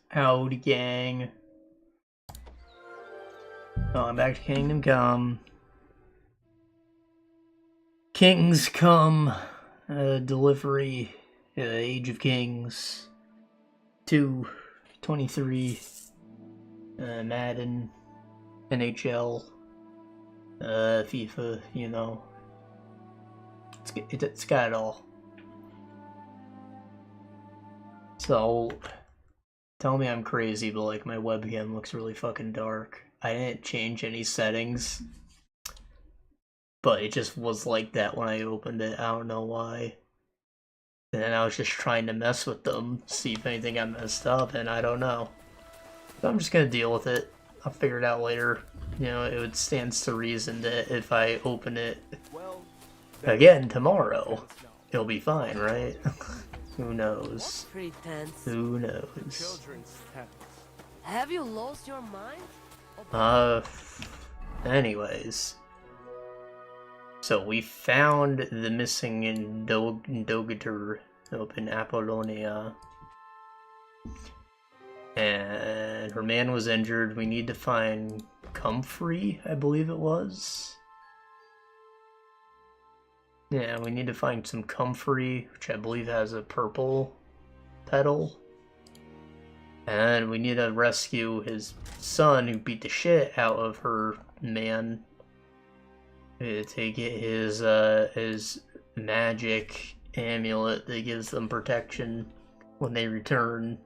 Howdy, gang. Oh, I'm back to Kingdom Come. Kings Come. Delivery. Age of Kings. 223. Madden. NHL. FIFA, you know. It's got it all. So, tell me I'm crazy, but like my webcam looks really fucking dark. I didn't change any settings, but it just was like that when I opened it. I don't know why. And then I was just trying to mess with them, see if anything got messed up, and I don't know. So I'm just gonna deal with it. I'll figure it out later. You know, it would stands to reason that if I open it again tomorrow, it'll be fine, right? Who knows? Who knows? Have you lost your mind? Anyways. So we found the missing Indogator up in Apollonia. And her man was injured. We need to find Comfrey, I believe it was. Yeah, we need to find some Comfrey, which I believe has a purple petal. And we need to rescue his son who beat the shit out of her man to get his magic amulet that gives them protection when they return.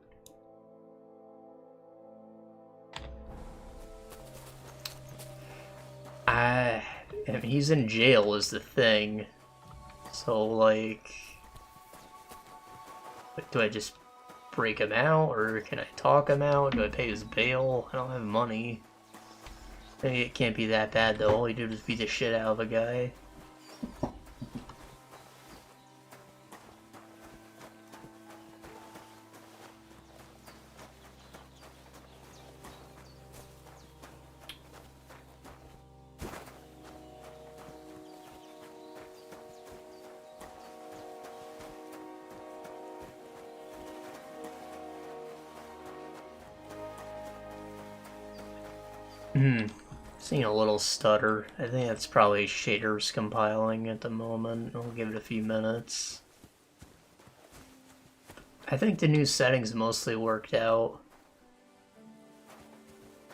I mean, he's in jail is the thing. So, like, do I just break him out, or can I talk him out? Do I pay his bail? I don't have money. Maybe it can't be that bad, though. All you do is beat the shit out of a guy. Seeing a little stutter. I think that's probably shaders compiling at the moment. I'll give it a few minutes. I think the new settings mostly worked out.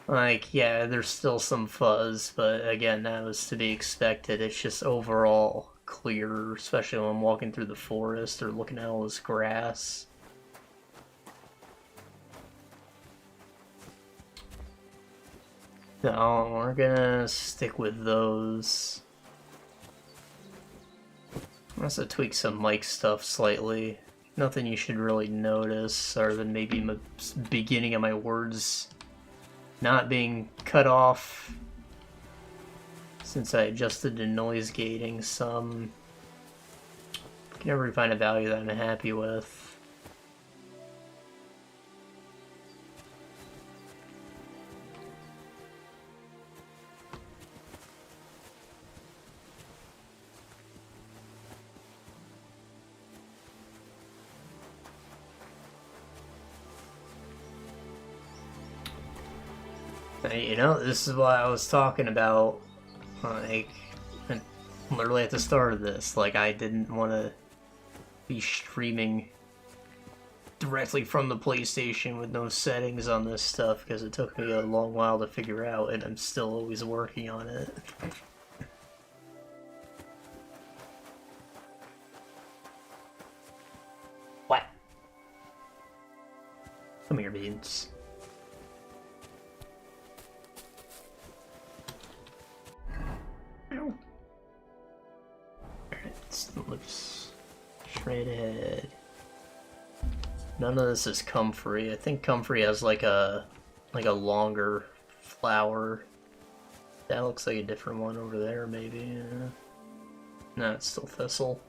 Like, yeah, there's still some fuzz, but again, that was to be expected. It's just overall clear, especially when I'm walking through the forest or looking at all this grass. No, we're gonna stick with those. I must have tweaked some mic stuff slightly. Nothing you should really notice, other than maybe the beginning of my words not being cut off since I adjusted the noise gating some. I can never find a value that I'm happy with. You know, this is what I was talking about, like, literally at the start of this. Like, I didn't want to be streaming directly from the PlayStation with no settings on this stuff, because it took me a long while to figure out, and I'm still always working on it. What? Come here, beans. Alright, looks straight ahead. None of this is Comfrey. I think Comfrey has like a longer flower. That looks like a different one over there, maybe. Yeah. No, it's still Thistle.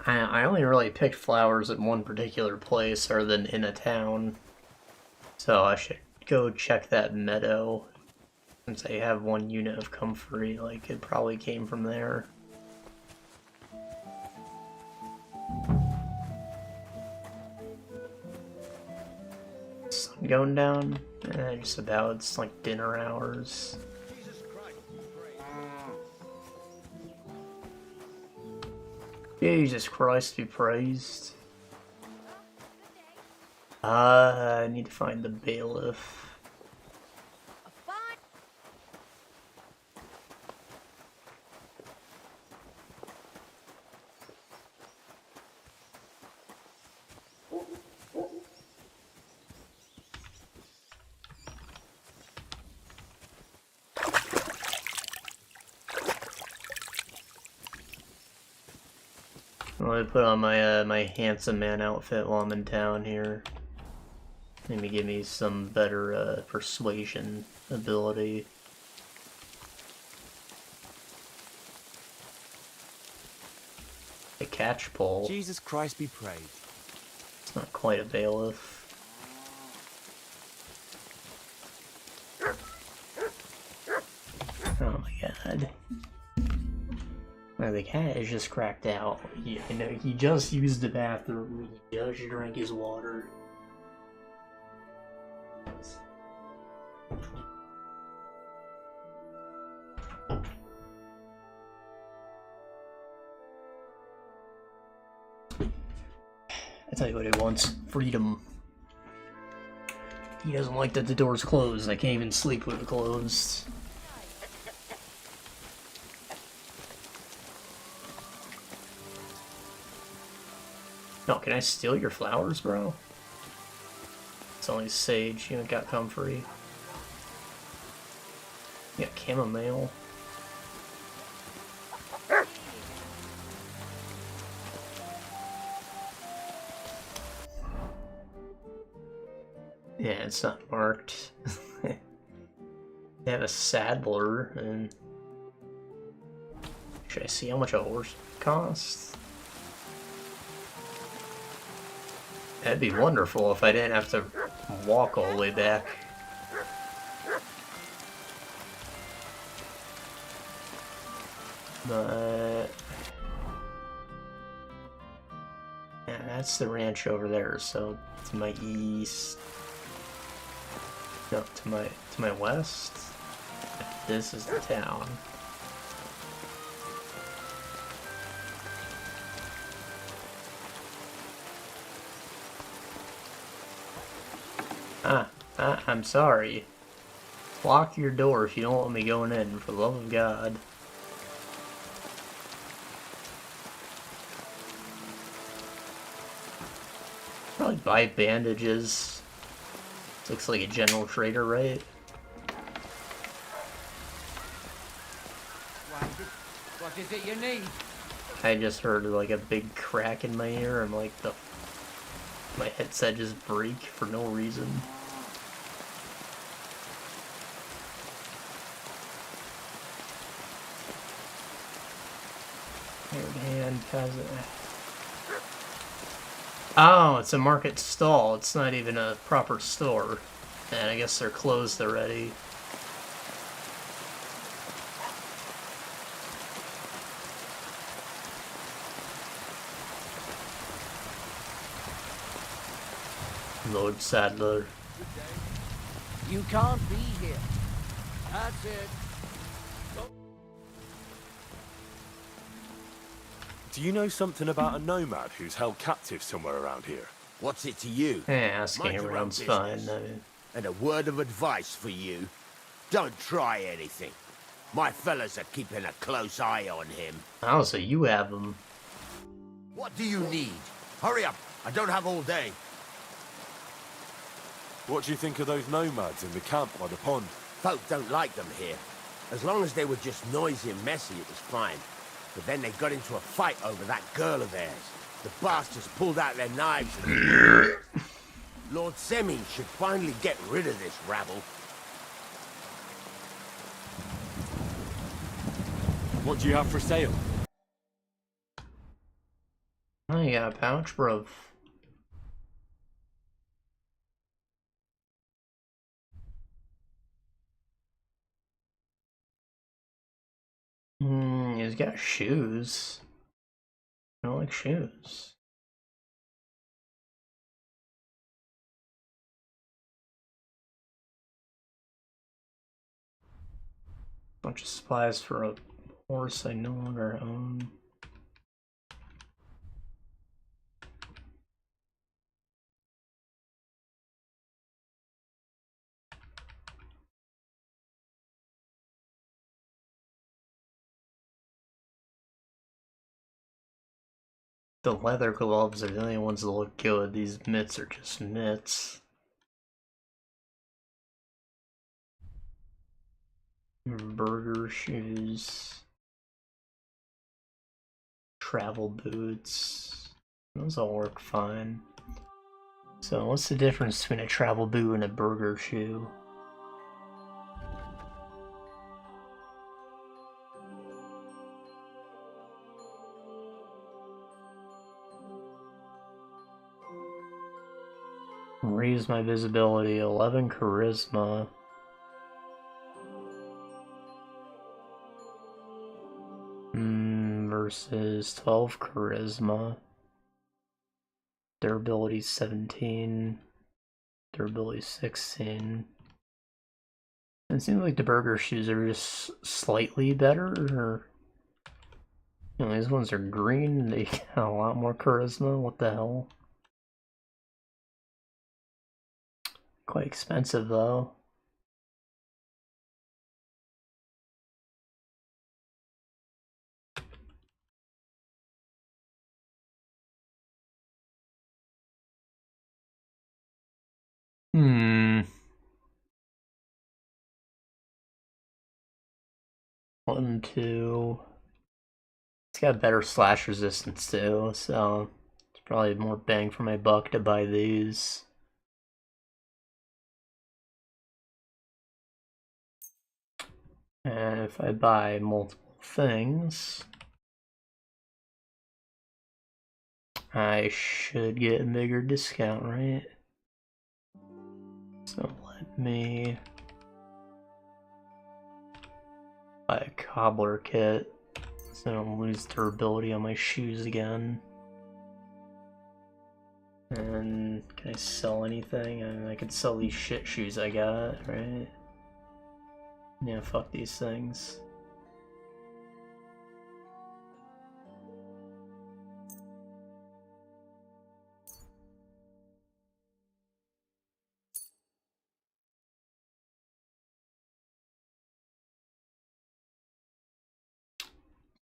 I only really picked flowers at one particular place other than in a town. So I should go check that meadow. Since I have one unit of Comfrey, like, it probably came from there. Sun going down? Just about. It's like dinner hours. Jesus Christ be praised. I need to find the bailiff. Let me put on my my handsome man outfit while I'm in town here. Maybe give me some better persuasion ability. A catch pole. Jesus Christ be praised. It's not quite a bailiff. Oh my god. Well, the cat is just cracked out. You know, he just used the bathroom. He just drank his water. I tell you what he wants. Freedom. He doesn't like that the door's closed. I can't even sleep with it closed. No, can I steal your flowers, bro? It's only sage. You got Comfrey. You got chamomile. Yeah, it's not marked. They have a saddler, and should I see how much a horse costs? That'd be wonderful if I didn't have to walk all the way back. But yeah, that's the ranch over there, so to my east. No, to my west. This is the town. I'm sorry. Lock your door if you don't want me going in, for the love of God. Probably buy bandages. Looks like a general trader, right? What is it you need? I just heard like a big crack in my ear and like my headset just break for no reason. Hand peasant. Oh, it's a market stall. It's not even a proper store. And I guess they're closed already. Lord Sadler. You can't be here. That's it. Do you know something about a nomad who's held captive somewhere around here? What's it to you? Asking Mind your own around's fine. business. And a word of advice for you. Don't try anything. My fellas are keeping a close eye on him. Oh, so you have them. What do you need? Hurry up. I don't have all day. What do you think of those nomads in the camp by the pond? Folk don't like them here. As long as they were just noisy and messy, it was fine. But then they got into a fight over that girl of theirs. The bastards pulled out their knives and... Lord Semi should finally get rid of this rabble. What do you have for sale? Oh, you got a pouch, bro. He's got shoes. I don't like shoes. Bunch of supplies for a horse I no longer own. The leather gloves are the only ones that look good. These mitts are just mitts. Burger shoes. Travel boots. Those all work fine. So what's the difference between a travel boot and a burger shoe? Raise my visibility, 11 charisma. Versus 12 charisma. Durability 17. Durability 16. It seems like the burger shoes are just slightly better, or... You know, these ones are green and they got a lot more charisma. What the hell? Quite expensive though. One, two. It's got better slash resistance too, so it's probably more bang for my buck to buy these. And if I buy multiple things, I should get a bigger discount, right? So let me buy a cobbler kit so I don't lose durability on my shoes again. And can I sell anything? I mean, I could sell these shit shoes I got, right? Yeah, fuck these things.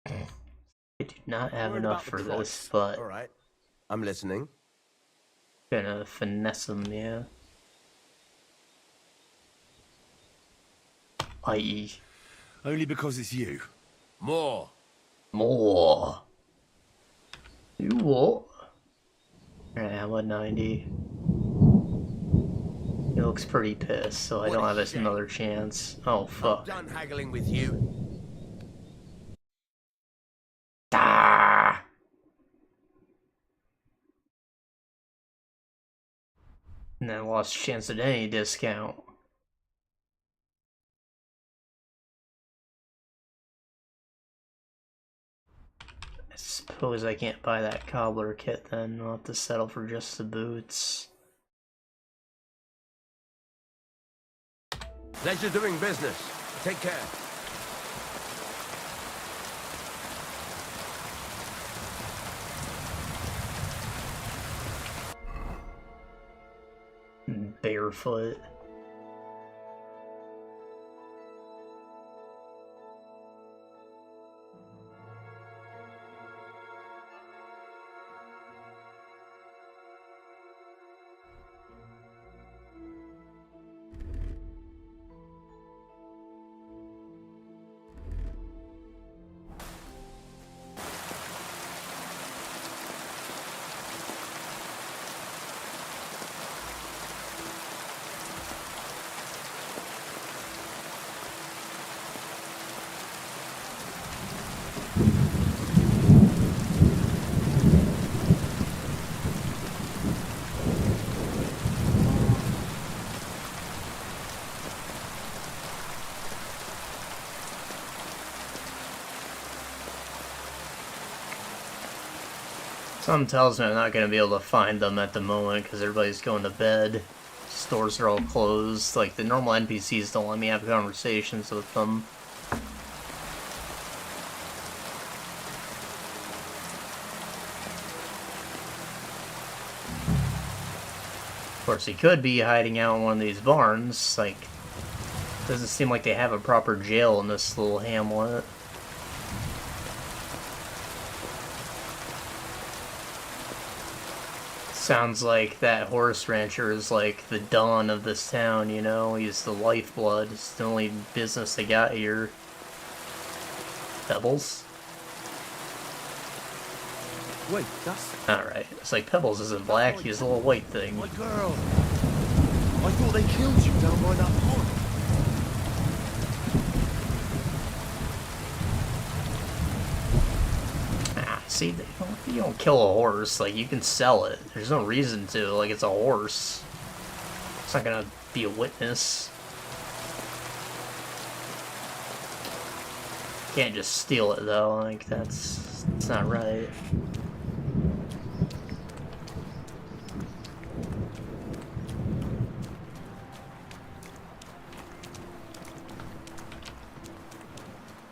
I do not have enough for this, but all right, I'm listening. Gonna finesse them, yeah. I.e. Only because it's you. More. You what? Alright, I'm at 90. He looks pretty pissed, so I don't have another chance. Oh, fuck. I'm done haggling with you. Ah! And I lost chance at any discount. I suppose I can't buy that cobbler kit then. I'll have to settle for just the boots. Pleasure doing business. Take care. Barefoot. Something tells me I'm not going to be able to find them at the moment because everybody's going to bed. Stores are all closed. Like, the normal NPCs don't let me have conversations with them. Of course, he could be hiding out in one of these barns. Like, doesn't seem like they have a proper jail in this little hamlet. Sounds like that horse rancher is like the dawn of this town, you know? He's the lifeblood. It's the only business they got here. Pebbles? Wait, that's... Alright. It's like Pebbles isn't black, he's a little white thing. my girl. I thought they killed you down by that pond. See, you don't kill a horse. Like, you can sell it. There's no reason to. Like, it's a horse. It's not gonna be a witness. Can't just steal it, though. Like, that's not right.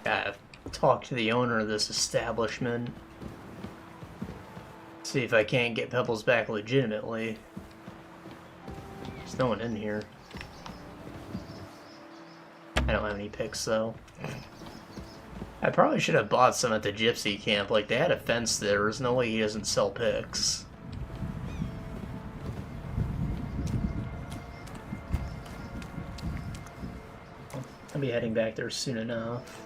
Gotta talk to the owner of this establishment. See if I can't get Pebbles back legitimately. There's no one in here. I don't have any picks though. I probably should have bought some at the gypsy camp. Like, they had a fence there. There's no way he doesn't sell picks. I'll be heading back there soon enough.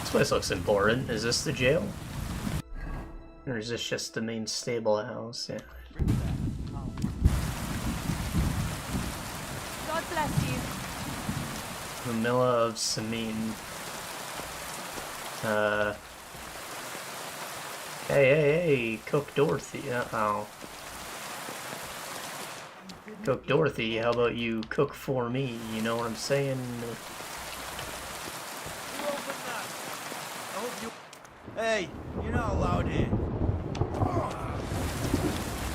This place looks important. Is this the jail? Or is this just the main stable house? Yeah. God bless you. Camilla of Samin. Hey, Cook Dorothy. Oh. Cook Dorothy, how about you cook for me? You know what I'm saying? Hey, you're not allowed in.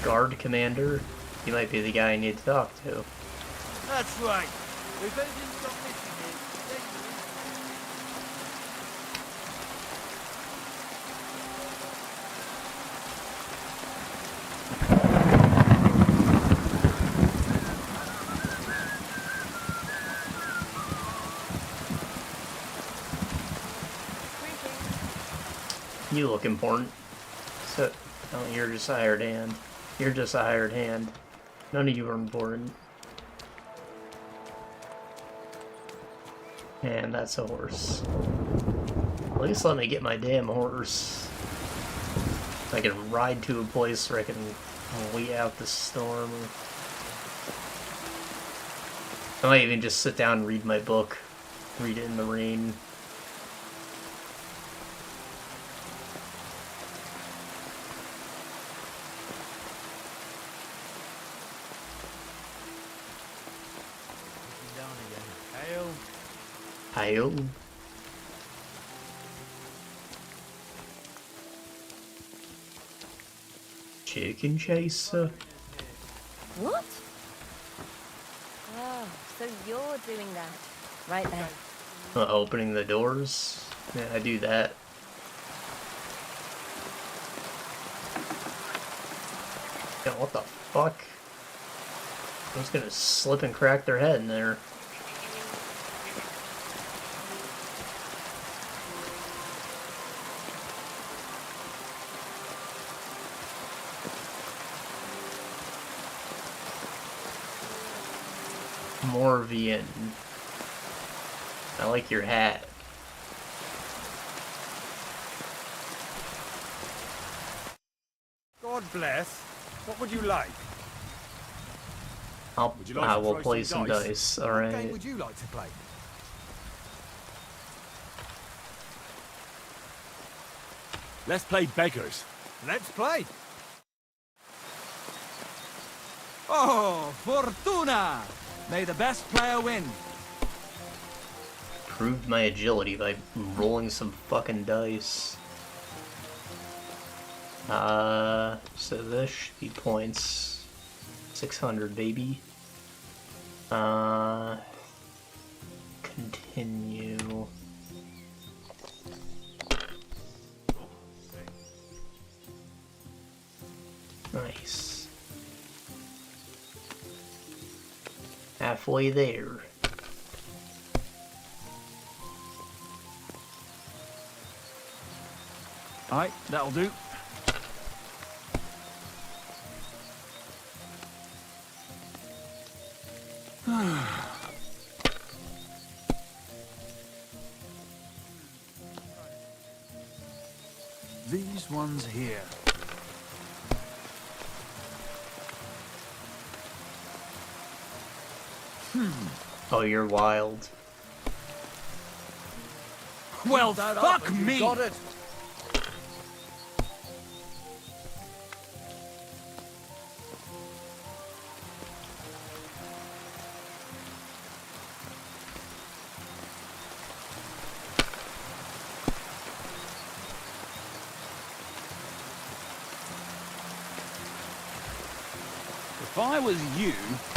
Guard commander? You might be the guy I need to talk to. That's right. If anything's not missing here, then You look important. So, oh, you're just a hired hand. You're just a hired hand. None of you are important. And that's a horse. At least let me get my damn horse. I can ride to a place where I can wait out the storm. I might even just sit down and read my book. Read it in the rain. Hail. Chicken chaser. What? Oh, so you're doing that. Right then. Opening the doors. Yeah, I do that. Yeah, what the fuck? I'm just gonna slip and crack their head in there. Morvian. I like your hat. God bless. What would you like? Would you like I will play some dice. What Alright. game would you like to play? Let's play beggars. Let's play. Oh, Fortuna! May the best player win. Proved my agility by rolling some fucking dice. So this should be points. 600, baby. Continue. Nice. Halfway there. Alright, that'll do. These ones here. Oh, you're wild. Well, That up fuck and you me! got it. If I was you,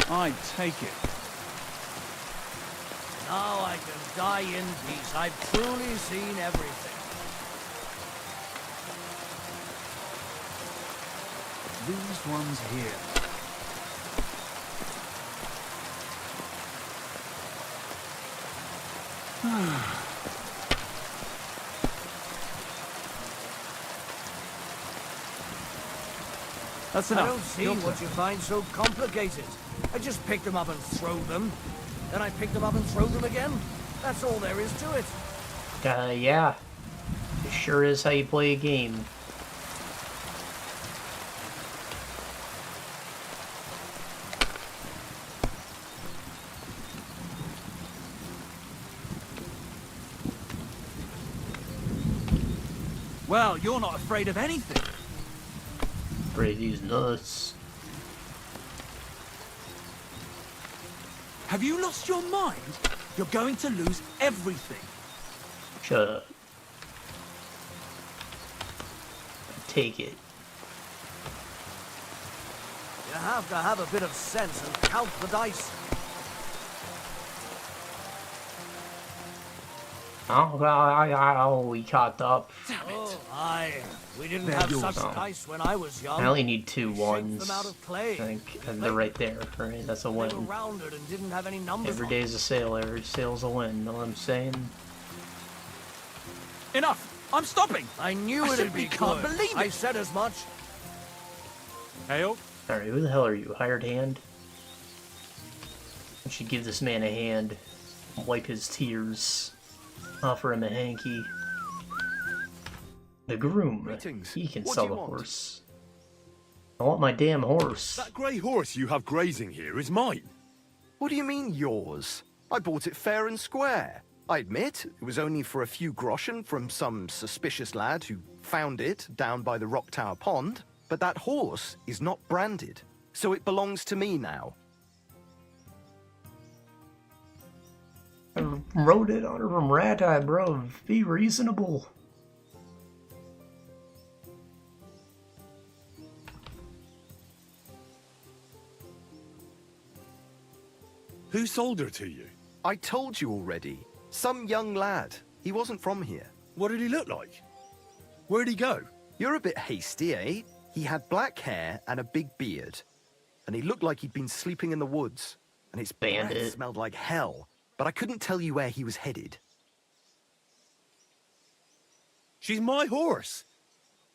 I'd take it. Now I can die in peace. I've truly seen everything. These ones here. That's I enough. don't see Your what turn. you find so complicated. I just pick them up and throw them. Then I pick them up and throw them again. That's all there is to it. Yeah. It sure is how you play a game. Well, you're not afraid of anything. Spray these nuts. Have you lost your mind? You're going to lose everything. Shut up. Take it. You have to have a bit of sense and count the dice. Oh, we caught up. Oh, aye. We didn't They're have yours. such Oh. dice when I was young. I only need two We shaped ones. them out of clay. I think and they're right there, right? That's a They were win. rounded and didn't have any numbers Every on day's a sale, every sale's a win. Know what I'm saying? Enough! I'm stopping! I knew I it'd be simply can't good. believe it. I said as much. Hail? Alright, who the hell are you? Hired hand? I should give this man a hand. Wipe his tears. Offer him a hanky. The groom. Greetings. He can What sell do you the want? horse. I want my damn horse. That grey horse you have grazing here is mine. What do you mean, yours? I bought it fair and square. I admit, it was only for a few groschen from some suspicious lad who found it down by the Rock Tower Pond, but that horse is not branded, so it belongs to me now. I wrote it on her from Rat Eye, bruv. Be reasonable. Who sold her to you? I told you already. Some young lad. He wasn't from here. What did he look like? Where'd he go? You're a bit hasty, eh? He had black hair and a big beard. And he looked like he'd been sleeping in the woods. And his breath Bandit. smelled like hell. But I couldn't tell you where he was headed. She's my horse.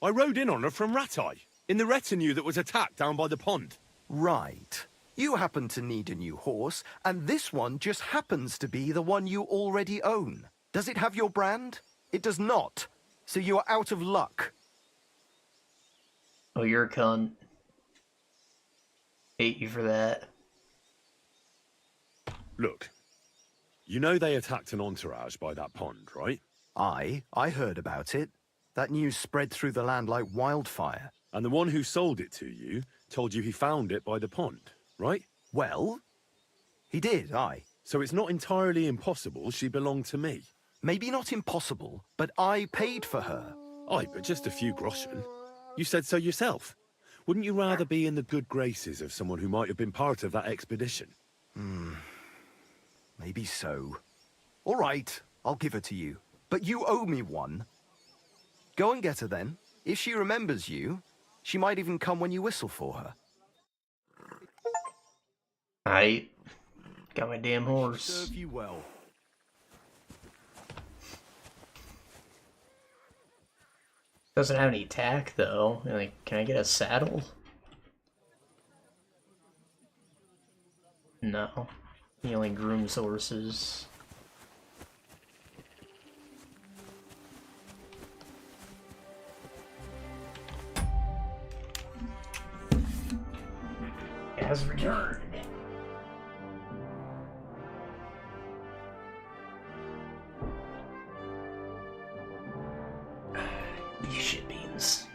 I rode in on her from Ratai, in the retinue that was attacked down by the pond. Right. You happen to need a new horse, and this one just happens to be the one you already own. Does it have your brand? It does not. So you are out of luck. Oh, you're a cunt. Hate you for that. Look, you know they attacked an entourage by that pond, right? I heard about it. That news spread through the land like wildfire. And the one who sold it to you told you he found it by the pond. right? Well, he did, aye. So it's not entirely impossible she belonged to me. Maybe not impossible, but I paid for her. Aye, but just a few groschen. You said so yourself. Wouldn't you rather be in the good graces of someone who might have been part of that expedition? Maybe so. All right, I'll give her to you. But you owe me one. Go and get her then. If she remembers you, she might even come when you whistle for her. I got my damn horse. Serve you well. Doesn't have any attack though. Like, can I get a saddle? No. He only grooms horses. Has returned. These shit beans.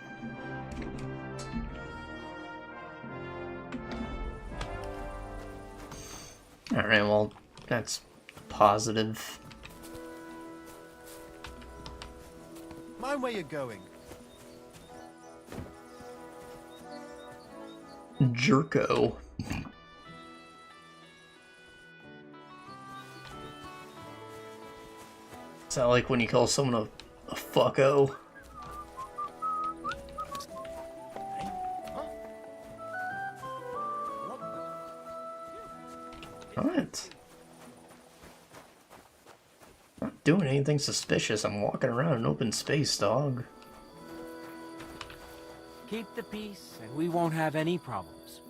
Alright, well, that's positive. Mind where you're going. Jerko. Is that like when you call someone a fucko? What? Not doing anything suspicious. I'm walking around in open space, dog. Keep the peace, and we won't have any problems.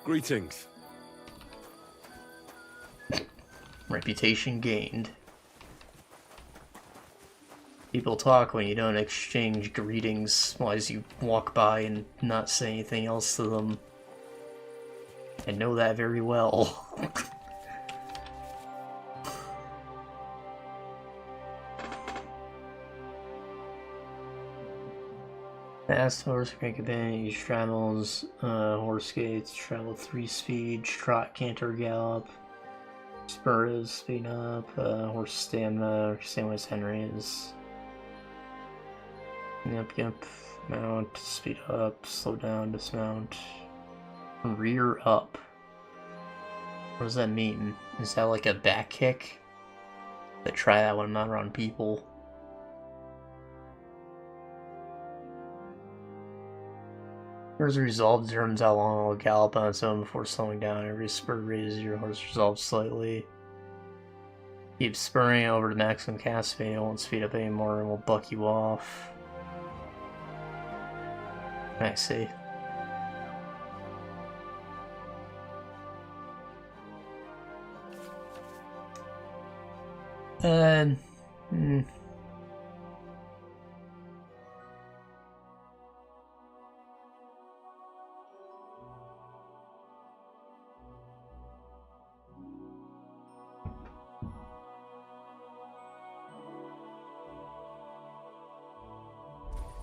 Greetings. Reputation gained. People talk when you don't exchange greetings as you walk by and not say anything else to them. I know that very well. Fast horse, crank a bend, travels, horse skates, travel 3 speed, trot, canter, gallop, spur is speed up, horse stamina, same way as Henry is. Yep, mount, speed up, slow down, dismount, rear up. What does that mean? Is that like a back kick? I try that when I'm not around people. As a result determines how long it will gallop on its own before slowing down. Every spur raises your horse resolve slightly. Keep spurring over to maximum cast speed, it won't speed up anymore and will buck you off. I see. And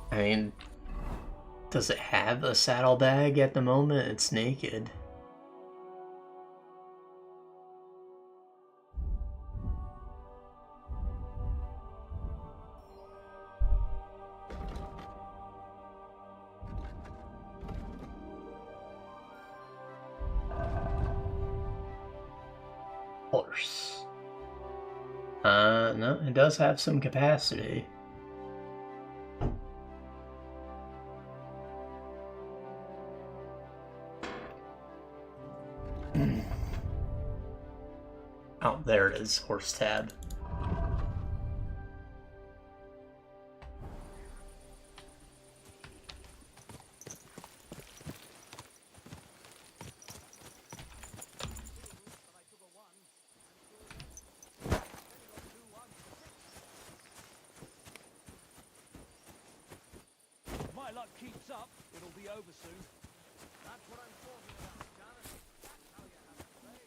I mean, does it have a saddlebag at the moment? It's naked. Horse. No, it does have some capacity. Oh, there it is, horse tab. If my luck keeps up, it'll be over soon. That's what I'm talking about, Jonathan. That's how you have to play.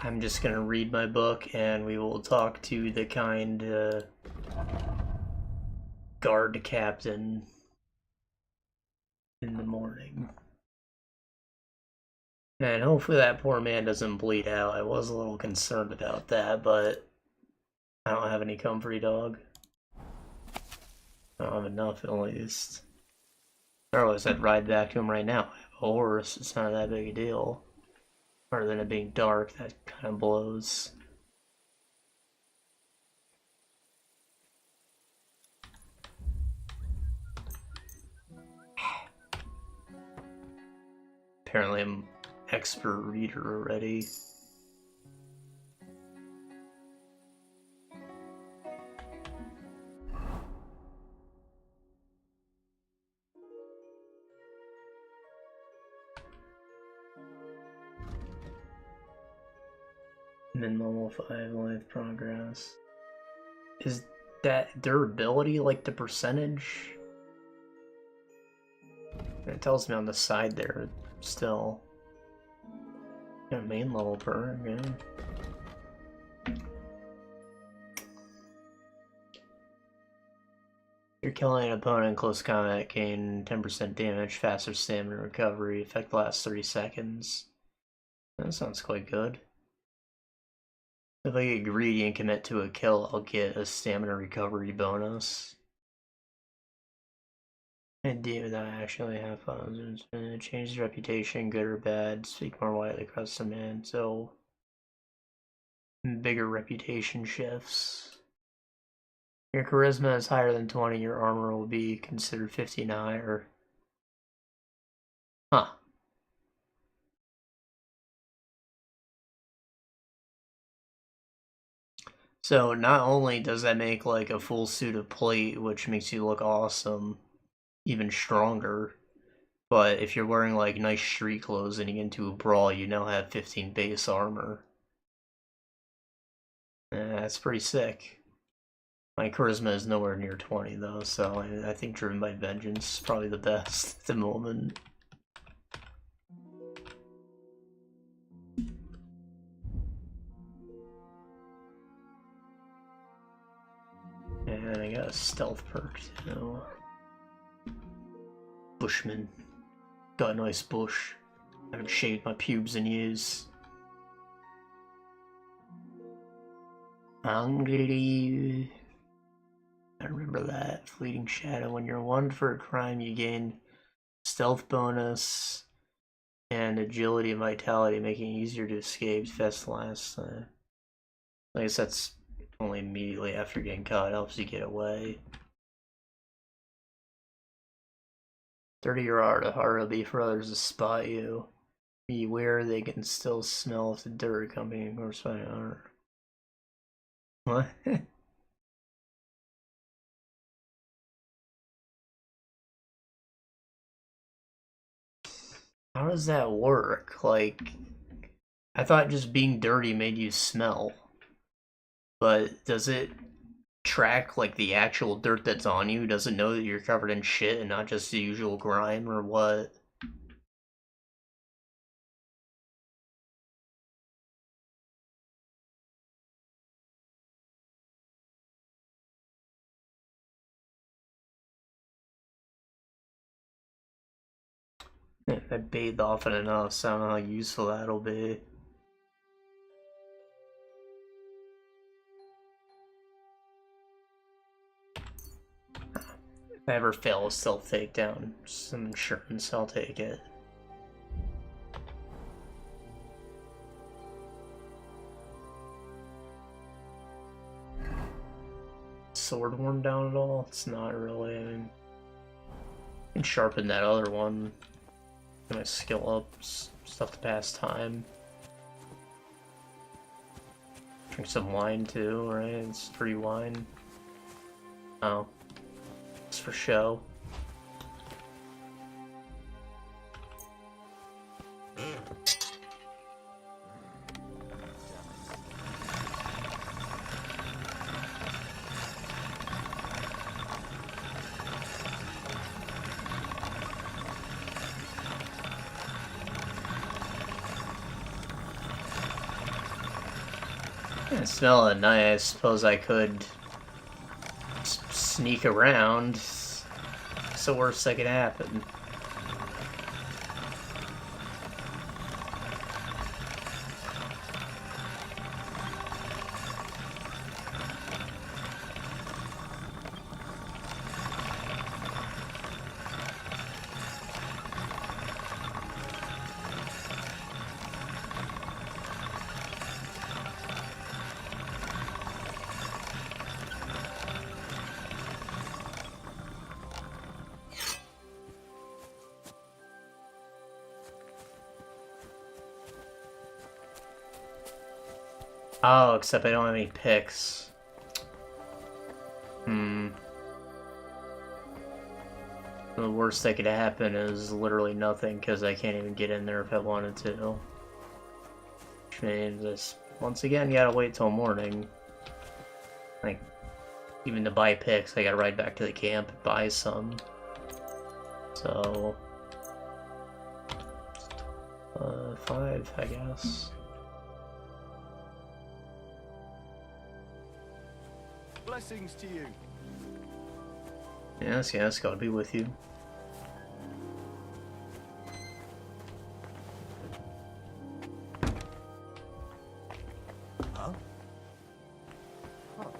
I'm just gonna read my book and we will talk to the kind guard captain in the morning. And hopefully that poor man doesn't bleed out. I was a little concerned about that, but I don't have any Comfrey dog. I don't have enough, at least. Otherwise, I'd ride back to him right now. I have a horse. It's not that big a deal. Other than it being dark, that kind of blows. Apparently, I'm expert reader already. Min level 5 life progress. Is that durability like the percentage? It tells me on the side there still. Yeah, main level per, yeah. You're killing an opponent in close combat, gain 10% damage, faster stamina recovery, effect lasts 30 seconds. That sounds quite good. If I get greedy and commit to a kill, I'll get a stamina recovery bonus. And do that actually have fun. Change reputation, good or bad, speak more widely across demand, so bigger reputation shifts. Your charisma is higher than 20, your armor will be considered 15 higher. Huh. So not only does that make like a full suit of plate, which makes you look awesome, even stronger, but if you're wearing like nice street clothes and you get into a brawl, you now have 15 base armor. That's pretty sick. My charisma is nowhere near 20 though, so I think Driven by Vengeance is probably the best at the moment. And I got a stealth perk too. Bushman. Got a nice bush. I haven't shaved my pubes in years. Hungry. I remember that. Fleeting Shadow. When you're one for a crime, you gain stealth bonus and agility and vitality, making it easier to escape. Fast last. I guess that's only immediately after getting caught. It helps you get away. 30 yards, hard it'll be for others to spot you. Beware, they can still smell if the dirt accompanying or spotting armor. What? How does that work? Like, I thought just being dirty made you smell. But does it track like the actual dirt that's on you? Does it know that you're covered in shit and not just the usual grime or what? If I bathed often enough, so I don't know how useful that'll be. If I ever fail a stealth takedown, some insurance, I'll take it. Sword worn down at all? It's not really. I mean, I can sharpen that other one. Get my skill up, stuff to pass time. Drink some wine too, right? It's free wine. Oh. It's for show. Smell it nice. I suppose I could sneak around. It's the worst that could happen. Oh, except I don't have any picks. The worst that could happen is literally nothing, because I can't even get in there if I wanted to. Which means this, once again, gotta wait till morning. Like, even to buy picks, I gotta ride back to the camp and buy some. So... 5, I guess. Blessings to you. Yes, gotta be with you. Huh? Gotta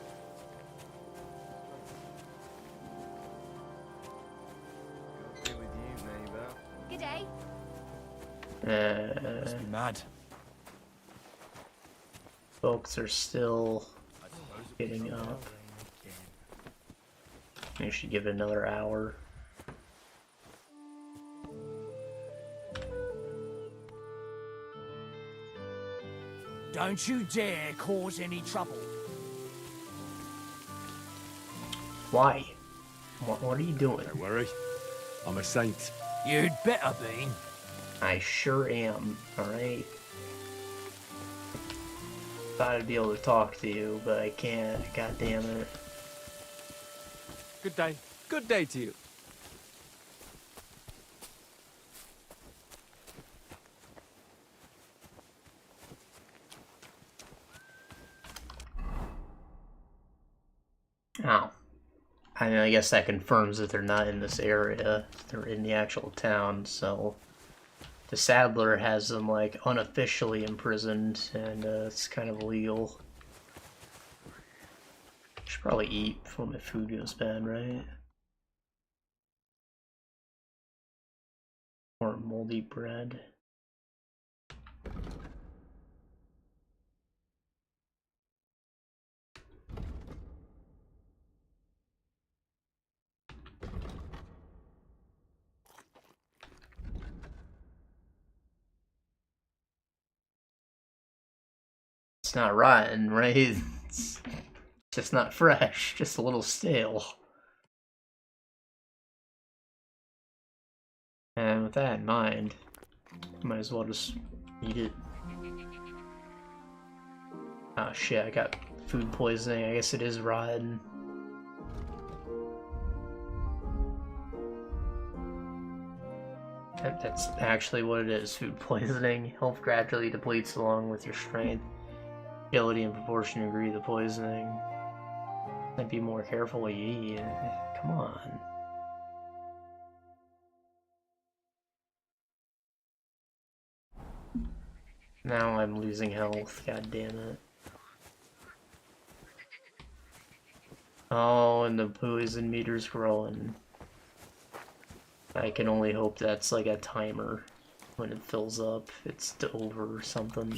be with you, neighbor. Good day. Must be mad. Folks are still getting up. I should give it another hour. Don't you dare cause any trouble. Why? What are you doing? Don't worry. I'm a saint. You'd better be. I sure am, alright? Thought I'd be able to talk to you, but I can't. God damn it. Good day. Good day to you. Oh. I mean, I guess that confirms that they're not in this area. They're in the actual town, so... The Saddler has them, like, unofficially imprisoned, and it's kind of illegal. Should probably eat before my food goes bad, right? Or moldy bread. It's not rotten, right? It's just not fresh, just a little stale. And with that in mind, might as well just eat it. Oh shit, I got food poisoning. I guess it is rotten. That's actually what it is, food poisoning. Health gradually depletes along with your strength. Agility in proportion to degree of the poisoning. Might be more careful what you eat. Come on. Now I'm losing health, god damn it. Oh, and the poison meter's growing. I can only hope that's like a timer. When it fills up, it's over or something.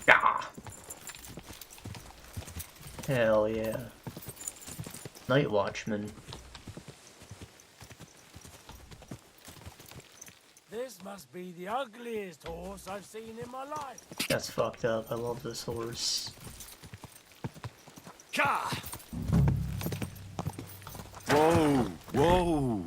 Ah! Hell yeah. Night Watchman. This must be the ugliest horse I've seen in my life. That's fucked up. I love this horse. Ka! Whoa! Whoa!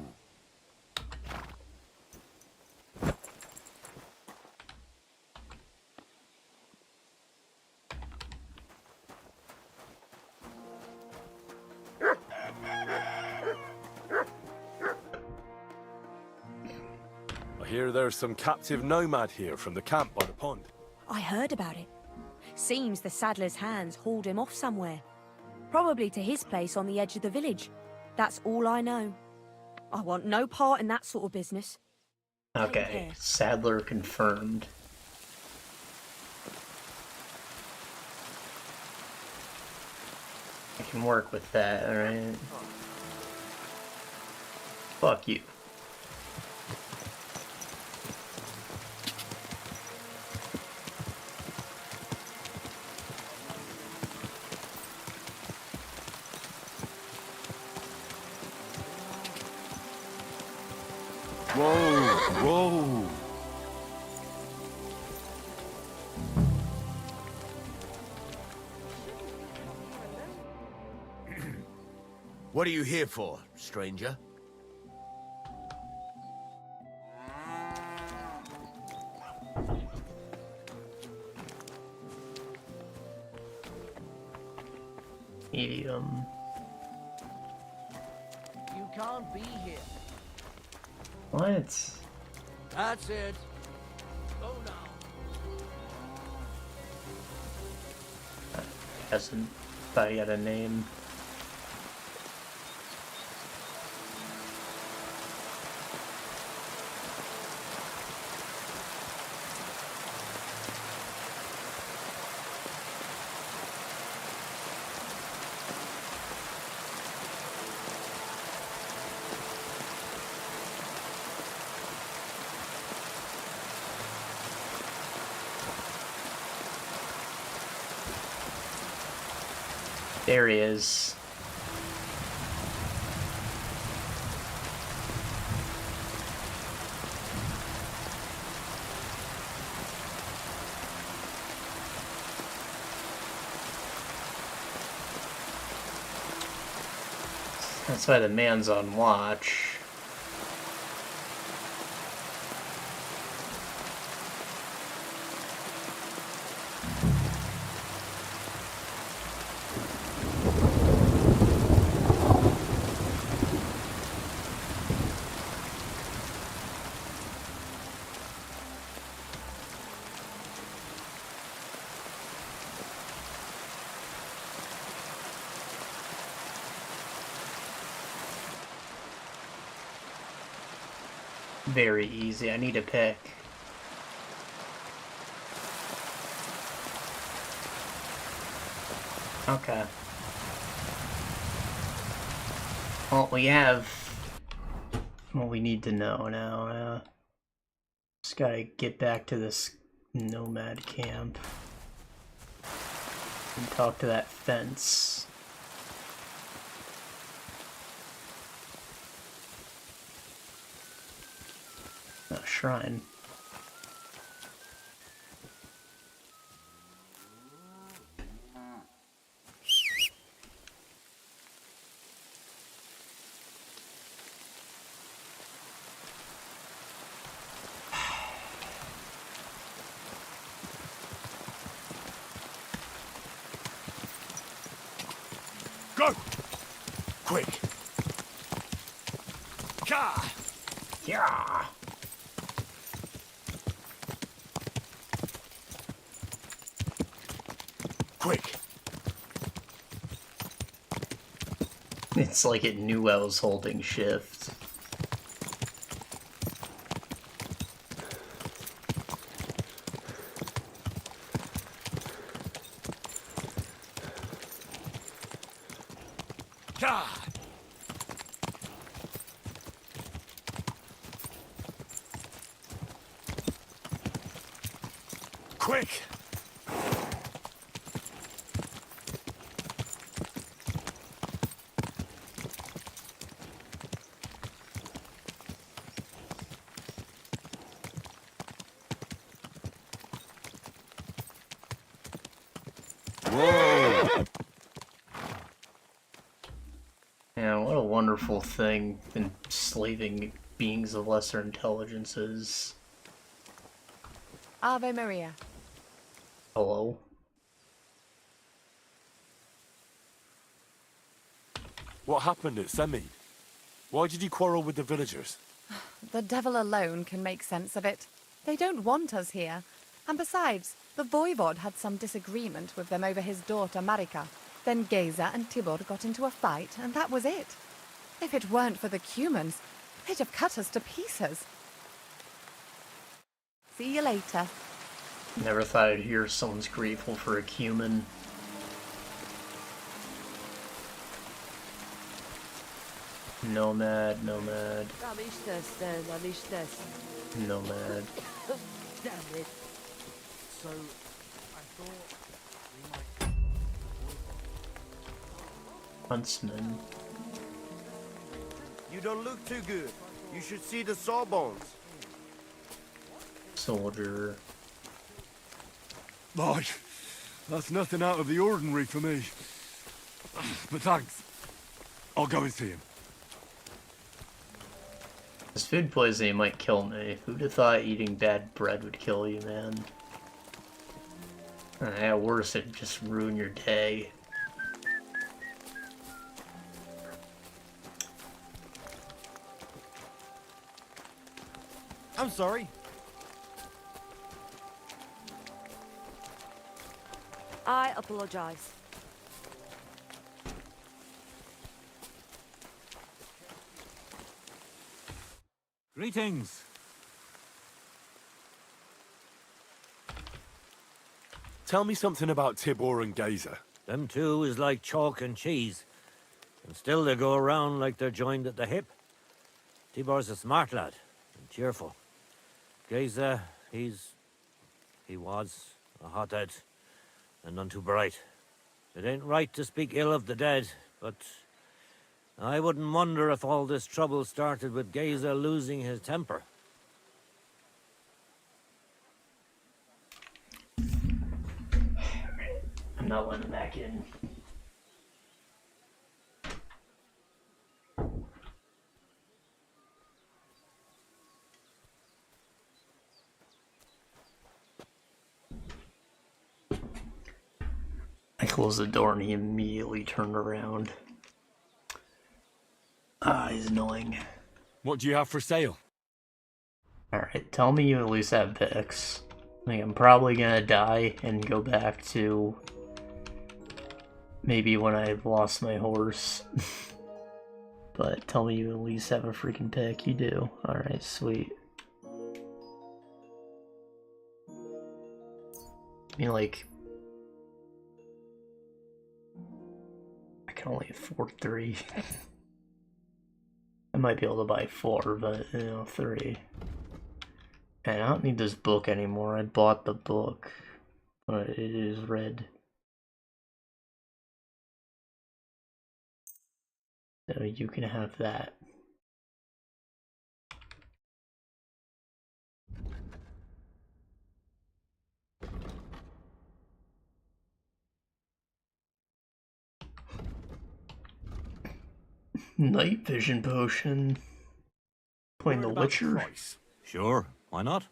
I hear there's some captive nomad here from the camp by the pond. I heard about it. Seems the saddler's hands hauled him off somewhere. Probably to his place on the edge of the village. That's all I know. I want no part in that sort of business. Take Okay, care. Sadler confirmed. I can work with that, alright? Fuck you. Whoa, whoa. What are you here for, stranger? Medium. You can't be here. What? That's it. Go now. Hasn't thought he had a name. There he is. That's why the man's on watch. Very easy. I need a pick. Okay. Well, we have what we need to know now. Just gotta get back to this nomad camp and talk to that fence. A shrine. Go! Quick! Gah! Yeah. Quick! It's like it knew I was holding shift. Gah! Quick! Yeah, what a wonderful thing enslaving beings of lesser intelligences. Ave Maria. Hello? What happened at Semi? Why did you quarrel with the villagers? The devil alone can make sense of it. They don't want us here. And besides, the voivod had some disagreement with them over his daughter Marika. Then Geja and Tibor got into a fight, and that was it. If it weren't for the Cumans, they'd have cut us to pieces. See you later. Never thought I'd hear someone's grateful for a cumin. Nomad. Nomad. Damn it. So, I thought we might... Huntsman. You don't look too good. You should see the sawbones. Soldier. Boy, that's nothing out of the ordinary for me. But thanks. I'll go and see him. This food poisoning might kill me. Who'd have thought eating bad bread would kill you, man? At worst, it'd just ruin your day. I'm sorry. I apologize. Greetings. Tell me something about Tibor and Geja. Them two is like chalk and cheese. And still they go around like they're joined at the hip. Tibor's a smart lad, and cheerful. Geja, he was a hothead, and none too bright. It ain't right to speak ill of the dead, but I wouldn't wonder if all this trouble started with Geja losing his temper. I'm not letting him back in. I closed the door and he immediately turned around. Ah, he's annoying. What do you have for sale? Alright, tell me you at least have picks. Like, I'm probably gonna die and go back to maybe when I've lost my horse. But tell me you at least have a freaking pick. You do. Alright, sweet. I mean, like, I can only afford 3. I might be able to buy 4, but, you know, 3. And I don't need this book anymore. I bought the book, but it is red. So you can have that. Night vision potion. Playing The Witcher. Sure, why not?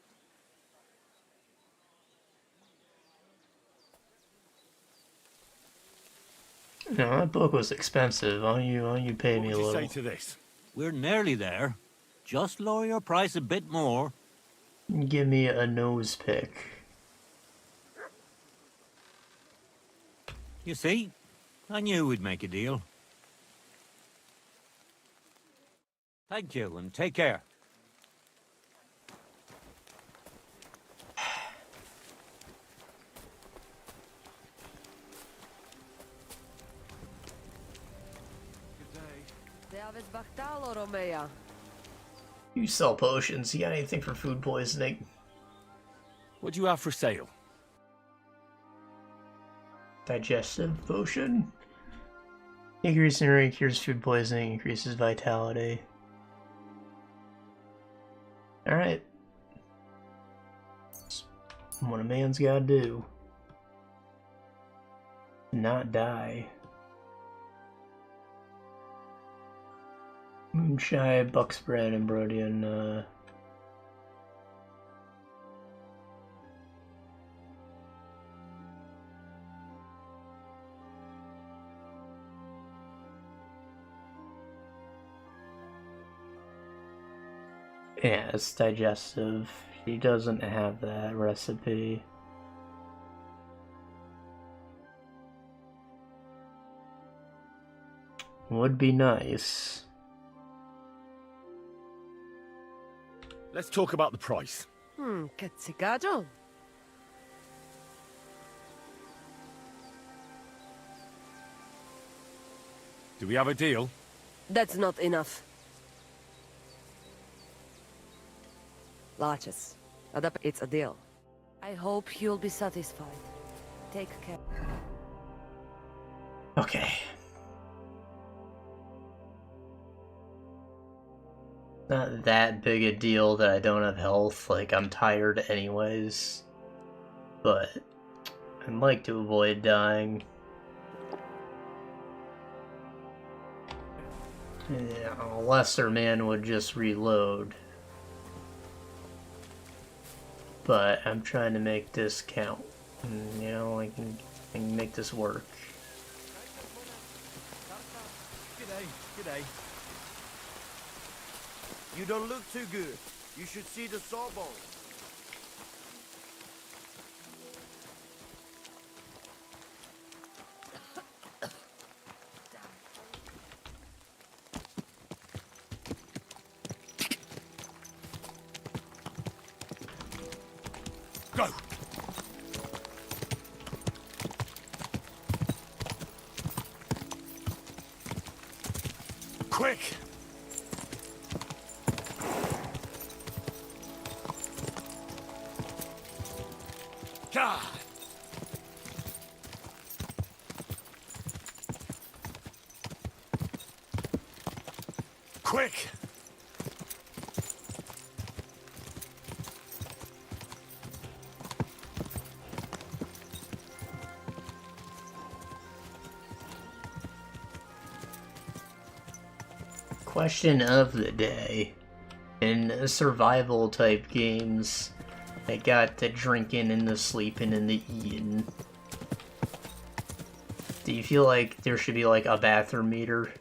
No, that book was expensive. Why don't you pay me a What would little? you say to this? We're nearly there. Just lower your price a bit more. Give me a nose pick. You see, I knew we'd make a deal. Thank you, and take care. You sell potions. You got anything for food poisoning? What do you have for sale? Digestive potion? Increases energy, cures food poisoning, increases vitality. Alright. What a man's gotta do. Not die. Moonshine, buckspread, and Brodian, Yeah, it's digestive. She doesn't have that recipe. Would be nice. Let's talk about the price. Katsigajo. Do we have a deal? That's not enough. Larches. It's a deal. I hope you'll be satisfied. Take care. Okay. Not that big a deal that I don't have health, like I'm tired anyways. But I'd like to avoid dying. Yeah, a lesser man would just reload. But I'm trying to make this count. And, you know, I can make this work. G'day, g'day. You don't look too good. You should see the sawbone. Go! Quick! God! Quick! Question of the day. In survival type games, I got the drinking and the sleeping and the eating. Do you feel like there should be like a bathroom meter?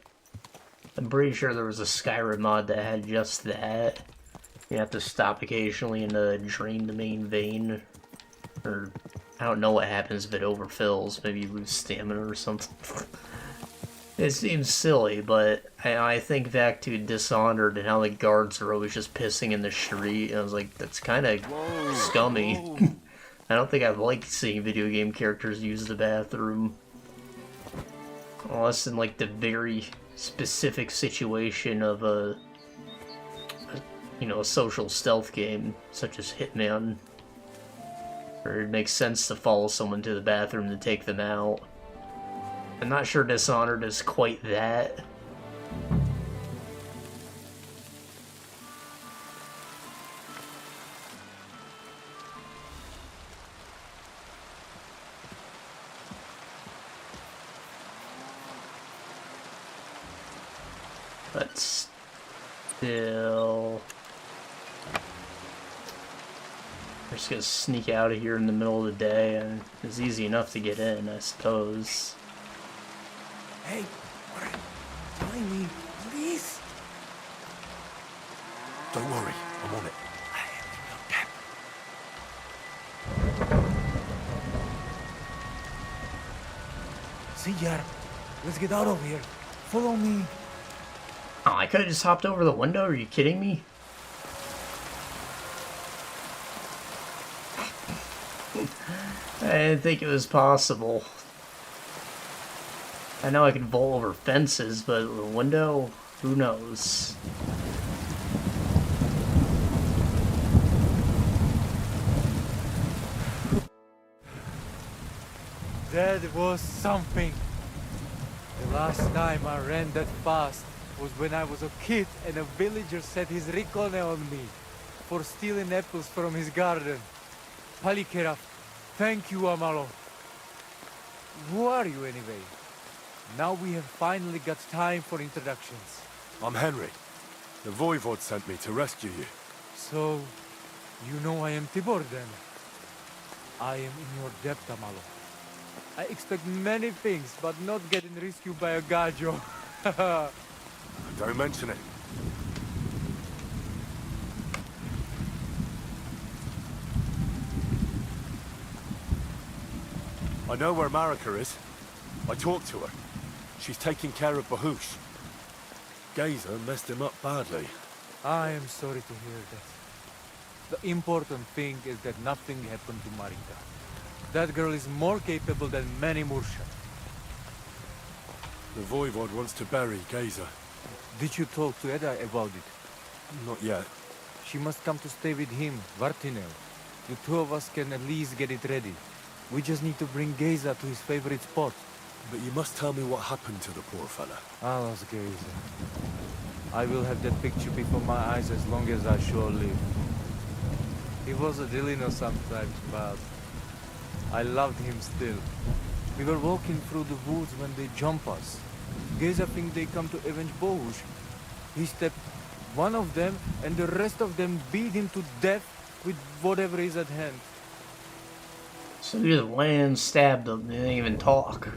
I'm pretty sure there was a Skyrim mod that had just that. You have to stop occasionally and drain the main vein. Or, I don't know what happens if it overfills. Maybe you lose stamina or something. It seems silly, but I think back to Dishonored and how the guards are always just pissing in the street. And I was like, that's kind of scummy. I don't think I like seeing video game characters use the bathroom. Unless in like the very specific situation of a social stealth game, such as Hitman. Where it makes sense to follow someone to the bathroom to take them out. I'm not sure Dishonored is quite that. But still... I'm just gonna sneak out of here in the middle of the day, and it's easy enough to get in, I suppose. Hey, find me, please. Don't worry, I'm on it. See ya. Let's get out of here. Follow me. Oh, I could've just hopped over the window, are you kidding me? I didn't think it was possible. I know I can vault over fences, but the window, who knows? That was something. The last time I ran that fast was when I was a kid and a villager set his ricone on me for stealing apples from his garden. Palikera, thank you, Amalo. Who are you anyway? Now we have finally got time for introductions. I'm Henry. The Voivod sent me to rescue you. So, you know I am Tibor then? I am in your debt, Amalo. I expect many things, but not getting rescued by a gajo. Don't mention it. I know where Marika is. I talked to her. She's taking care of Bahush. Geja messed him up badly. I am sorry to hear that. The important thing is that nothing happened to Marika. That girl is more capable than many Mursha. The Voivod wants to bury Geja. Did you talk to Edda about it? Not yet. She must come to stay with him, Vartinel. The two of us can at least get it ready. We just need to bring Geja to his favorite spot. But you must tell me what happened to the poor fella. Alas, Geja. I will have that picture before my eyes as long as I shall live. He was a Delino sometimes, but I loved him still. We were walking through the woods when they jump us. Geja think they come to avenge Bahush. He stepped one of them, and the rest of them beat him to death with whatever is at hand. So you just went in and stabbed him, they didn't even talk.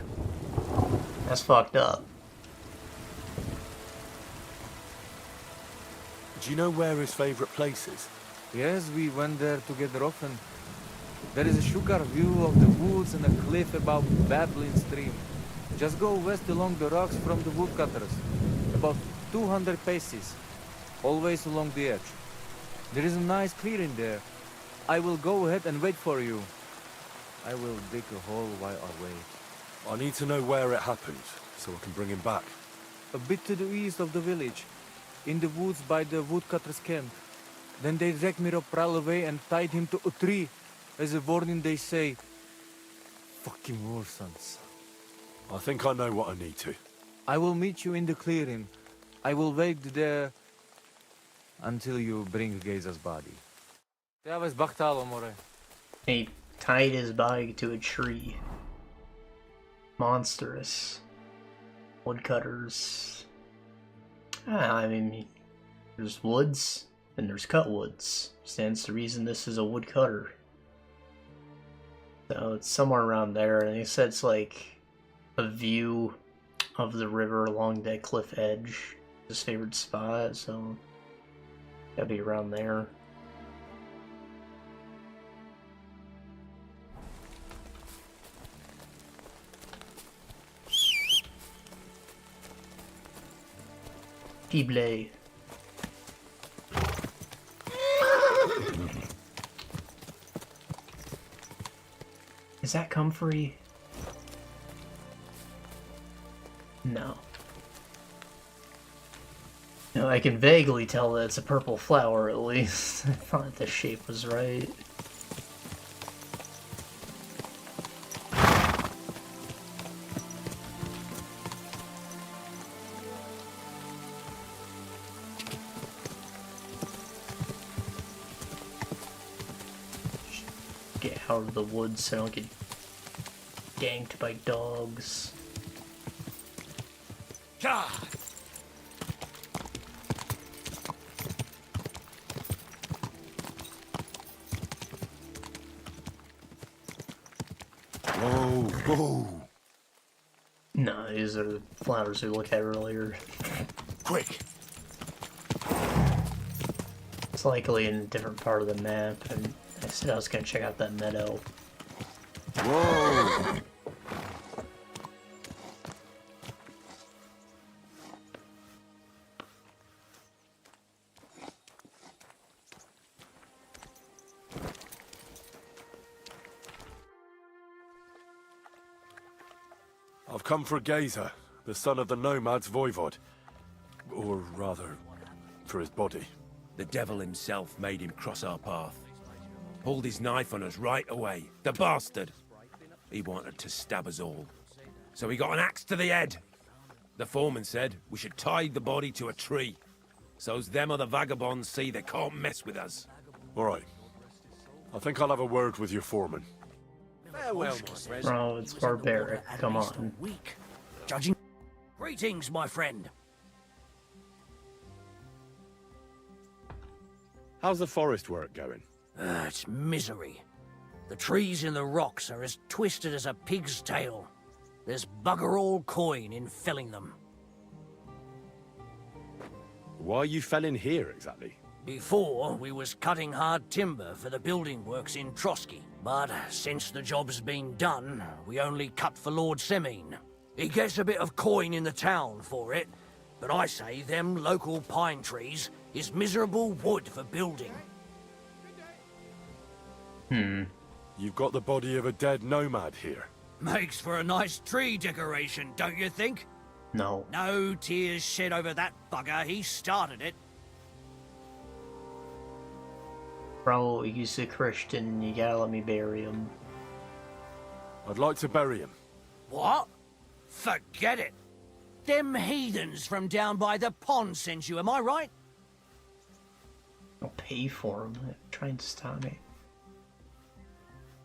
That's fucked up. Do you know where his favorite place is? Yes, we went there together often. There is a sugar view of the woods and a cliff above babbling stream. Just go west along the rocks from the woodcutters. About 200 paces. Always along the edge. There is a nice clearing there. I will go ahead and wait for you. I will dig a hole while I wait. I need to know where it happened, so I can bring him back. A bit to the east of the village. In the woods by the woodcutters' camp. Then they dragged Miropral away and tied him to a tree. As a warning they say, fucking war sons. I think I know what I need to. I will meet you in the clearing. I will wait there until you bring Geza's body. He tied his body to a tree. Monstrous. Woodcutters. I mean, there's woods and there's cut woods. Stands to reason this is a woodcutter. So it's somewhere around there, and he said it's like a view of the river along that cliff edge. His favorite spot, so gotta be around there. Pebbles. Is that Comfrey? No. No, I can vaguely tell that it's a purple flower at least. I thought the shape was right. Get out of the woods so I don't get ganked by dogs. Whoa, whoa. No, these are the flowers we looked at earlier. Quick. It's likely in a different part of the map, and I said I was gonna check out that meadow. Whoa. I've come for Geja, the son of the nomad's voivod. Or rather, for his body. The devil himself made him cross our path. Pulled his knife on us right away. The bastard! He wanted to stab us all. So he got an axe to the head. The foreman said we should tie the body to a tree. So's them other vagabonds see they can't mess with us. All right. I think I'll have a word with your foreman. Farewell, my friend. Bro, it's barbaric. Come on. Judging. Greetings, my friend. How's the forest work going? It's misery. The trees in the rocks are as twisted as a pig's tail. There's bugger all coin in felling them. Why are you felling here, exactly? Before, we was cutting hard timber for the building works in Trotsky, but since the job's been done, we only cut for Lord Semine. He gets a bit of coin in the town for it, but I say them local pine trees is miserable wood for building. You've got the body of a dead nomad here. Makes for a nice tree decoration, don't you think? No. No tears shed over that bugger, he started it. Bro, he's a Christian, you gotta let me bury him. I'd like to bury him. What? Forget it. Them heathens from down by the pond sent you, am I right? I'll pay for him. Try and stop me.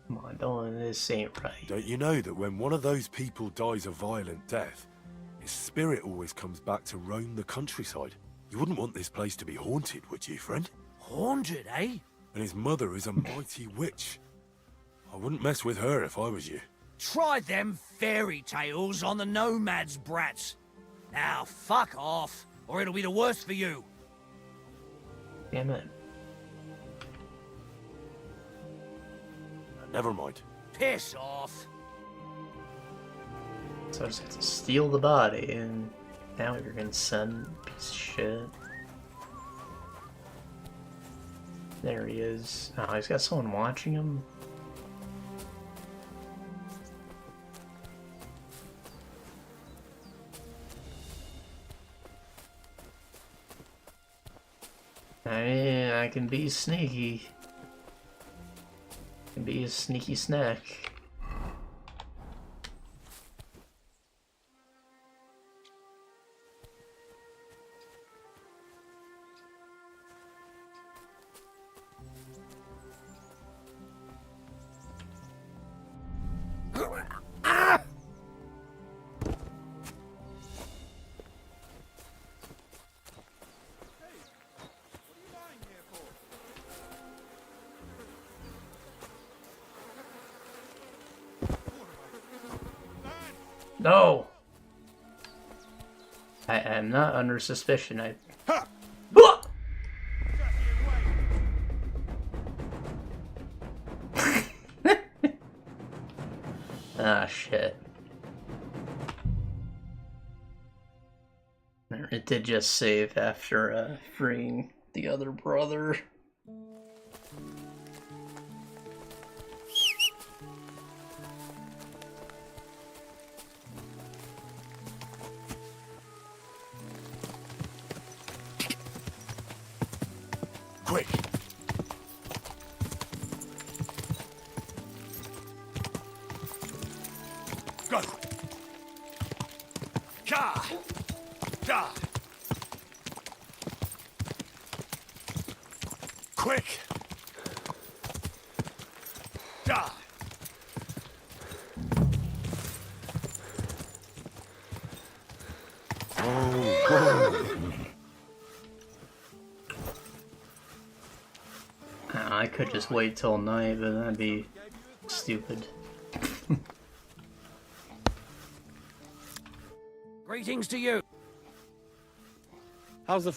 Come on, don't, this ain't right. Don't you know that when one of those people dies a violent death, his spirit always comes back to roam the countryside? You wouldn't want this place to be haunted, would you, friend? Haunted, eh? And his mother is a mighty witch. I wouldn't mess with her if I was you. Try them fairy tales on the nomads, brats. Now, fuck off, or it'll be the worse for you. Damn it. Never mind. Piss off. So I just have to steal the body, and now you're gonna send piece of shit. There he is. Oh, he's got someone watching him. I mean, I can be sneaky. Can be a sneaky snack. No! I am not under suspicion. Ah, shit. It did just save after freeing the other brother. Quick! Go! Ka! Da! Quick! Da! I could just wait till night, but that'd be stupid. Greetings to you. How's the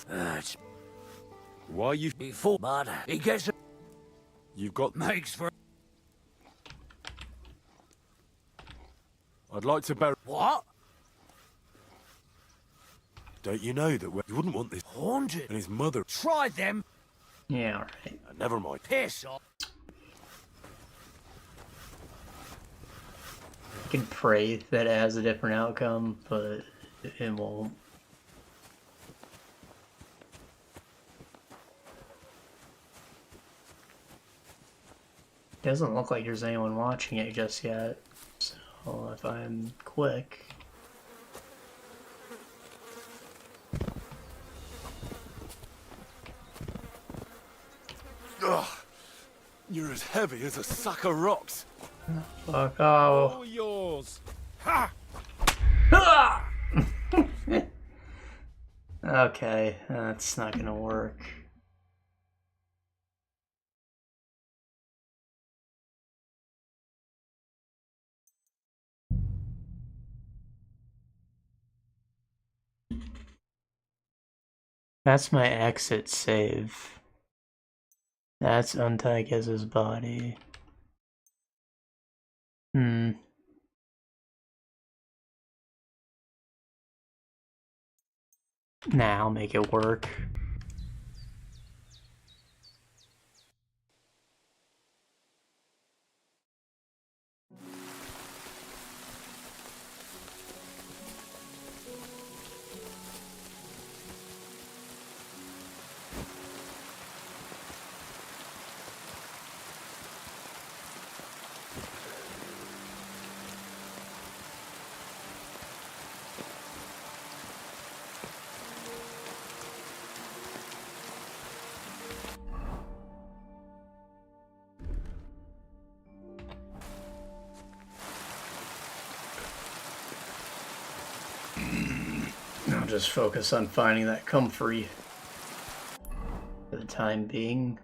Why you Before, but he gets You've got makes for I'd like to bury what? Don't you know that you wouldn't want this Haunted. and his mother Try them. Yeah, alright. Never mind. Piss off. I can pray that it has a different outcome, but it won't. Doesn't look like there's anyone watching it just yet, so if I'm quick... Ugh. You're as heavy as a sack of rocks. Fuck off. All yours. Ha! Okay, that's not gonna work. That's my exit save. That's Untikez's body. Hmm. Nah, I'll make it work. I'll just focus on finding that Comfrey for the time being.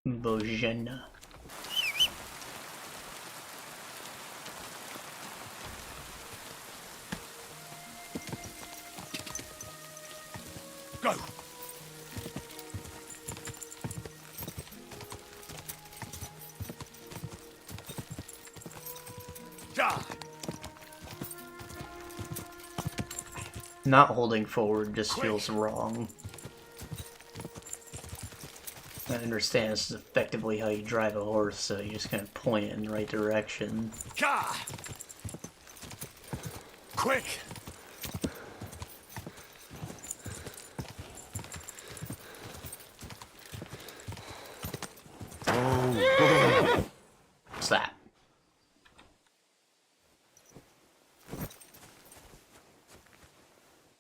Bojena. Go! Not holding forward just feels wrong. I understand this is effectively how you drive a horse, so you just kind of point it in the right direction. Gah! Quick! What's that?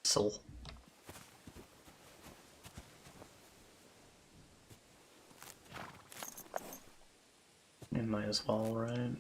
Soul. It might as well, right?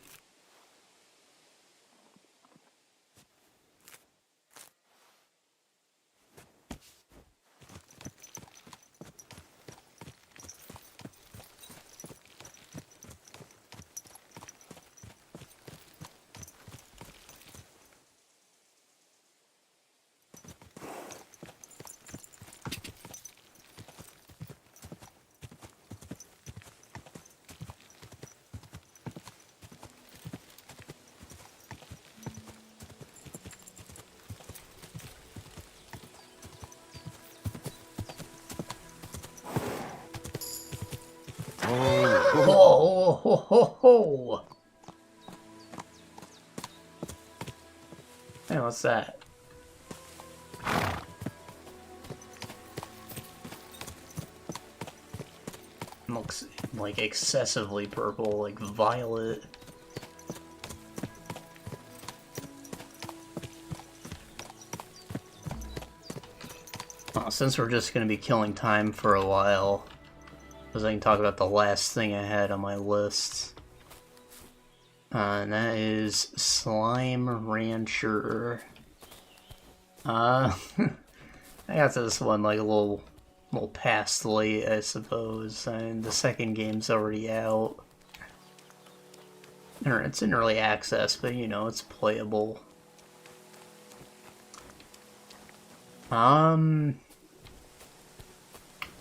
Oh, ho, ho, ho. Hey, what's that? Looks like excessively purple, like violet. Since we're just going to be killing time for a while, because I can talk about the last thing I had on my list. And that is Slime Rancher. I got this one like a little past late, I suppose. And the second game's already out. Or it's in early access, but you know, it's playable.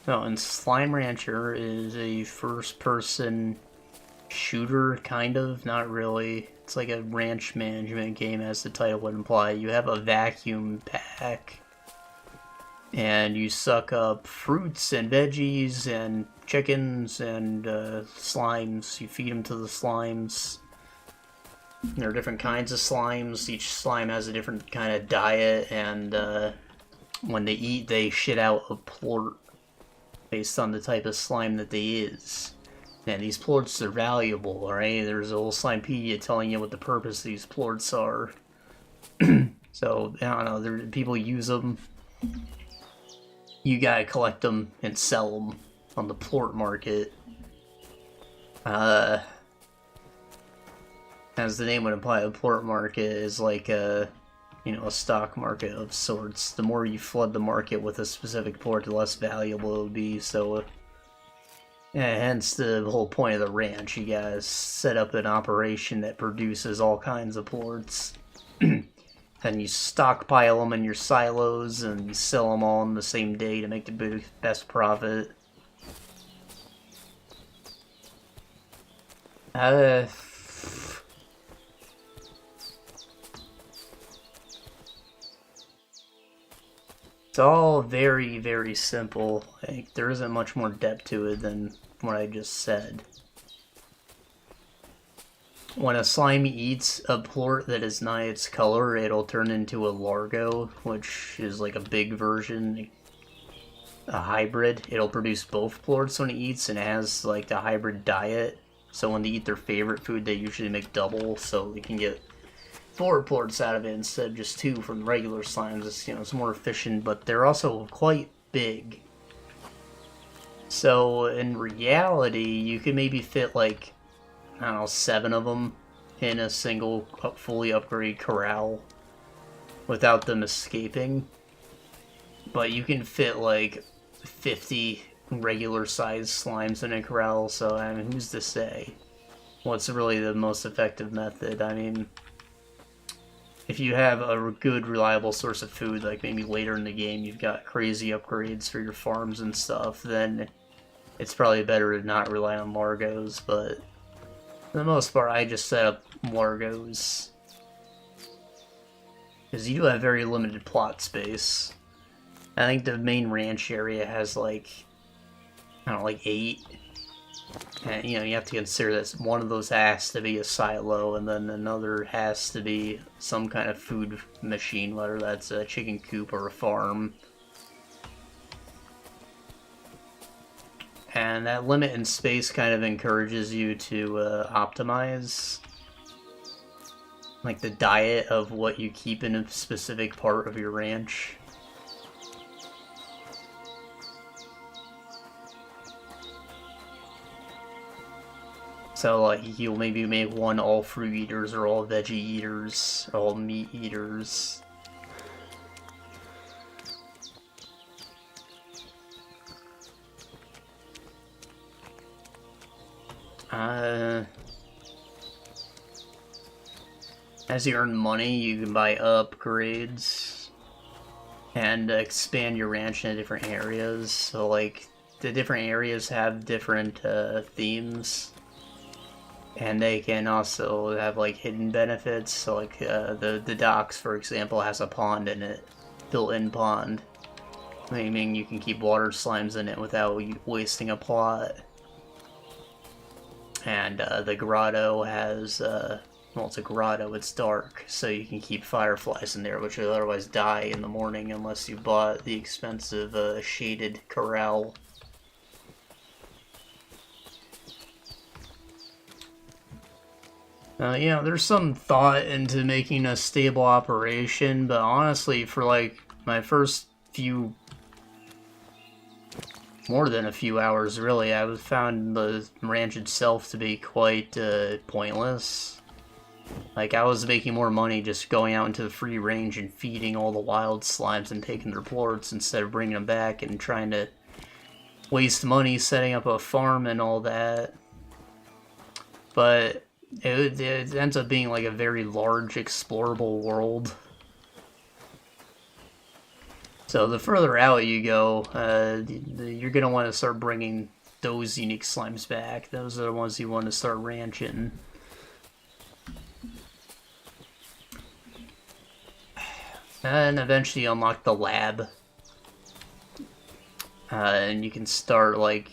So, and Slime Rancher is a first-person shooter, kind of, not really. It's like a ranch management game, as the title would imply. You have a vacuum pack, and you suck up fruits and veggies and chickens and slimes. You feed them to the slimes. There are different kinds of slimes. Each slime has a different kind of diet, and when they eat, they shit out a plort based on the type of slime that they is. And these plorts are valuable, alright? There's a whole Slimepedia telling you what the purpose of these plorts are. So, I don't know, people use them. You gotta collect them and sell them on the plort market. As the name would imply, a plort market is like a stock market of sorts. The more you flood the market with a specific plort, the less valuable it would be, so yeah, hence the whole point of the ranch. You guys set up an operation that produces all kinds of plorts. and you stockpile them in your silos, and you sell them all in the same day to make the best profit. It's all very, very simple. Like, there isn't much more depth to it than what I just said. When a slime eats a plort that is not its color, it'll turn into a largo, which is like a big version, a hybrid. It'll produce both plorts when it eats, and it has like the hybrid diet. So when they eat their favorite food, they usually make double, so they can get 4 plorts out of it instead of just 2 from regular slimes. It's, you know, it's more efficient, but they're also quite big. So in reality, you could maybe fit like, I don't know, 7 of them in a single fully upgraded corral without them escaping. But you can fit like 50 regular sized slimes in a corral, so I mean, who's to say what's really the most effective method? I mean, if you have a good, reliable source of food, like maybe later in the game you've got crazy upgrades for your farms and stuff, then it's probably better to not rely on largos, but for the most part, I just set up largos. Because you do have very limited plot space. I think the main ranch area has like, I don't know, like 8. And, you know, you have to consider that one of those has to be a silo, and then another has to be some kind of food machine, whether that's a chicken coop or a farm. And that limit in space kind of encourages you to optimize like the diet of what you keep in a specific part of your ranch. So like you'll maybe make one all fruit eaters or all veggie eaters, or all meat eaters. As you earn money, you can buy upgrades and expand your ranch into different areas. So like the different areas have different themes. And they can also have like hidden benefits. So like the docks, for example, has a pond in it, built-in pond, meaning you can keep water slimes in it without wasting a plot. And the grotto has, well, it's a grotto, it's dark, so you can keep fireflies in there, which would otherwise die in the morning unless you bought the expensive shaded corral. You know, there's some thought into making a stable operation, but honestly, for like my first few, more than a few hours really, I found the ranch itself to be quite pointless. Like, I was making more money just going out into the free range and feeding all the wild slimes and taking their plorts instead of bringing them back and trying to waste money setting up a farm and all that. But it ends up being like a very large, explorable world. So the further out you go, you're going to want to start bringing those unique slimes back. Those are the ones you want to start ranching. And eventually you unlock the lab. And you can start, like,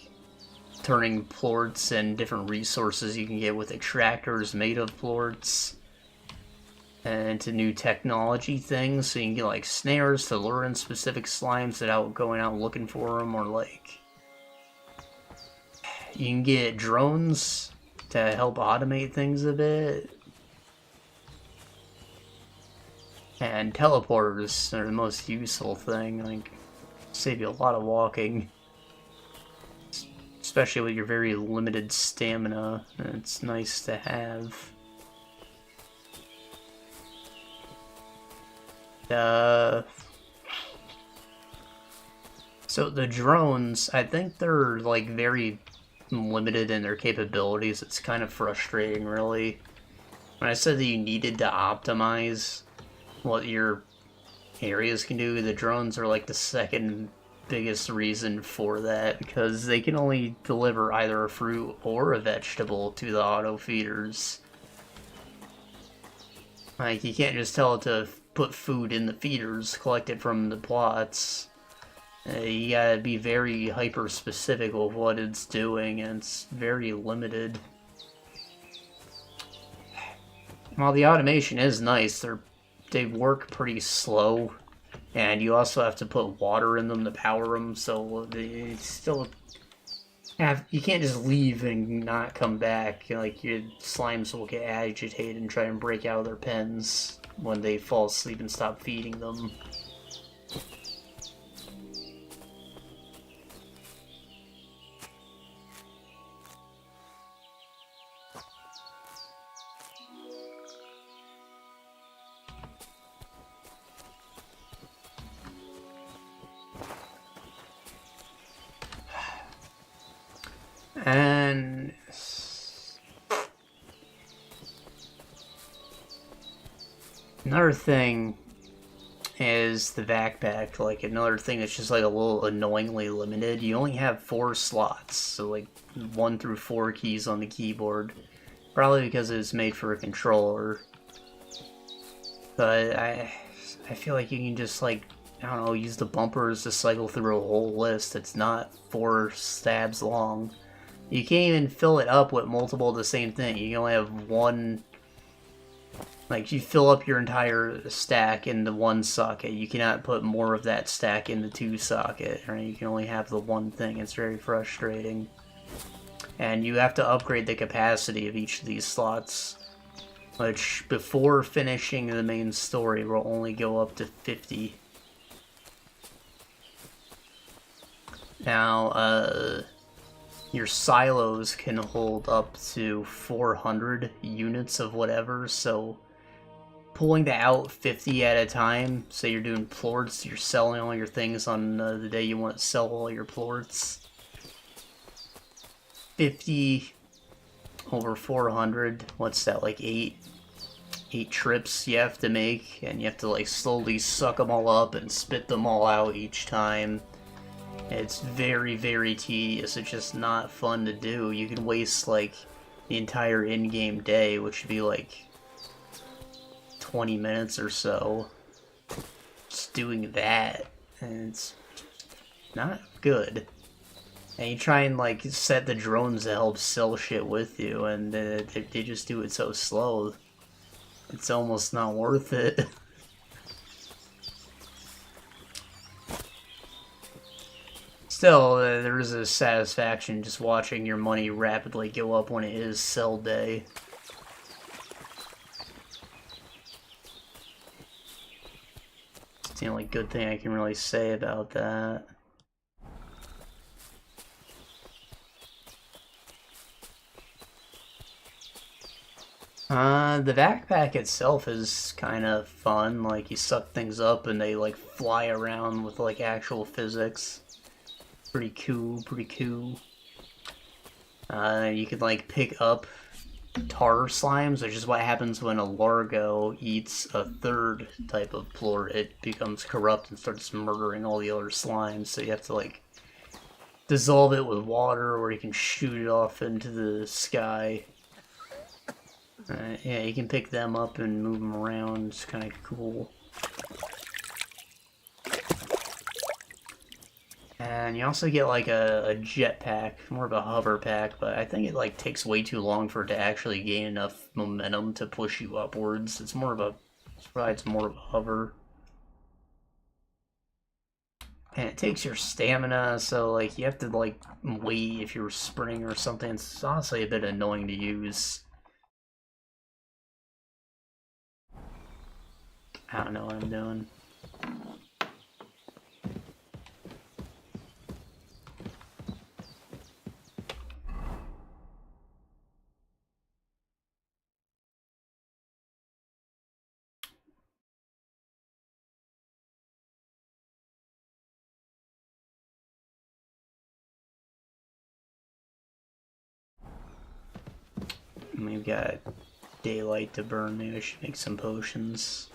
turning plorts and different resources you can get with extractors made of plorts into new technology things, so you can get like snares to lure in specific slimes without going out looking for them, or like you can get drones to help automate things a bit, and teleporters are the most useful thing. Like, save you a lot of walking. Especially with your very limited stamina, it's nice to have. So the drones, I think they're like very limited in their capabilities. It's kind of frustrating, really. When I said that you needed to optimize what your areas can do. The drones are like the second biggest reason for that, because they can only deliver either a fruit or a vegetable to the auto feeders. Like, you can't just tell it to put food in the feeders, collect it from the plots. You gotta be very hyper-specific with what it's doing, and it's very limited. While the automation is nice, they work pretty slow, and you also have to put water in them to power them, so they still have... You can't just leave and not come back. Like, your slimes will get agitated and try and break out of their pens when they fall asleep and stop feeding them. And another thing is the backpack. Like, another thing that's just like a little annoyingly limited. You only have 4 slots, so like 1 through 4 keys on the keyboard. Probably because it's made for a controller. But I feel like you can just, like, I don't know, use the bumpers to cycle through a whole list. It's not 4 stabs long. You can't even fill it up with multiple of the same thing. You can only have one... Like, you fill up your entire stack in the 1 socket. You cannot put more of that stack in the 2 socket. Right? You can only have the one thing. It's very frustrating. And you have to upgrade the capacity of each of these slots, which, before finishing the main story, will only go up to 50. Now, your silos can hold up to 400 units of whatever, so pulling that out 50 at a time, say you're doing plorts, you're selling all your things on the day you want to sell all your plorts. 50 over 400, what's that, like 8 trips you have to make, and you have to like slowly suck them all up and spit them all out each time. It's very, very tedious. It's just not fun to do. You can waste, like, the entire in-game day, which would be, like, 20 minutes or so, just doing that. And it's not good. And you try and, like, set the drones to help sell shit with you, and they just do it so slow. It's almost not worth it. Still, there is a satisfaction just watching your money rapidly go up when it is sell day. It's the only good thing I can really say about that. The backpack itself is kind of fun. Like, you suck things up and they, like, fly around with, like, actual physics. Pretty cool, pretty cool. You can, like, pick up tar slimes, which is what happens when a largo eats a third type of plort. It becomes corrupt and starts murdering all the other slimes, so you have to, like, dissolve it with water, or you can shoot it off into the sky. Yeah, you can pick them up and move them around. It's kind of cool. And you also get like a jetpack, more of a hover pack, but I think it like takes way too long for it to actually gain enough momentum to push you upwards. It's more of a, it provides more of a hover. And it takes your stamina, so like you have to like wait if you're sprinting or something. It's honestly a bit annoying to use. I don't know what I'm doing. We've got daylight to burn. Maybe I should make some potions.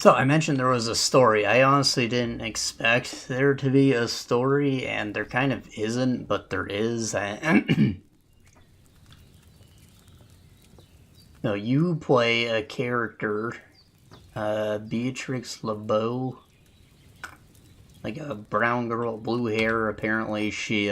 So I mentioned there was a story. I honestly didn't expect there to be a story, and there kind of isn't, but there is. No, you play a character, Beatrix LeBeau, like a brown girl, blue hair. Apparently she,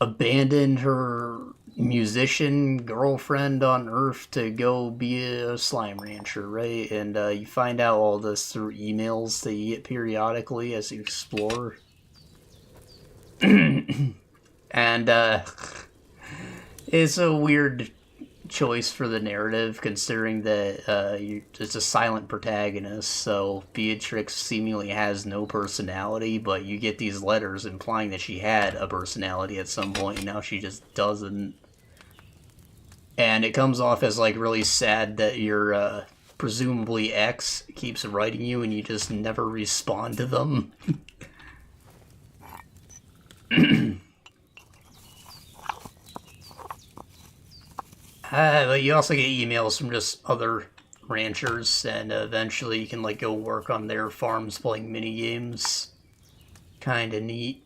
abandoned her musician girlfriend on Earth to go be a slime rancher, right? And you find out all this through emails that you get periodically as you explore. And it's a weird choice for the narrative, considering that it's a silent protagonist, so Beatrix seemingly has no personality, but you get these letters implying that she had a personality at some point, and now she just doesn't. And it comes off as, like, really sad that your, presumably ex keeps writing you and you just never respond to them. But you also get emails from just other ranchers, and eventually you can, like, go work on their farms playing mini-games. Kinda neat.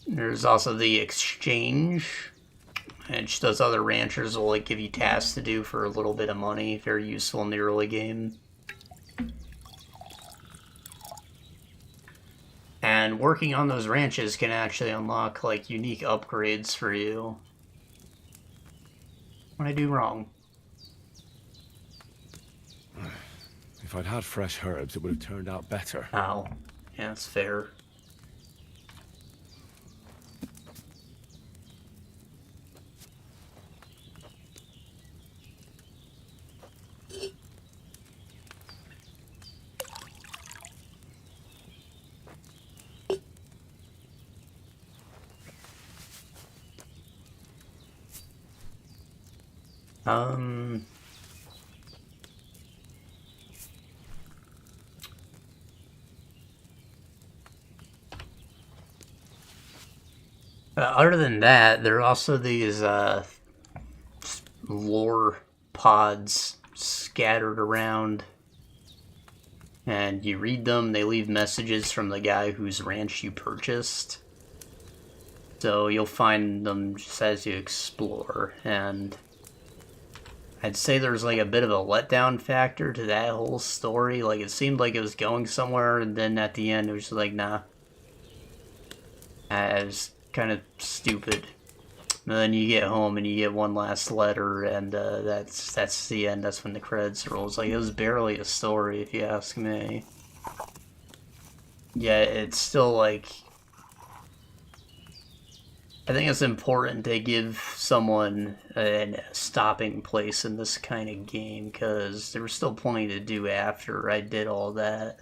There's also the exchange, which those other ranchers will, like, give you tasks to do for a little bit of money. Very useful in the early game. And working on those ranches can actually unlock, like, unique upgrades for you. What did I do wrong? If I'd had fresh herbs, it would have turned out better. Oh, yeah, that's fair. Other than that, there are also these, lore pods scattered around. And you read them, they leave messages from the guy whose ranch you purchased. So you'll find them just as you explore, and I'd say there's, like, a bit of a letdown factor to that whole story. Like, it seemed like it was going somewhere, and then at the end it was just like, nah. It was kind of stupid. And then you get home and you get one last letter, and that's the end. That's when the credits roll. It's like, it was barely a story, if you ask me. Yeah, it's still, like, I think it's important to give someone a stopping place in this kind of game, because there was still plenty to do after I did all that.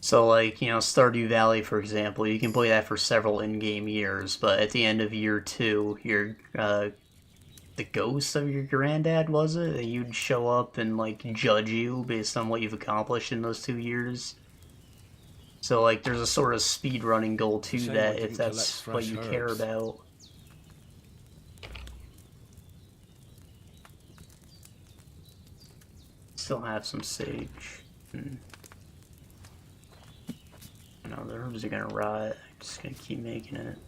So, like, you know, Stardew Valley, for example, you can play that for several in-game years, but at the end of year 2, you're, the ghost of your granddad, was it? That you'd show up and, like, judge you based on what you've accomplished in those 2 years. So, like, there's a sort of speedrunning goal to that, if that's what you care about. Still have some sage. No, the herbs are gonna rot. I'm just gonna keep making it.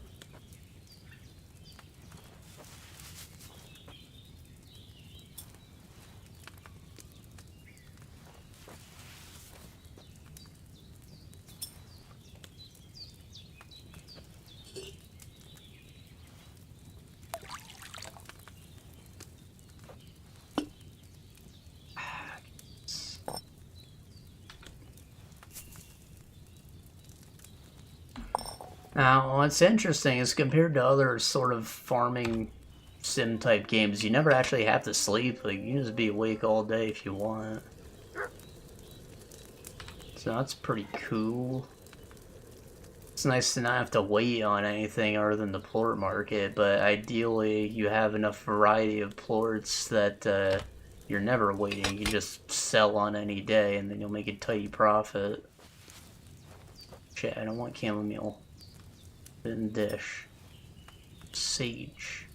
Now, what's interesting is compared to other sort of farming sim type games, you never actually have to sleep. Like, you can just be awake all day if you want. So that's pretty cool. It's nice to not have to wait on anything other than the plort market, but ideally you have enough variety of plorts that you're never waiting. You just sell on any day and then you'll make a tidy profit. Shit, I don't want chamomile. Then dish. Sage.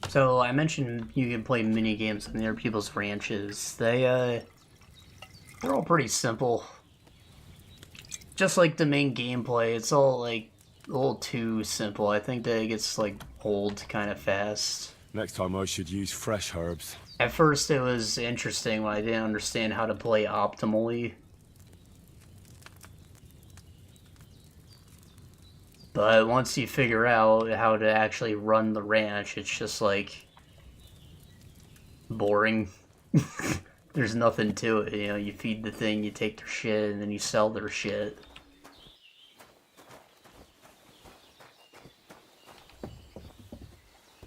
So I mentioned you can play mini games on other people's ranches. They're all pretty simple. Just like the main gameplay, it's all like a little too simple. I think that it gets like old kind of fast. Next time I should use fresh herbs. At first it was interesting when I didn't understand how to play optimally. But once you figure out how to actually run the ranch, it's just like boring. There's nothing to it, you know, you feed the thing, you take their shit, and then you sell their shit.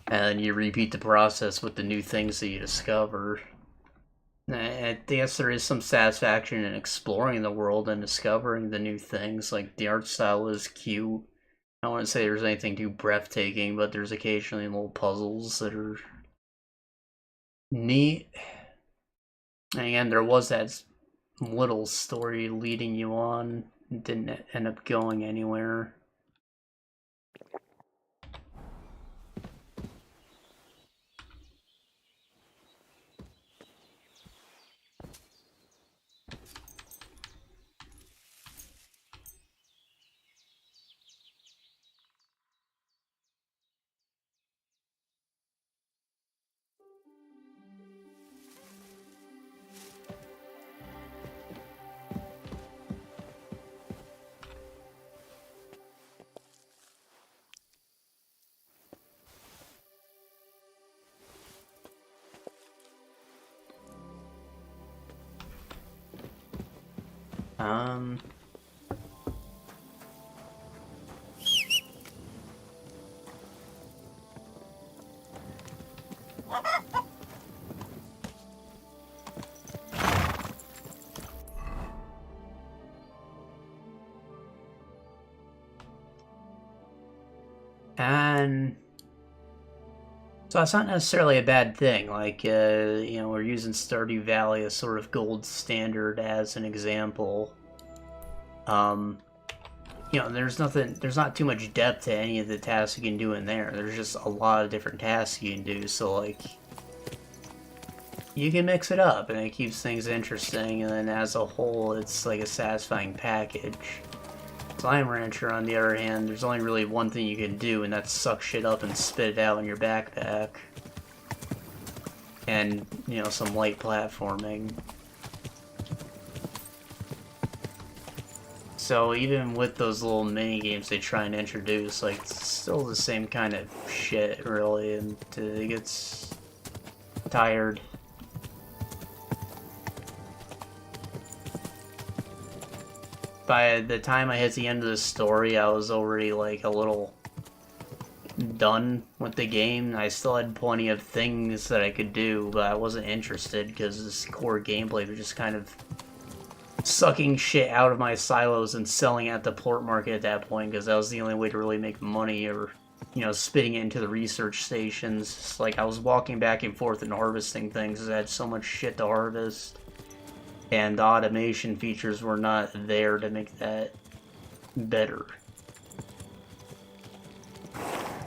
And then you repeat the process with the new things that you discover. I guess there is some satisfaction in exploring the world and discovering the new things. Like, the art style is cute. I wouldn't say there's anything too breathtaking, but there's occasionally little puzzles that are neat. And again, there was that little story leading you on. It didn't end up going anywhere. And so that's not necessarily a bad thing. Like, you know, we're using Stardew Valley as sort of gold standard as an example. You know, there's not too much depth to any of the tasks you can do in there. There's just a lot of different tasks you can do, so like, you can mix it up and it keeps things interesting, and then as a whole, it's like a satisfying package. Slime Rancher, on the other hand, there's only really one thing you can do, and that's suck shit up and spit it out in your backpack. And, you know, some light platforming. So even with those little mini games they try and introduce, like, it's still the same kind of shit, really, and it gets tired. By the time I hit the end of the story, I was already, like, a little done with the game. I still had plenty of things that I could do, but I wasn't interested because this core gameplay was just kind of sucking shit out of my silos and selling at the plort market at that point, because that was the only way to really make money, or, you know, spitting it into the research stations. It's like I was walking back and forth and harvesting things because I had so much shit to harvest. And the automation features were not there to make that better.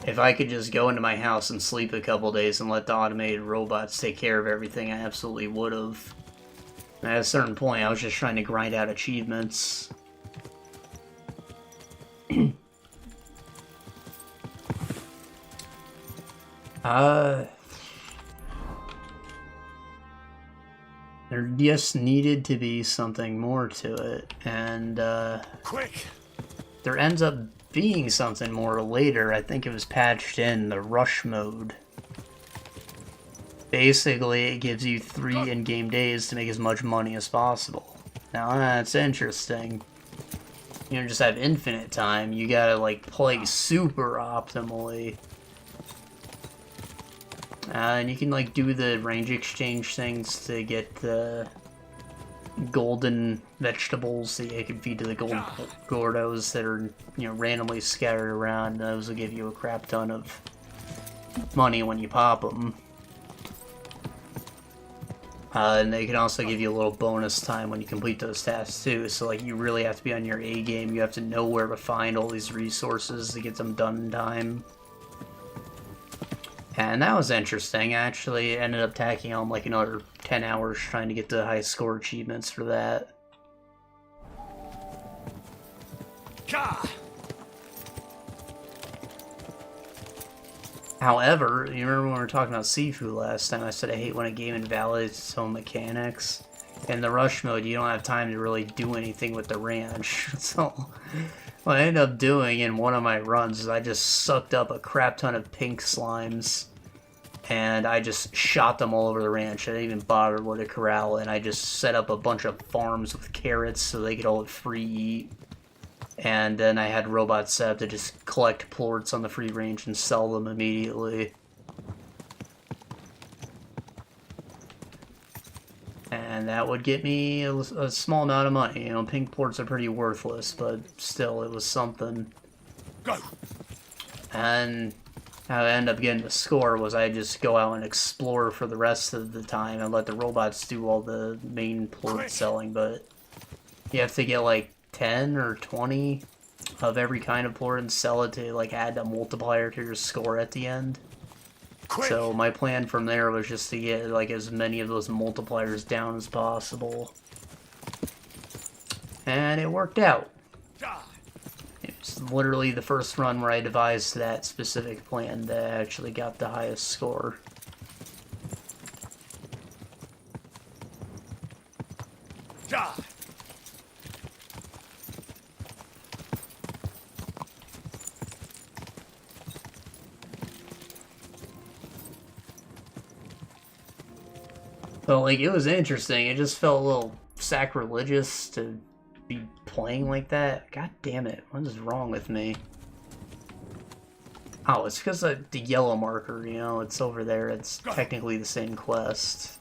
If I could just go into my house and sleep a couple days and let the automated robots take care of everything, I absolutely would have. At a certain point, I was just trying to grind out achievements. There just needed to be something more to it, and Quick! there ends up being something more later. I think it was patched in the rush mode. Basically, it gives you 3 in-game days to make as much money as possible. Now, that's interesting. You don't just have infinite time, you gotta, like, play super optimally. And you can, like, do the range exchange things to get the golden vegetables that you can feed to the golden gordos that are, you know, randomly scattered around. Those will give you a crap ton of money when you pop them. And they can also give you a little bonus time when you complete those tasks too, so like you really have to be on your A game, you have to know where to find all these resources to get them done in time. And that was interesting. I actually ended up tacking on like another 10 hours trying to get the high score achievements for that. However, you remember when we were talking about Sifu last time, I said I hate when a game invalidates its own mechanics. In the rush mode, you don't have time to really do anything with the ranch. So, what I ended up doing in one of my runs is I just sucked up a crap ton of pink slimes, and I just shot them all over the ranch. I didn't even bother with a corral, and I just set up a bunch of farms with carrots so they could all free eat. And then I had robots set up to just collect plorts on the free range and sell them immediately. And that would get me a small amount of money. You know, pink plorts are pretty worthless, but still, it was something. Go. And how I ended up getting the score was I just go out and explore for the rest of the time and let the robots do all the main plort selling, but you have to get like 10 or 20 of every kind of plort and sell it to like add a multiplier to your score at the end. So my plan from there was just to get like as many of those multipliers down as possible. And it worked out. It's literally the first run where I devised that specific plan that actually got the highest score. So, like, it was interesting. It just felt a little sacrilegious to be playing like that. God damn it. What is wrong with me? Oh, it's because of the yellow marker, you know? It's over there. It's technically the same quest.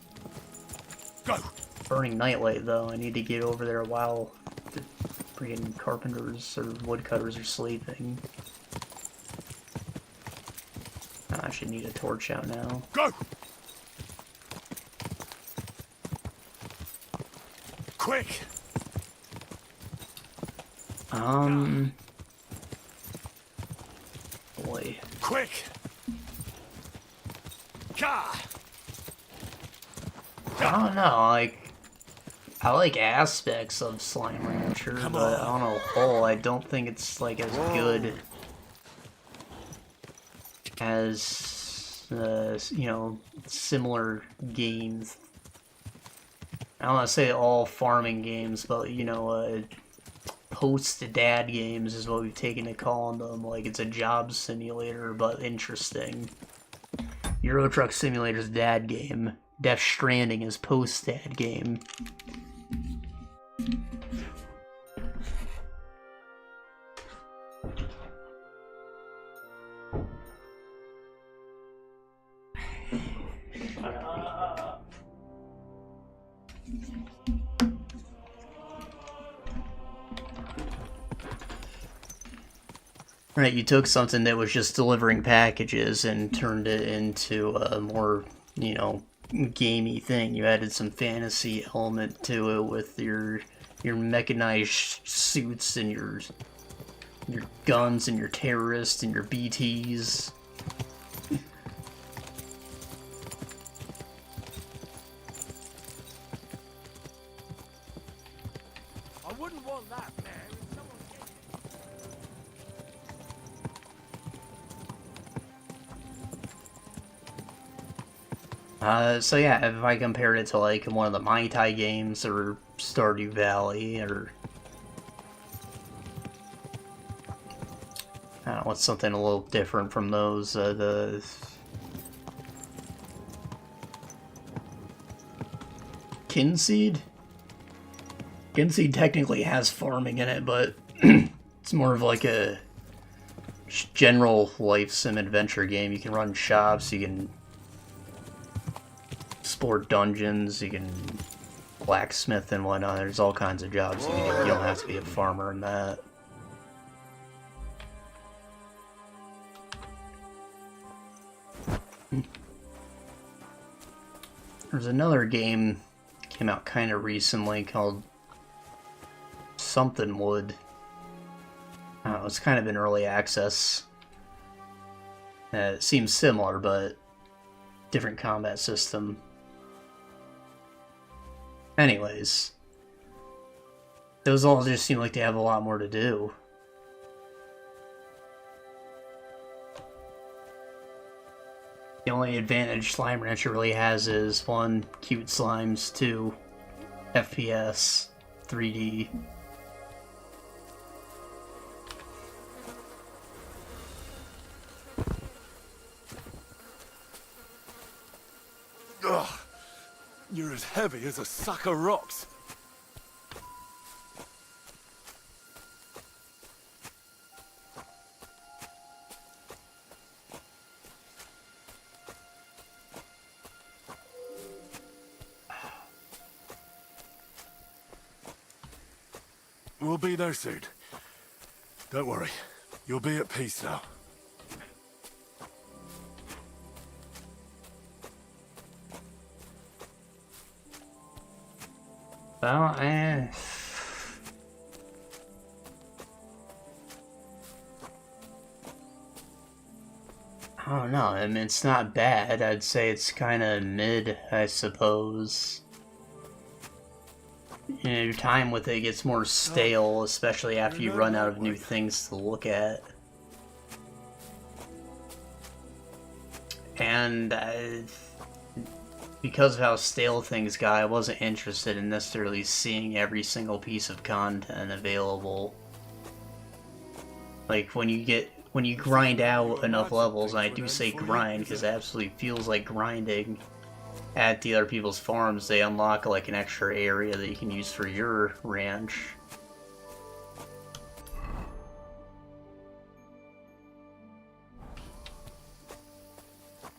Burning Nightlight, though. I need to get over there while the freaking carpenters or woodcutters are sleeping. Oh, I should need a torch out now. Go! Quick! Boy. Quick! I don't know, like, I like aspects of Slime Rancher, but on a whole, I don't think it's, like, as good as, you know, similar games. I don't want to say all farming games, but, you know, post-dad games is what we've taken to calling them. Like, it's a job simulator, but interesting. Euro Truck Simulator's dad game. Death Stranding is post-dad game. Right, you took something that was just delivering packages and turned it into a more, you know, gamey thing. You added some fantasy element to it with your mechanized suits and your guns and your terrorists and your BTs. I wouldn't want that, man. So yeah, if I compared it to like one of the Mai Tai games or Stardew Valley or I want something a little different from those. The Kinseed? Kinseed technically has farming in it, but it's more of like a general life sim adventure game. You can run shops, you can explore dungeons, you can blacksmith and whatnot. There's all kinds of jobs you can do. You don't have to be a farmer in that. There's another game came out kind of recently called Something Wood. It's kind of in early access. It seems similar, but different combat system. Anyways, those all just seem like they have a lot more to do. The only advantage Slime Rancher really has is 1, cute slimes, 2, FPS, 3D. Ugh, you're as heavy as a sack of rocks. We'll be there soon. Don't worry, you'll be at peace now. Well, I don't know. I mean, it's not bad. I'd say it's kind of mid, I suppose. You know, your time with it gets more stale, especially after you run out of new things to look at. And because of how stale things got, I wasn't interested in necessarily seeing every single piece of content available. Like, when you grind out enough levels, and I do say grind because it absolutely feels like grinding, at the other people's farms, they unlock like an extra area that you can use for your ranch.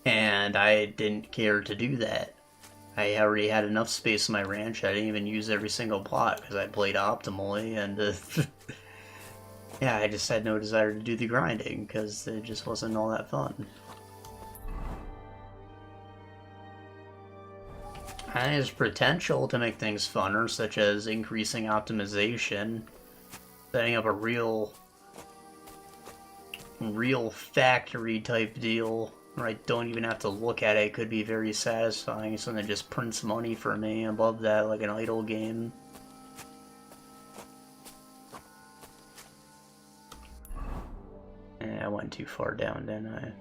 And I didn't care to do that. I already had enough space in my ranch. I didn't even use every single plot because I played optimally, and yeah, I just had no desire to do the grinding because it just wasn't all that fun. And there's potential to make things funner, such as increasing optimization, setting up a real factory type deal where I don't even have to look at it. It could be very satisfying, something that just prints money for me above that, like an idle game. I went too far down, didn't I?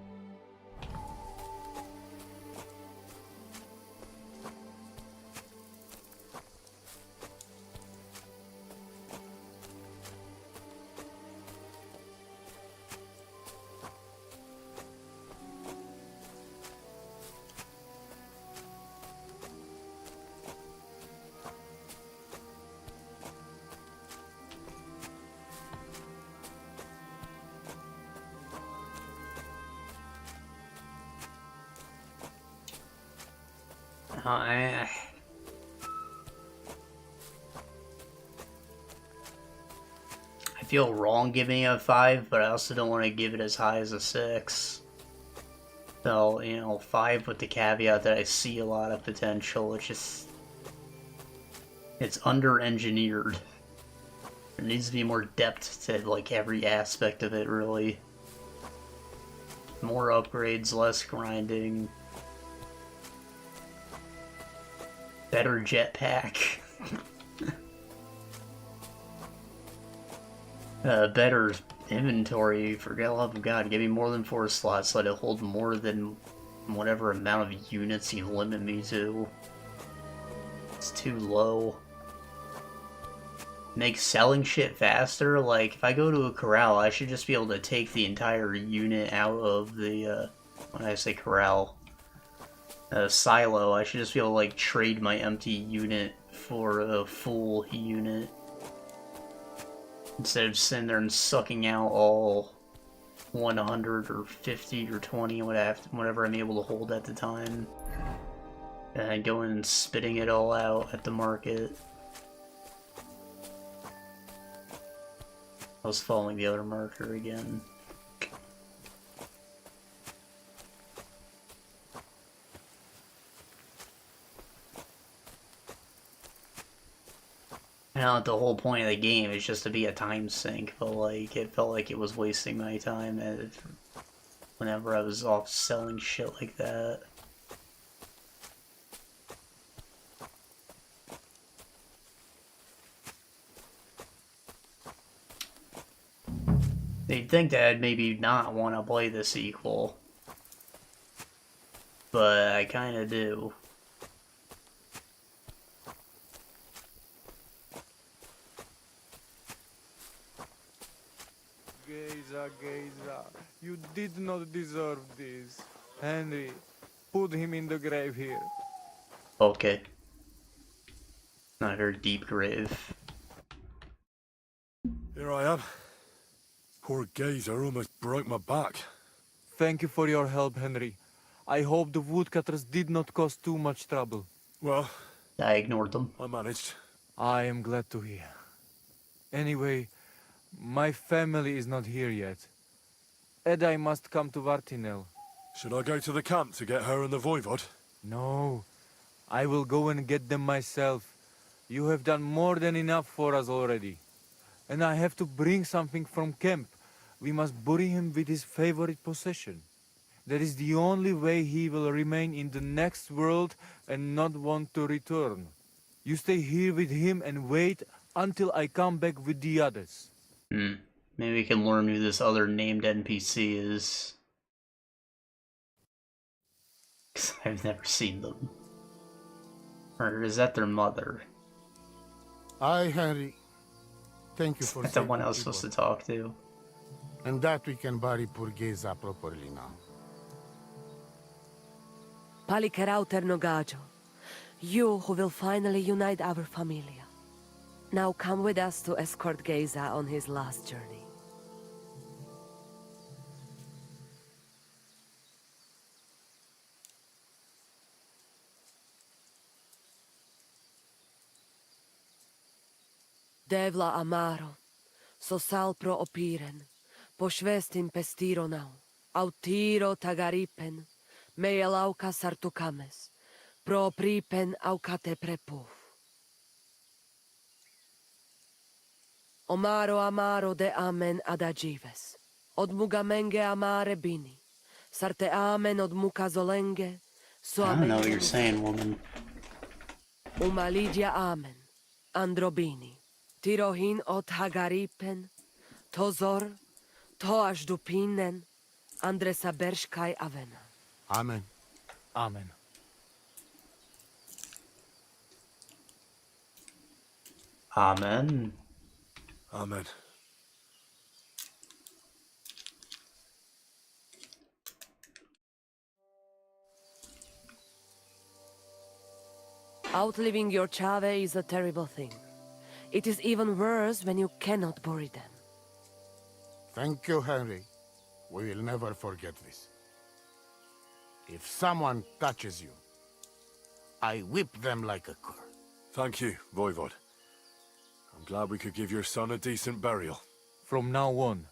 I feel wrong giving it a 5, but I also don't want to give it as high as a 6. So, you know, 5 with the caveat that I see a lot of potential. It's under-engineered. There needs to be more depth to, like, every aspect of it, really. More upgrades, less grinding. Better jetpack. Better inventory. For the love of God, give me more than 4 slots. Let it hold more than whatever amount of units you limit me to. It's too low. make selling shit faster. Like, if I go to a corral, I should just be able to take the entire unit out of the, when I say corral, silo. I should just be able to, like, trade my empty unit for a full unit. Instead of sitting there and sucking out all 100 or 50 or 20, whatever I'm able to hold at the time. And then going and spitting it all out at the market. I was following the other marker again. Now the whole point of the game is just to be a time sink, but like it felt like it was wasting my time whenever I was off selling shit like that. They'd think that I'd maybe not want to play the sequel, but I kinda do. Geja, you did not deserve this. Henry, put him in the grave here. Okay. Not a very deep grave. Here I am. Poor Geja almost broke my back. Thank you for your help, Henry. I hope the woodcutters did not cause too much trouble. Well, I ignored them. I managed. I am glad to hear. Anyway, my family is not here yet. Edai must come to Vartinel. Should I go to the camp to get her and the Voivod? No, I will go and get them myself. You have done more than enough for us already. And I have to bring something from camp. We must bury him with his favorite possession. That is the only way he will remain in the next world and not want to return. You stay here with him and wait until I come back with the others. Maybe we can learn who this other named NPC is. 'Cause I've never seen them. Or is that their mother? Hi, Henry. Thank you for That's the saving one I was Tibor. supposed to talk to. And that we can bury poor Geja properly now. Palikerauter Nogajo, you who will finally unite our familia. Now come with us to escort Geja on his last journey. Devla amaro, so sal pro opiren, pošvestim pestironau, autiro tagaripen, mejelauka sartukames, pro pripen aukate prepuf. Omaro amaro de amen adagives, od mugamenge amare bini, sarte amen od mukazolenge, so I don't know amen. what you're saying, woman. Umalidia amen, androbini. Tirohin od hagaripen, tozor, toaż dupinen, andresa berszkaj avena. Amen. Amen. Amen. Amen. Outliving your chave is a terrible thing. It is even worse when you cannot bury them. Thank you, Henry. We will never forget this. If someone touches you, I whip them like a cur. Thank you, Voivod. I'm glad we could give your son a decent burial. From now on,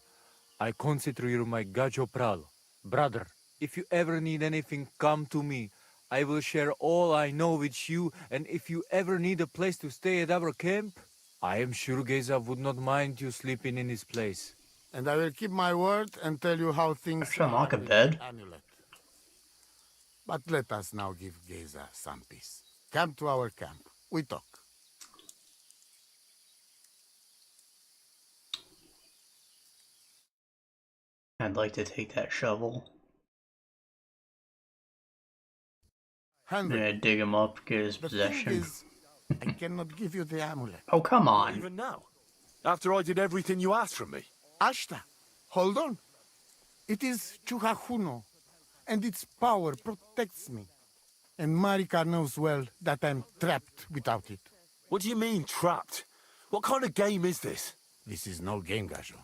I consider you my Gajo Pral. Brother, if you ever need anything, come to me. I will share all I know with you, and if you ever need a place to stay at our camp, I am sure Geja would not mind you sleeping in his place. And I will keep my word and tell you how things Should unlock a with bed. the Amulet. But let us now give Geja some peace. Come to our camp. We talk. I'd like to take that shovel. I'm Henry, gonna dig him up, get his the thing possession. is, I cannot give you the amulet. Oh, come on. Even now? After I did everything you asked from me? Ashta, hold on. It is Chuhajuno, and its power protects me. And Marika knows well that I'm trapped without it. What do you mean, trapped? What kind of game is this? This is no game, Gajo.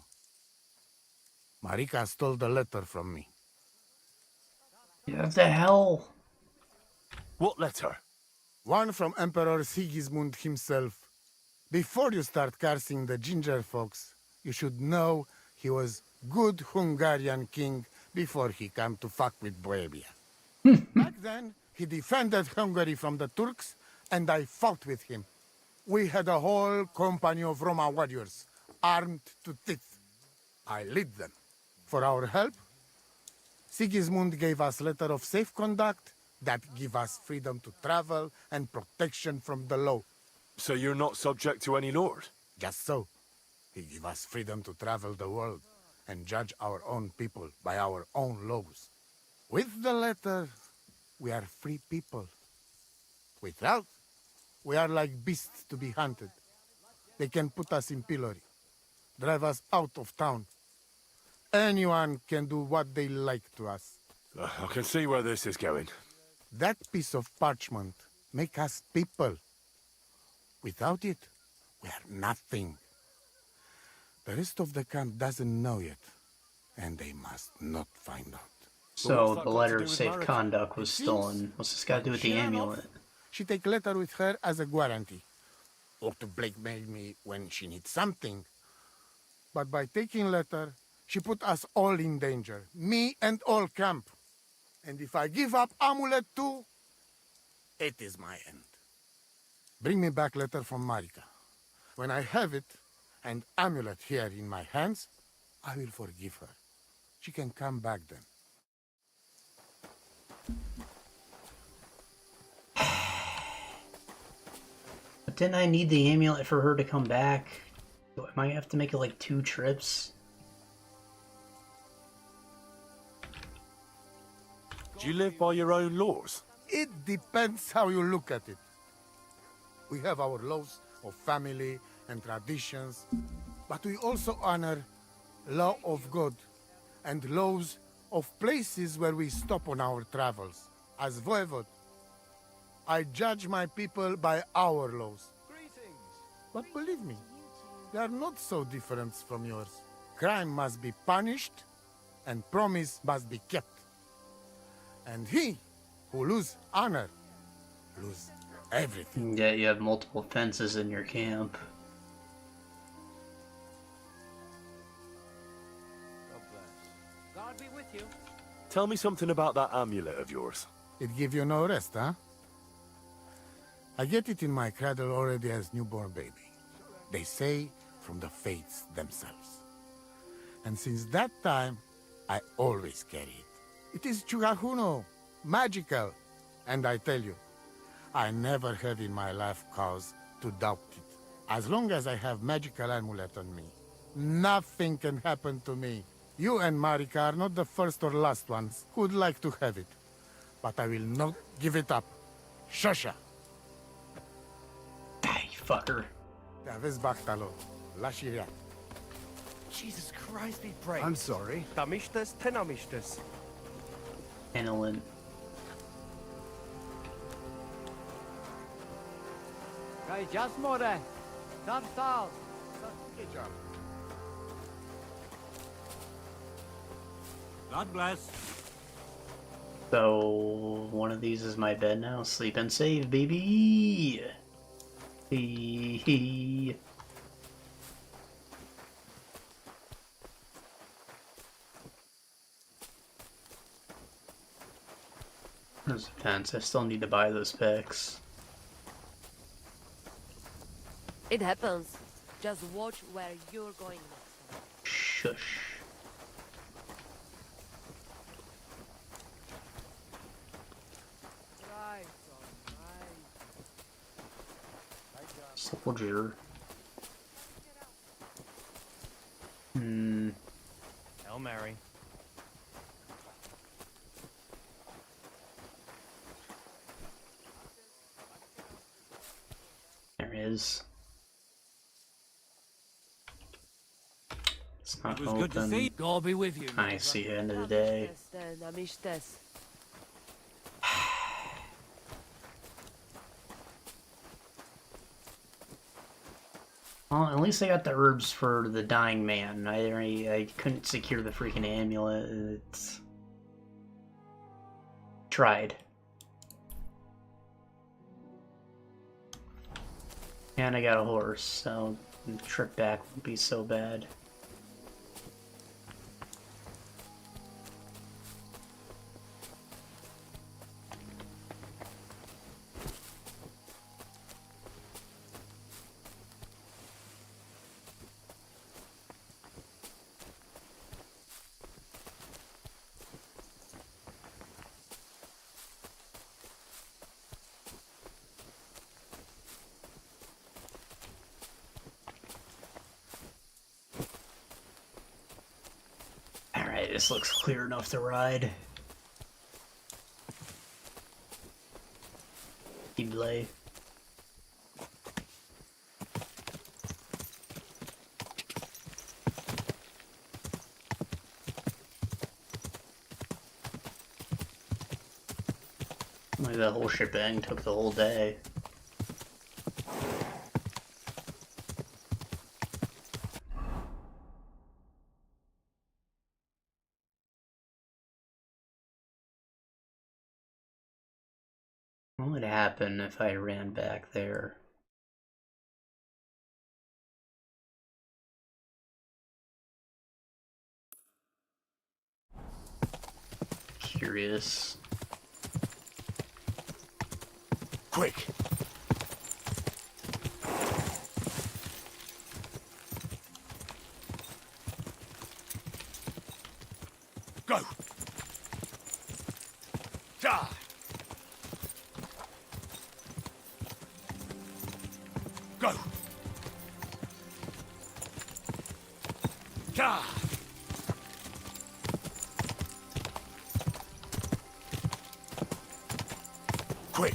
Marika stole the letter from me. What the hell? What letter? One from Emperor Sigismund himself. Before you start cursing the ginger folks, you should know he was good Hungarian king before he came to fuck with Bohemia. Back then, he defended Hungary from the Turks, and I fought with him. We had a whole company of Roma warriors, armed to teeth. I lead them. For our help, Sigismund gave us letter of safe conduct that give us freedom to travel and protection from the law. So you're not subject to any lord? Just so. He give us freedom to travel the world and judge our own people by our own laws. With the letter, we are free people. Without, we are like beasts to be hunted. They can put us in pillory, drive us out of town. Anyone can do what they like to us. I can see where this is going. That piece of parchment make us people. Without it, we are nothing. The rest of the camp doesn't know yet, and they must not find out. So the letter of safe conduct was stolen. What's this got to do with the amulet? She take letter with her as a guarantee, or to blackmail me when she needs something. But by taking letter, she put us all in danger, me and all camp. And if I give up Amulet too, it is my end. Bring me back letter from Marika. When I have it, and Amulet here in my hands, I will forgive her. She can come back then. But didn't I need the amulet for her to come back? So I might have to make it like 2 trips. Do you live by your own laws? It depends how you look at it. We have our laws of family and traditions, but we also honor law of God and laws of places where we stop on our travels. As voivod, I judge my people by our laws. But believe me, they are not so different from yours. Crime must be punished, and promise must be kept. And he who lose honor, lose everything. Yeah, you have multiple fences in your camp. God be with you. Tell me something about that amulet of yours. It give you no rest, huh? I get it in my cradle already as newborn baby. They say from the fates themselves. And since that time, I always carry it. It is Chugahuno, magical. And I tell you, I never have in my life cause to doubt it. As long as I have magical amulet on me, nothing can happen to me. You and Marika are not the first or last ones who'd like to have it. But I will not give it up. Shosha! Die, fucker. Jesus Christ be praised. I'm sorry. Damishtas tenamishtas. Anilin. Kaj jasmore, Darsal. God bless. So, one of these is my bed now. Sleep and save, baby! Hee. There's a fence. I still need to buy those picks. It happens. Just watch where you're going next time. Shush. Soldier. Hail Mary. There is. It's not It was good to see. open. God be with you. I see, end of the day. Well, at least I got the herbs for the dying man. I couldn't secure the freaking amulet. It's... Tried. And I got a horse, so the trip back won't be so bad. Alright, this looks clear enough to ride. Belay. Like the whole shebang took the whole day. What would happen if I ran back there? Curious. Quick! Go! Die! Go! Die! Quick!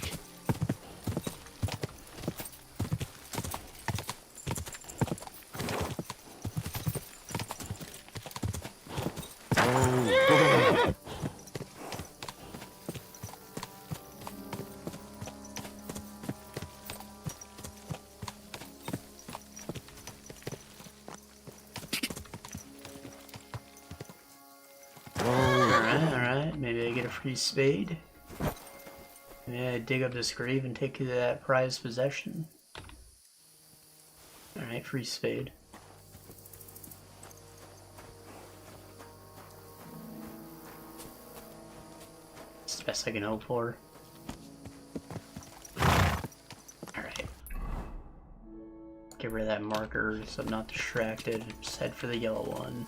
Alright, maybe I get a free spade. Maybe I dig up this grave and take that prized possession. Alright, free spade. It's the best I can hope for. Alright. Get rid of that marker so I'm not distracted. Just head for the yellow one.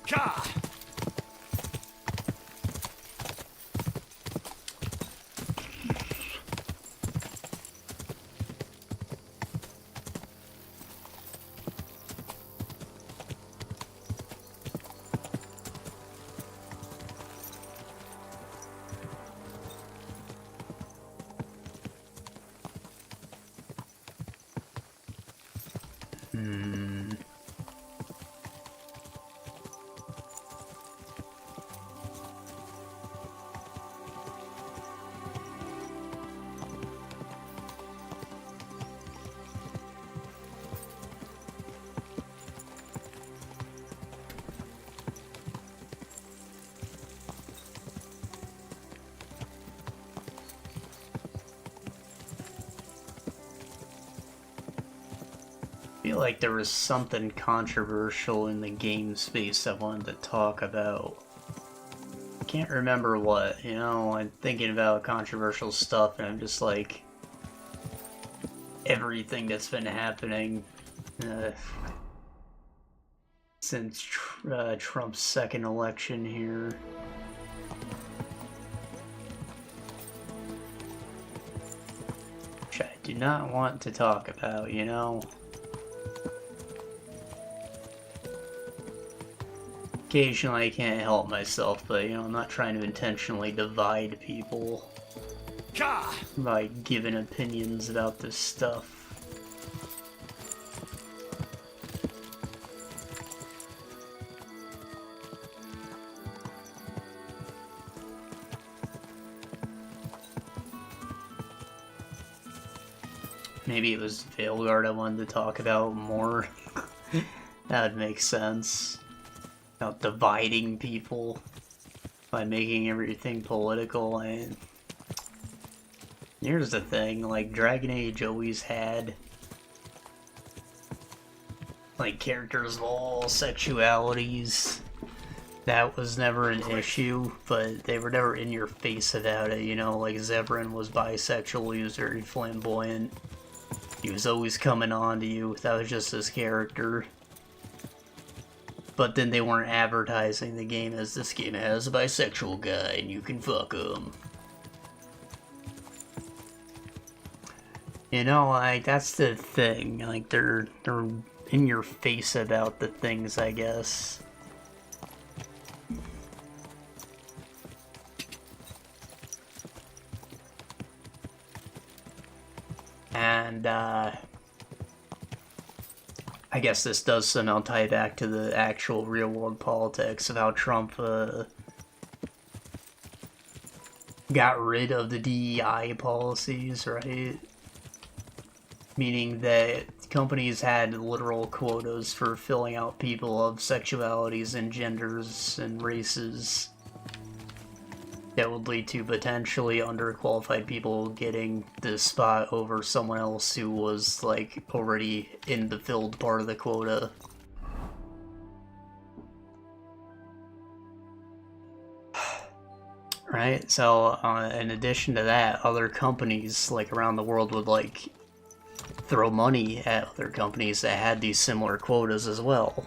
Ka! I feel like there was something controversial in the game space I wanted to talk about. Can't remember what, you know, I'm thinking about controversial stuff and I'm just like, everything that's been happening since Trump's second election here. Which I do not want to talk about, you know. Occasionally I can't help myself, but you know, I'm not trying to intentionally divide people by giving opinions about this stuff. maybe it was Veilguard I wanted to talk about more. That would make sense. About dividing people by making everything political. And here's the thing, like, Dragon Age always had like characters of all sexualities. That was never an issue, but they were never in your face about it, you know, like Zevran was bisexual, he was very flamboyant. He was always coming on to you, that was just his character. But then they weren't advertising the game as this game has a bisexual guy and you can fuck him. You know, like, that's the thing, like, they're in your face about the things, I guess. And, I guess this does somehow tie back to the actual real-world politics of how Trump, got rid of the DEI policies, right? Meaning that companies had literal quotas for filling out people of sexualities and genders and races that would lead to potentially underqualified people getting the spot over someone else who was, like, already in the filled part of the quota. Right? So, in addition to that, other companies, like, around the world would, like, throw money at other companies that had these similar quotas as well.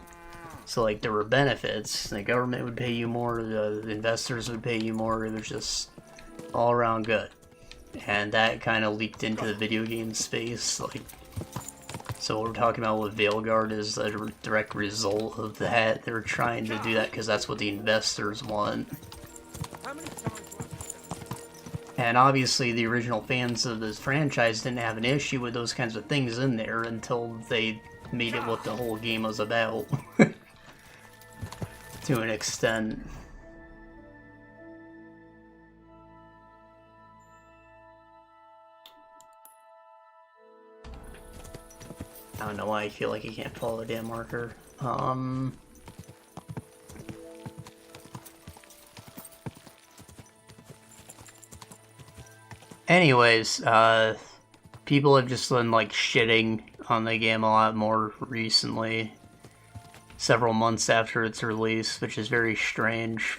So, like, there were benefits. The government would pay you more, the investors would pay you more, it was just all around good. And that kind of leaked into the video game space, like, so what we're talking about with Veilguard is a direct result of that. They're trying to do that because that's what the investors want. And obviously the original fans of this franchise didn't have an issue with those kinds of things in there until they made it what the whole game was about. To an extent. I don't know why I feel like you can't follow the damn marker. Anyways, people have just been, like, shitting on the game a lot more recently. Several months after its release, which is very strange.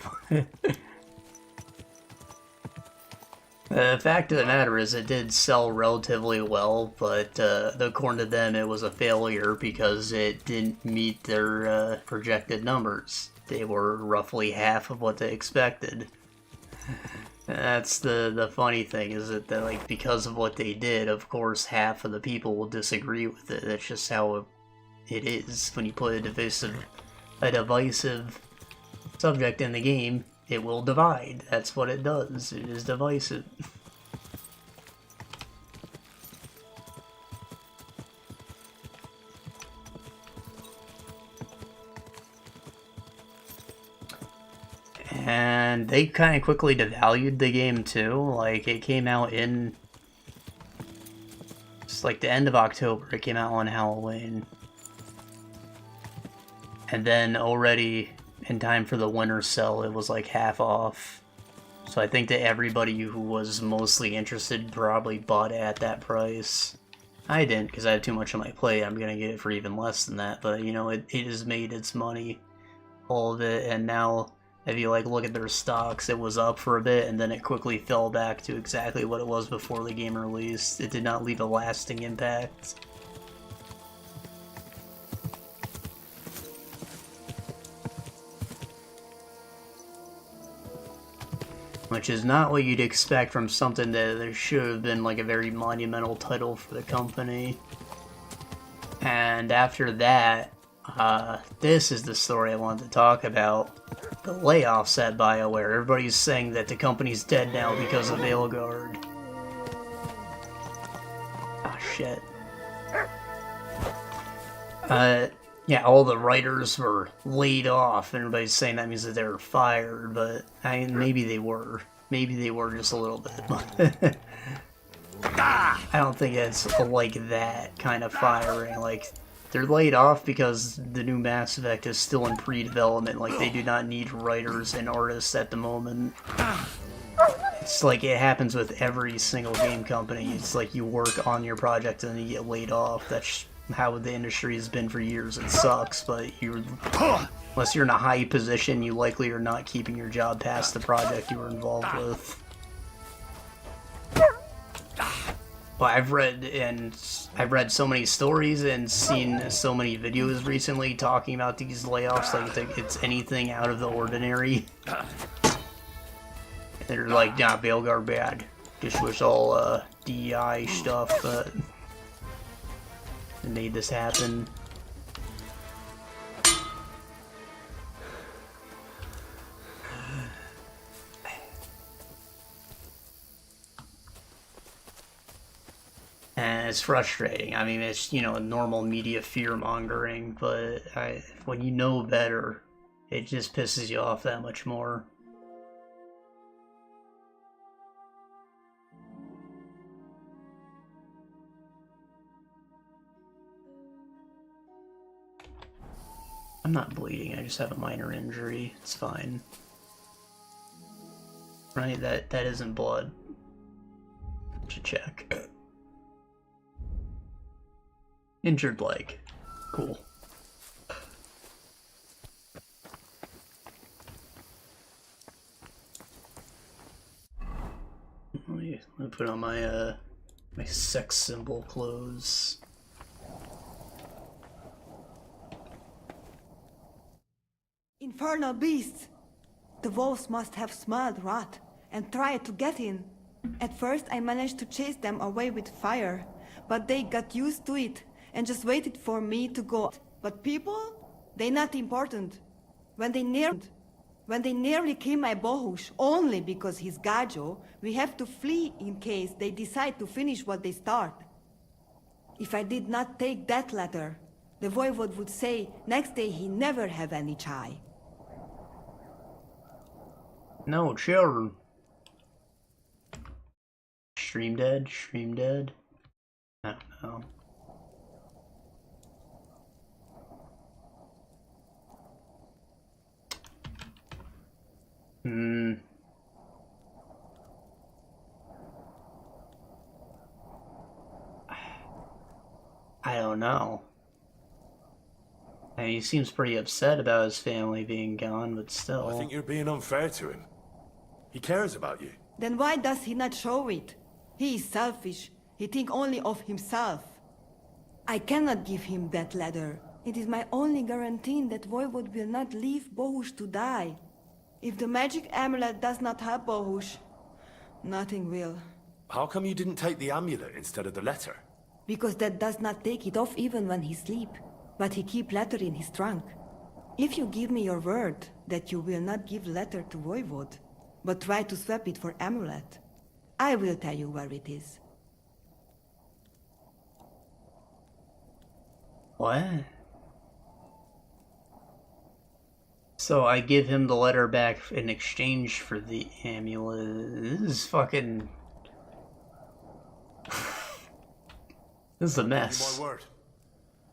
The fact of the matter is it did sell relatively well, but according to them it was a failure because it didn't meet their projected numbers. They were roughly half of what they expected. That's the funny thing, is that, like, because of what they did, of course half of the people will disagree with it. That's just how it is. When you put a divisive subject in the game, it will divide. That's what it does. It is divisive. And they kind of quickly devalued the game too. Like, it came out in just like the end of October. It came out on Halloween. And then already in time for the winter sale, it was like half off. So I think that everybody who was mostly interested probably bought it at that price. I didn't, because I had too much on my plate. I'm gonna get it for even less than that. But, you know, it has made its money, all of it. And now, if you, like, look at their stocks, it was up for a bit, and then it quickly fell back to exactly what it was before the game released. It did not leave a lasting impact. Which is not what you'd expect from something that there should have been, like, a very monumental title for the company. And after that, this is the story I wanted to talk about. The layoffs at BioWare. Everybody's saying that the company's dead now because of Veilguard. Ah, shit. Yeah, all the writers were laid off. Everybody's saying that means that they were fired, but maybe they were. Maybe they were just a little bit. I don't think it's like that kind of firing. Like, they're laid off because the new Mass Effect is still in pre-development. Like, they do not need writers and artists at the moment. It's like it happens with every single game company. It's like you work on your project and then you get laid off. That's how the industry has been for years. It sucks, but unless you're in a high position, you likely are not keeping your job past the project you were involved with. But I've read so many stories and seen so many videos recently talking about these layoffs, like it's anything out of the ordinary. They're like, nah, Belgar bad. This was all DEI stuff, but it made this happen. And it's frustrating. I mean, it's, you know, normal media fear-mongering, but when you know better, it just pisses you off that much more. I'm not bleeding, I just have a minor injury. It's fine. Right? That isn't blood. Should check. Injured leg. Cool. Let me put on my my sex symbol clothes. Infernal beasts! The wolves must have smelled rot and tried to get in. At first I managed to chase them away with fire, but they got used to it and just waited for me to go. But people? They not important. When they nearly killed my Bohush only because he's Gajo, we have to flee in case they decide to finish what they start. If I did not take that letter, the Voivod would say next day he never have any chai. No, children. Stream dead? Stream dead? I don't know. I don't know. I mean, he seems pretty upset about his family being gone, but still. I think you're being unfair to him. He cares about you. Then why does he not show it? He is selfish. He thinks only of himself. I cannot give him that letter. It is my only guarantee that Voivod will not leave Bohush to die. If the magic amulet does not help Bohush, nothing will. How come you didn't take the amulet instead of the letter? Because that does not take it off even when he sleep. But he keep letter in his trunk. If you give me your word that you will not give letter to Voivod, but try to swap it for amulet, I will tell you where it is. What? So I give him the letter back in exchange for the amulet. This is fucking... This is a mess. My word.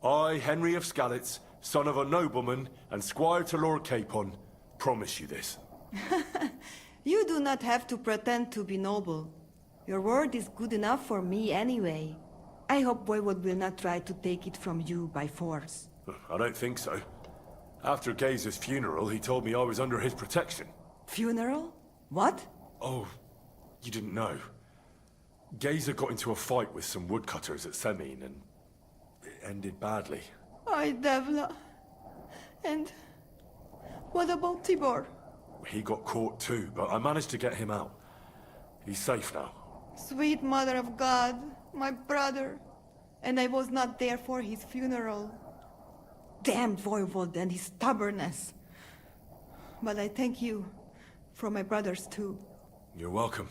I, Henry of Skalitz, son of a nobleman and squire to Lord Capon, promise you this. You do not have to pretend to be noble. Your word is good enough for me anyway. I hope Voivod will not try to take it from you by force. I don't think so. After Geja's funeral, he told me I was under his protection. Funeral? What? Oh, you didn't know. Geja got into a fight with some woodcutters at Semin, and it ended badly. Ay, Devla. And what about Tibor? He got caught too, but I managed to get him out. He's safe now. Sweet Mother of God, my brother. And I was not there for his funeral. Damn Voivod and his stubbornness. But I thank you for my brothers too. You're welcome.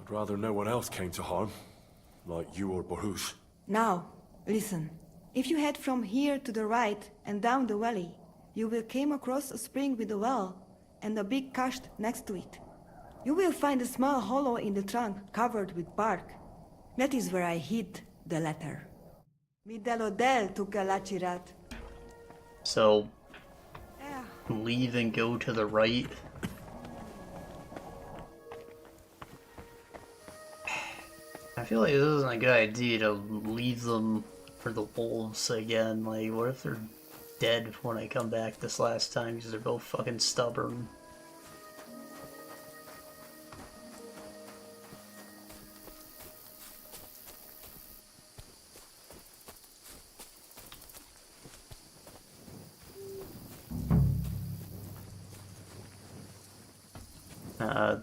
I'd rather no one else came to harm, like you or Bohush. Now, listen. If you head from here to the right and down the valley, you will come across a spring with a well and a big cache next to it. You will find a small hollow in the trunk covered with bark. That is where I hid the letter. Mi delodel tu galachirat. So, Yeah. leave and go to the right. I feel like this isn't a good idea to leave them for the wolves again. Like, what if they're dead when I come back this last time because they're both fucking stubborn?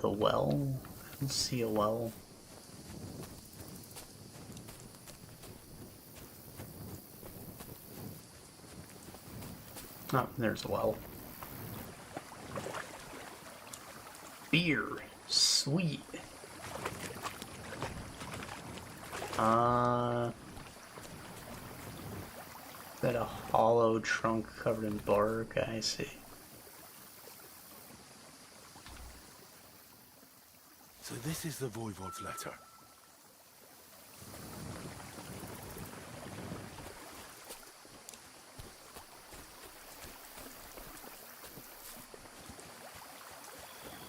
The well? I don't see a well. Oh, there's a well. Beer. Sweet. Got a hollow trunk covered in bark, I see. So this is the Voivod's letter.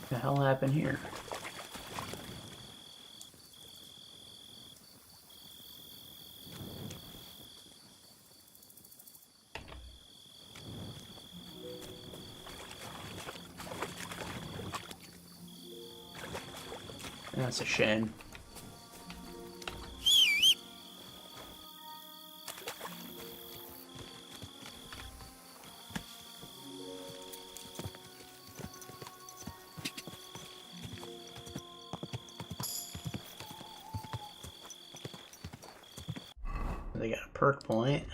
What the hell happened here? That's a shame. They got a perk point.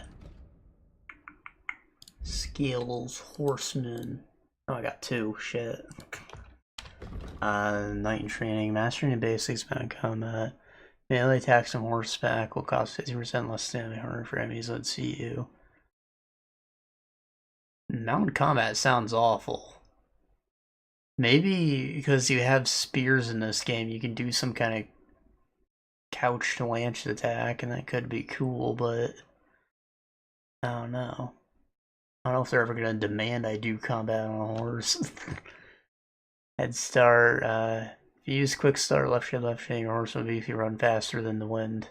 Skills, horseman. Oh, I got 2. Shit. Knight in training, mastering the basics, mounted combat. Melee attacks on horseback will cost 50% less stamina, harder for enemies that see you. Mounted combat sounds awful. Maybe because you have spears in this game, you can do some kind of couched lance attack, and that could be cool, but I don't know. I don't know if they're ever going to demand I do combat on a horse. Head start, if you use quick start, left shift, your horse will be if you run faster than the wind.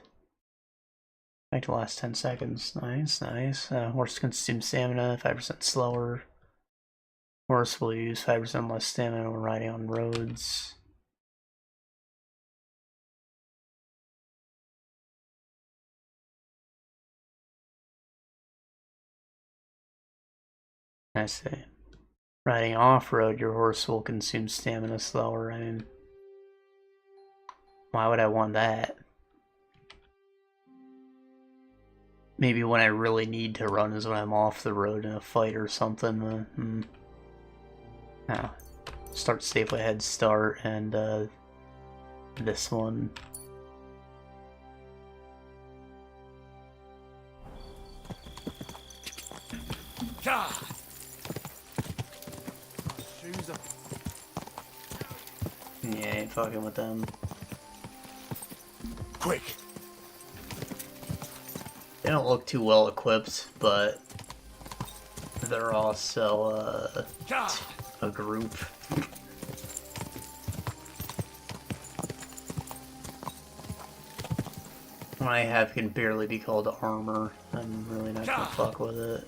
Back to the last 10 seconds. Nice, nice. Horse consumes stamina, 5% slower. Horse will use 5% less stamina when riding on roads. I see. Riding off-road, your horse will consume stamina slower. I mean, why would I want that? Maybe when I really need to run is when I'm off the road in a fight or something. No. Start safely, head start, and this one. God. Yeah, ain't fucking with them. Quick! They don't look too well equipped, but they're also a group. What I have can barely be called armor. I'm really not gonna fuck with it.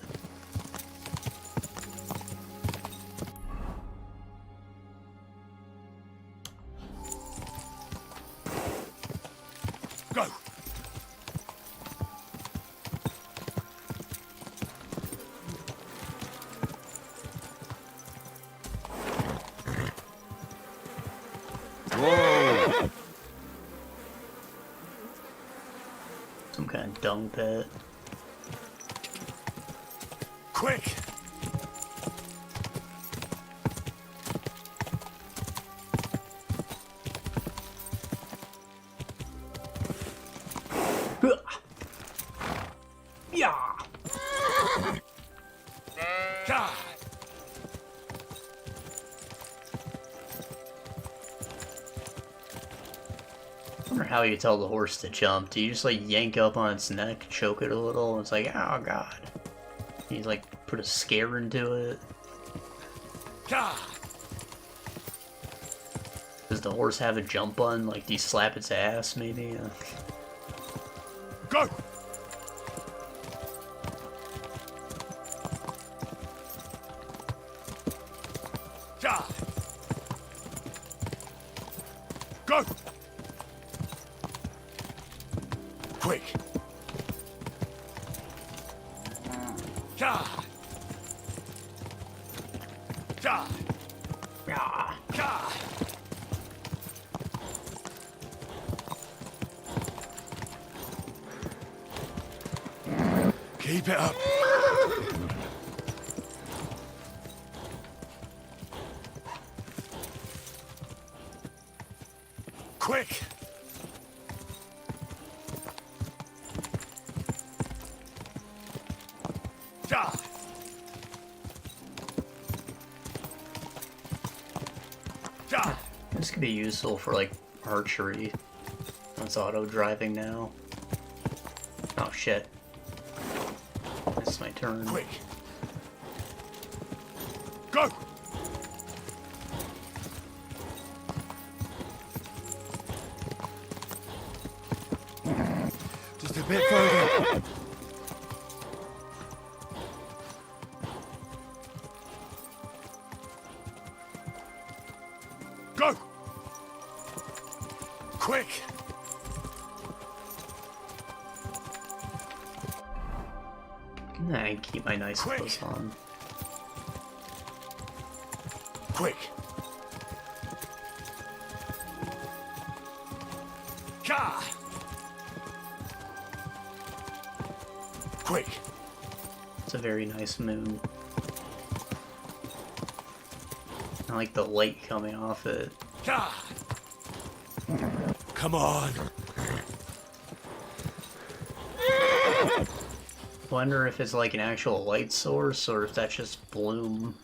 Go! Whoa! Some kind of dung pit. Quick! Yeah! God! I wonder how you tell the horse to jump. Do you just like yank up on its neck, choke it a little, and it's like, oh god. You like put a scare into it. Does the horse have a jump button? Like, do you slap its ass, maybe? Go! Go! Quick! Keep it up. Quick! This could be useful for like archery. It's auto driving now. Oh shit. It's my turn. Quick! Go! Just a bit further. Go! Quick! I keep my nice clothes on. Quick! Ka! Quick! It's a very nice moon. I like the light coming off it. Ka! Come on! Wonder if it's like an actual light source or if that's just bloom.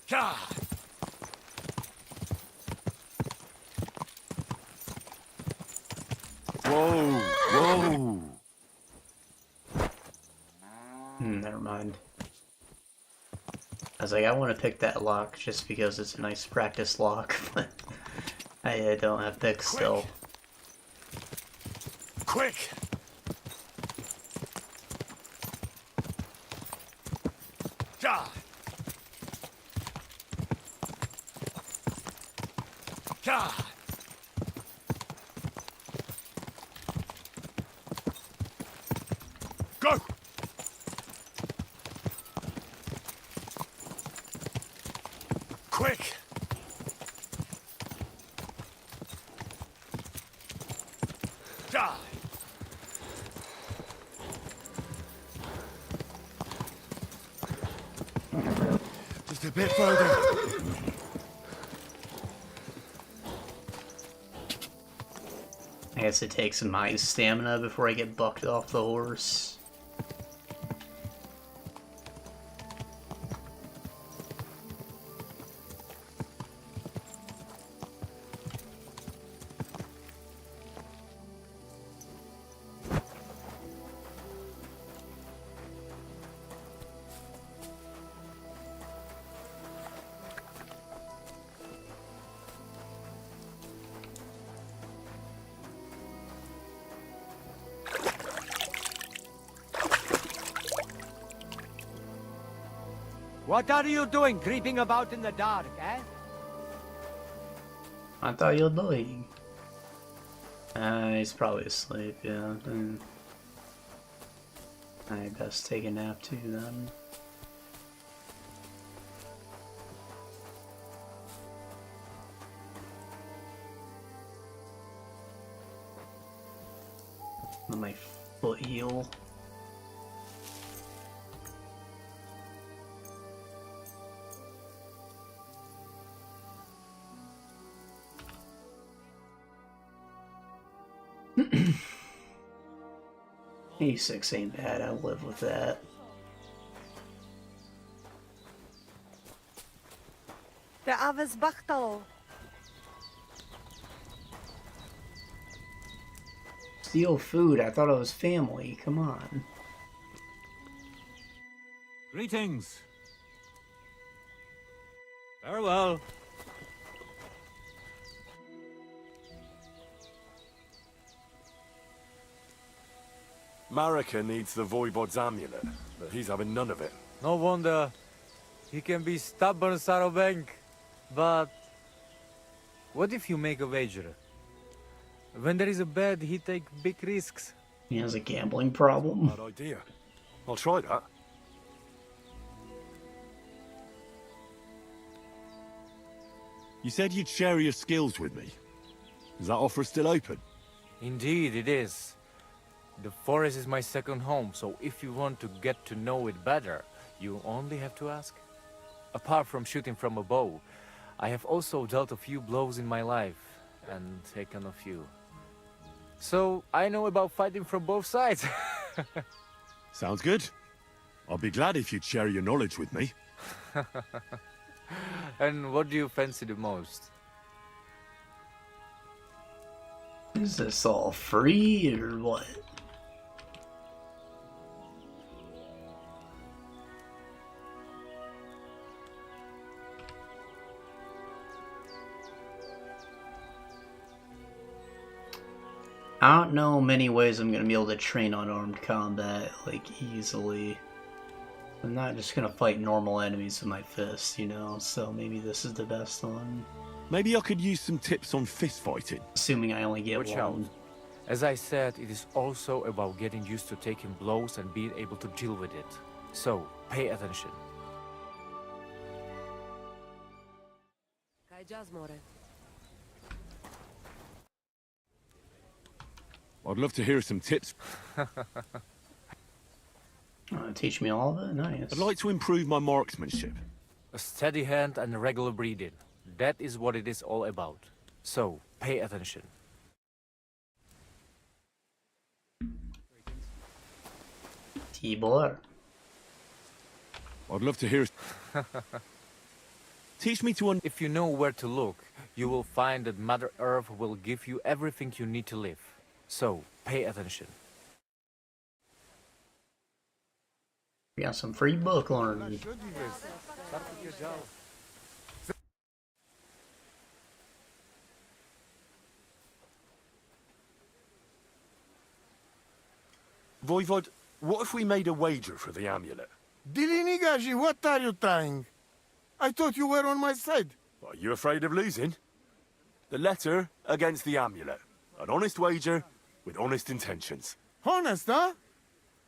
Ka! Whoa! Whoa! Never mind. I was like, I want to pick that lock just because it's a nice practice lock, but I don't have picks still. Quick! Ka! Ka! Go! Quick! Die! Just a bit further. I guess it takes my stamina before I get bucked off the horse. What are you doing creeping about in the dark, eh? I thought you'd leave. He's probably asleep, yeah. I best take a nap too then. Let my foot heal. E6 ain't bad, I'll live with that. The Aves Bachtal. Steal food, I thought it was family, come on. Greetings. Farewell. Marika needs the Voivod's amulet, but he's having none of it. No wonder. He can be stubborn, Sarobank. But what if you make a wager? When there is a bet, he takes big risks. He has a gambling problem. Bad idea. I'll try that. You said you'd share your skills with me. Is that offer still open? Indeed, it is. The forest is my second home, so if you want to get to know it better, you only have to ask. Apart from shooting from a bow, I have also dealt a few blows in my life, and taken a few. So, I know about fighting from both sides. Sounds good. I'll be glad if you'd share your knowledge with me. And what do you fancy the most? Is this all free or what? I don't know many ways I'm gonna be able to train unarmed combat, like, easily. I'm not just gonna fight normal enemies with my fists, you know, so maybe this is the best one. Maybe I could use some tips on fist fighting. Assuming I only get Watch one. out. As I said, it is also about getting used to taking blows and being able to deal with it. So, pay attention. I'd love to hear some tips. Teach me all of it? Nice. I'd like to improve my marksmanship. A steady hand and regular breathing. That is what it is all about. So, pay attention. Tibor. I'd love to hear... Teach me to If you know where to look, you will find that Mother Earth will give you everything you need to live. So, pay attention. We got some free book learning. Voivod, what if we made a wager for the amulet? Dilinigaji, what are you trying? I thought you were on my side. Are you afraid of losing? The letter against the amulet. An honest wager with honest intentions. Honest, huh?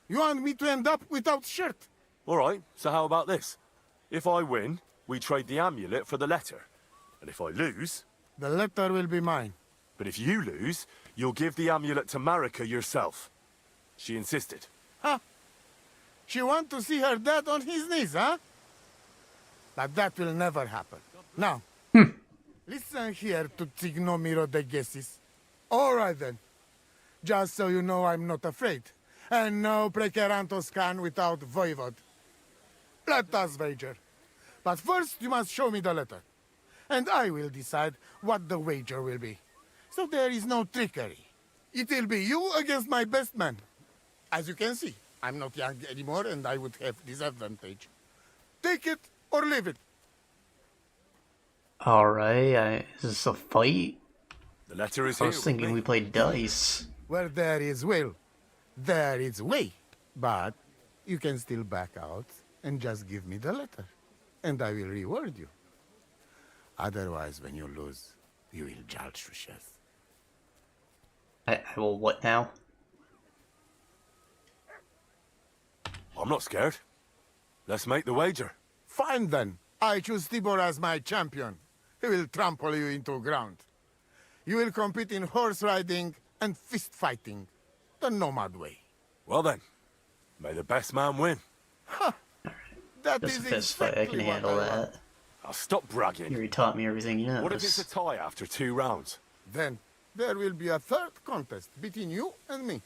You want me to end up without shirt? All right, so how about this? If I win, we trade the amulet for the letter. And if I lose... The letter will be mine. But if you lose, you'll give the amulet to Marika yourself. She insisted. Huh? She want to see her dad on his knees, huh? But that will never happen. Now, listen here to Tignomiro de Gesis. All right then. Just so you know I'm not afraid. And no prekerantos can without Voivod. Let us wager. But first you must show me the letter. And I will decide what the wager will be. So there is no trickery. It will be you against my best man. As you can see, I'm not young anymore and I would have disadvantage. Take it or leave it. Alright, is this a fight? The letter is I here. was thinking we played dice. Where there is will, there is way. But you can still back out and just give me the letter. And I will reward you. Otherwise, when you lose, you will judge Rushes. I will what now? I'm not scared. Let's make the wager. Fine then. I choose Tibor as my champion. He will trample you into ground. You will compete in horse riding and fist fighting. The nomad way. Well then, may the best man win. That Just is a fist fight, I can exactly what handle I want. that. I'll stop bragging. You already taught me everything you know. What if it's a tie after 2 rounds? Then there will be a third contest between you and me.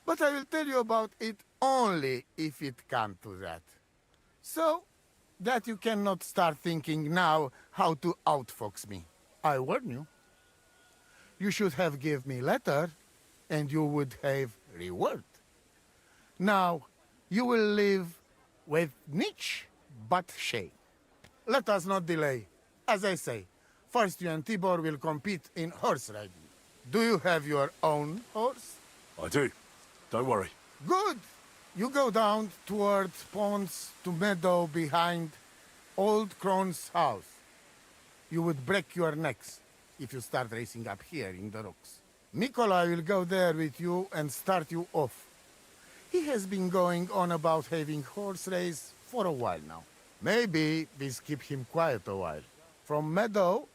But I will tell you about it only if it comes to that. So that you cannot start thinking now how to outfox me. I warn you. You should have give me letter, and you would have reward. Now, you will live with niche but shame. Let us not delay. As I say, first you and Tibor will compete in horse riding. Do you have your own horse? I do. Don't worry. Good! You go down towards ponds to meadow behind Old Crone's house. You would break your necks if you start racing up here in the rocks. Nikolai will go there with you and start you off. He has been going on about having horse race for a while now. Maybe this keep him quiet a while. From meadow,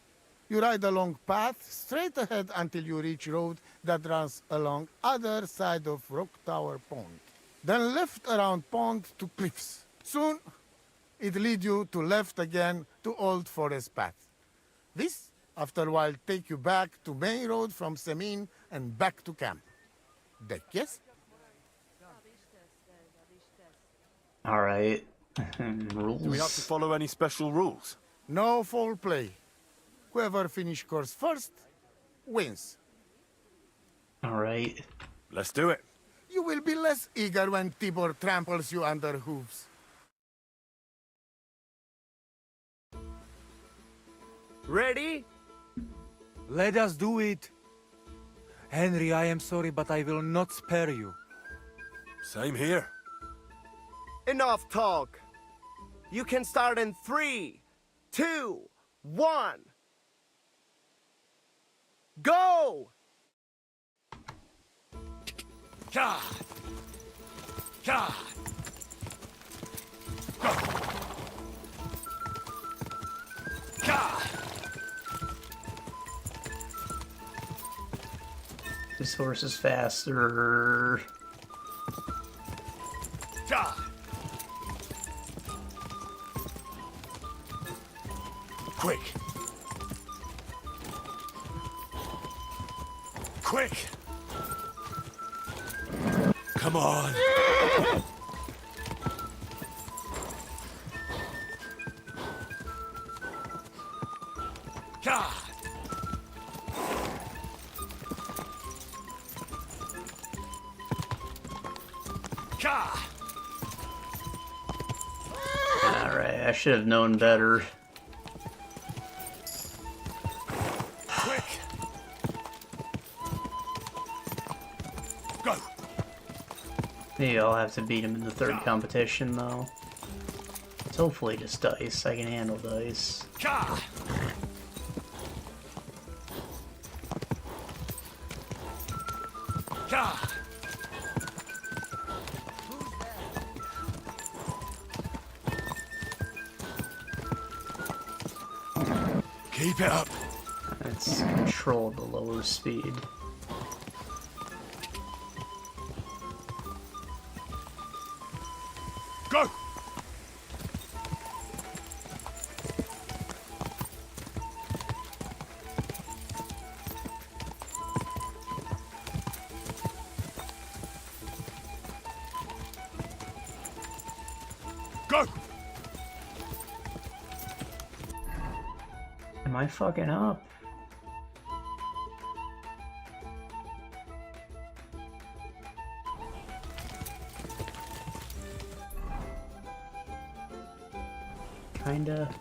you ride along path straight ahead until you reach road that runs along other side of Rock Tower Pond. Then left around pond to cliffs. Soon, it lead you to left again to Old Forest Path. This, after a while, take you back to main road from Semin and back to camp. Deck, yes? Alright. Rules. Do we have to follow any special rules? No foul play. Whoever finish course first, wins. Alright. Let's do it. You will be less eager when Tibor tramples you under hooves. Ready? Let us do it. Henry, I am sorry, but I will not spare you. Same here. Enough talk. You can start in 3, 2, 1. Go! God! God! Go! God! This horse is faster. God! Quick. Quick. Come on. God! God! Alright, I should have known better. Quick. Go. Maybe I'll have to beat him in the third competition, though. It's hopefully just dice. I can handle dice. God! God! Keep it up. Let's control the lower speed. Go. Go. Am I fucking up? Kinda.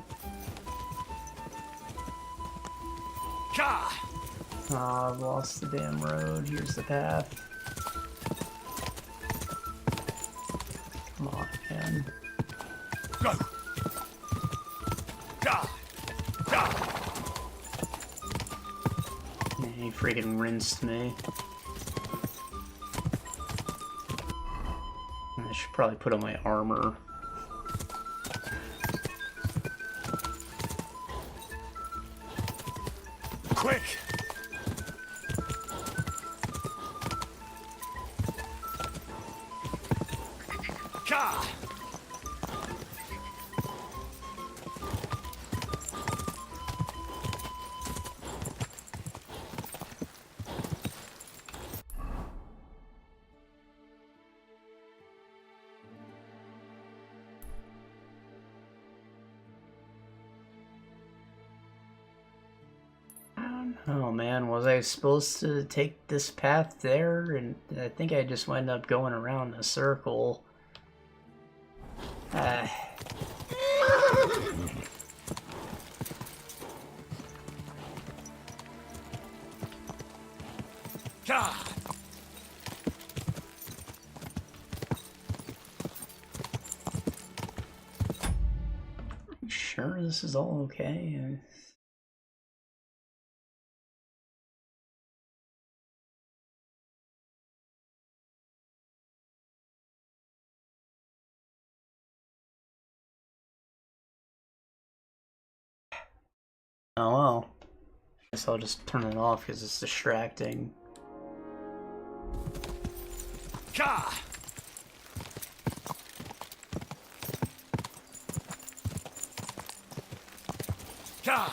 God! Ah, I've lost the damn road. Here's the path. Come on, man. Go. God! God! Man, he freaking rinsed me. I should probably put on my armor. Quick. God! Oh man, was I supposed to take this path there? And I think I just wound up going around in a circle. Sure, this is all okay. Oh well. Guess I'll just turn it off because it's distracting. Gah! Gah!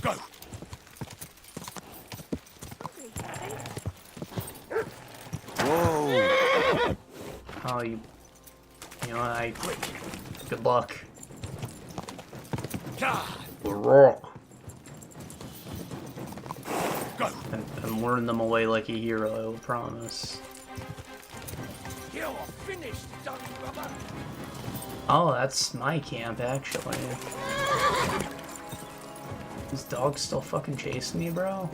Go! Whoa! Oh, you know, good luck. The rock. Go! I'm luring them away like a hero, I promise. You're finished, dumb rubber! Oh, that's my camp, actually. These dogs still fucking chasing me, bro?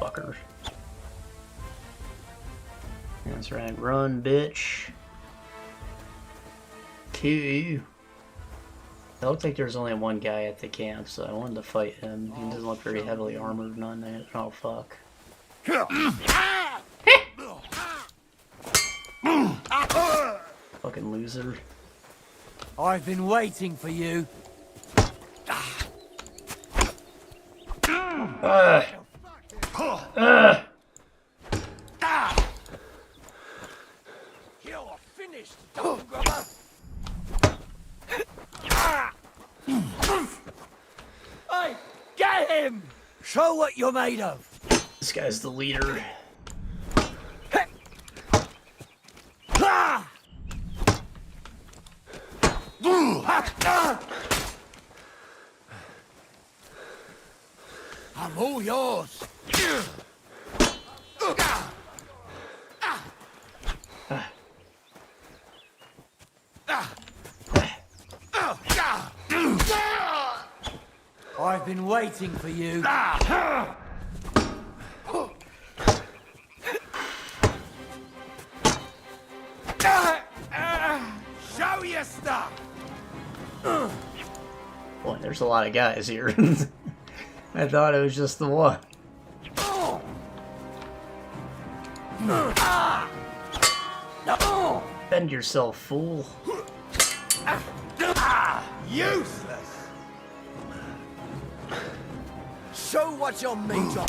Fucker. That's right, run, bitch. It looked like there's only one guy at the camp, so I wanted to fight him. He doesn't look very heavily armored, none that. Oh, fuck. Fucking loser. I've been waiting for you. You're finished, dumb rubber! Hey, get him! Show what you're made of. This guy's the leader. I'm all yours. I've been waiting for you. Show your stuff. Boy, there's a lot of guys here. I thought it was just the one. Bend yourself, fool. Useless. Show what you're made of.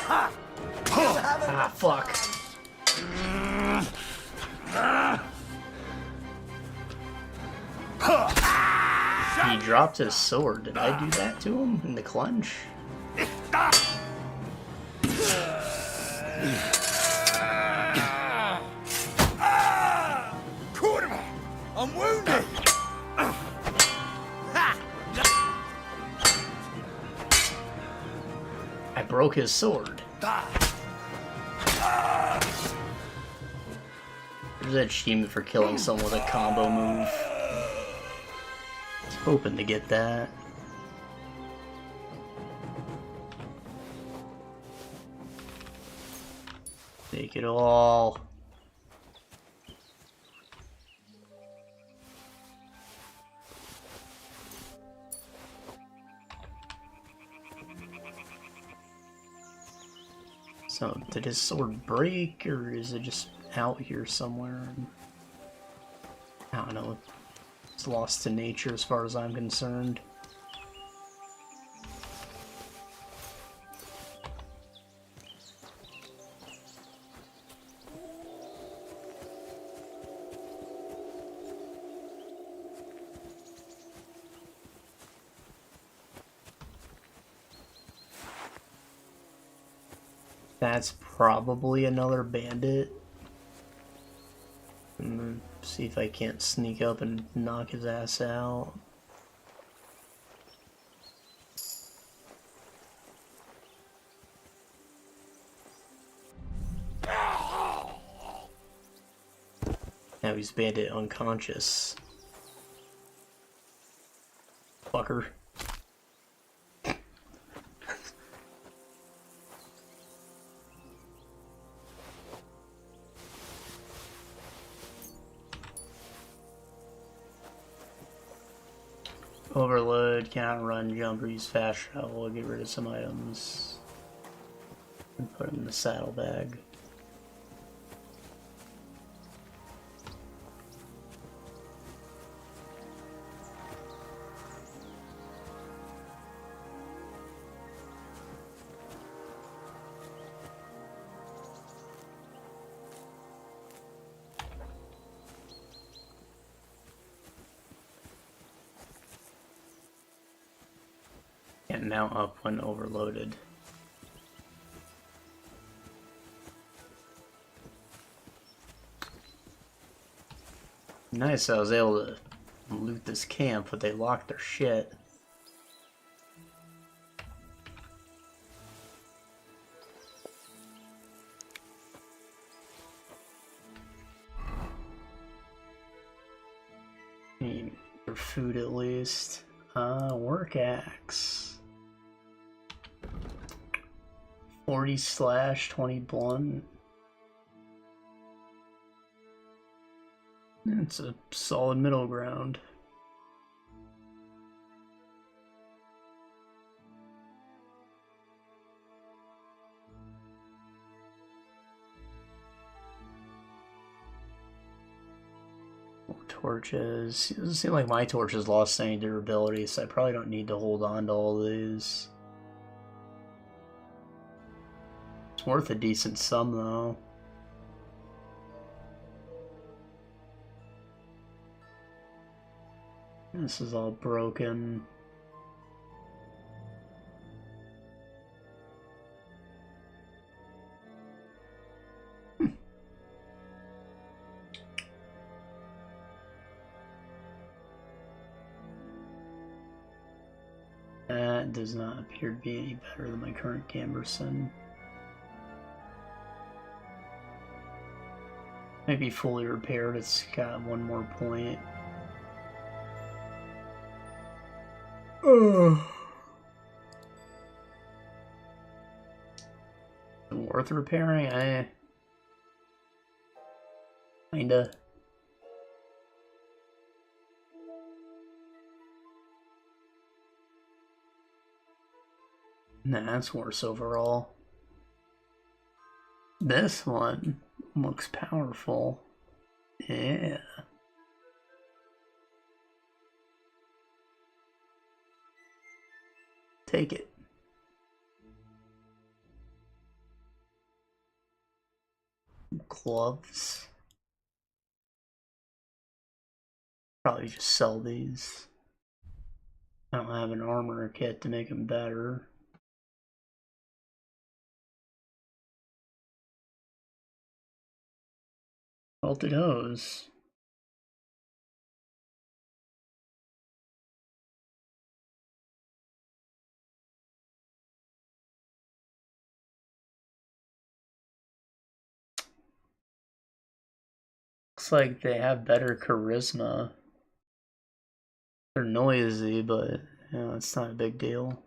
Ah, fuck. He dropped his sword. Did I do that to him in the clinch? I'm wounded. I broke his sword. There's that achievement for killing someone with a combo move. Hoping to get that. Take it all. So, did his sword break, or is it just out here somewhere? I don't know. It's lost to nature as far as I'm concerned. That's probably another bandit. See if I can't sneak up and knock his ass out. Now he's bandit unconscious. Fucker. Overload, cannot run, jump, or use fast travel. Get rid of some items. And put them in the saddlebag. And now up when overloaded. Nice, I was able to loot this camp, but they locked their shit. Need for food at least. Work axe. 40 slash, 20 blunt. It's a solid middle ground. Torches. It doesn't seem like my torches lost any durability, so I probably don't need to hold on to all these. It's worth a decent sum, though. This is all broken. That does not appear to be any better than my current Gamberson. Maybe fully repaired, it's got one more point. Worth repairing? Kinda. Nah, that's worse overall. This one looks powerful. Yeah. Take it. Gloves. Probably just sell these. I don't have an armor kit to make them better. Belted hose. Looks like they have better charisma. They're noisy, but you know, it's not a big deal.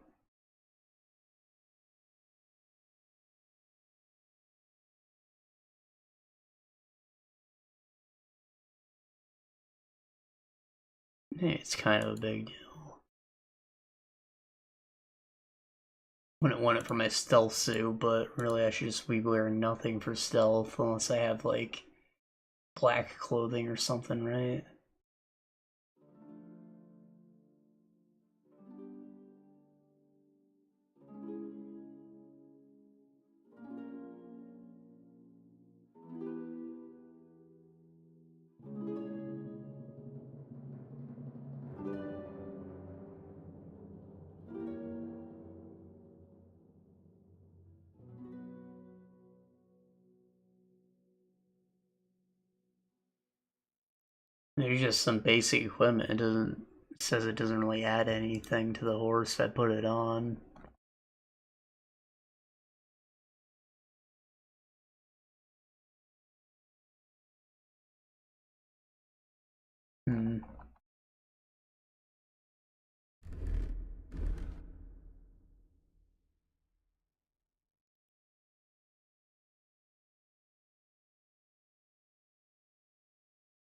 Hey, it's kind of a big deal. Wouldn't want it for my stealth suit, but really I should just be wearing nothing for stealth unless I have like black clothing or something, right? There's just some basic equipment. It says it doesn't really add anything to the horse if I put it on.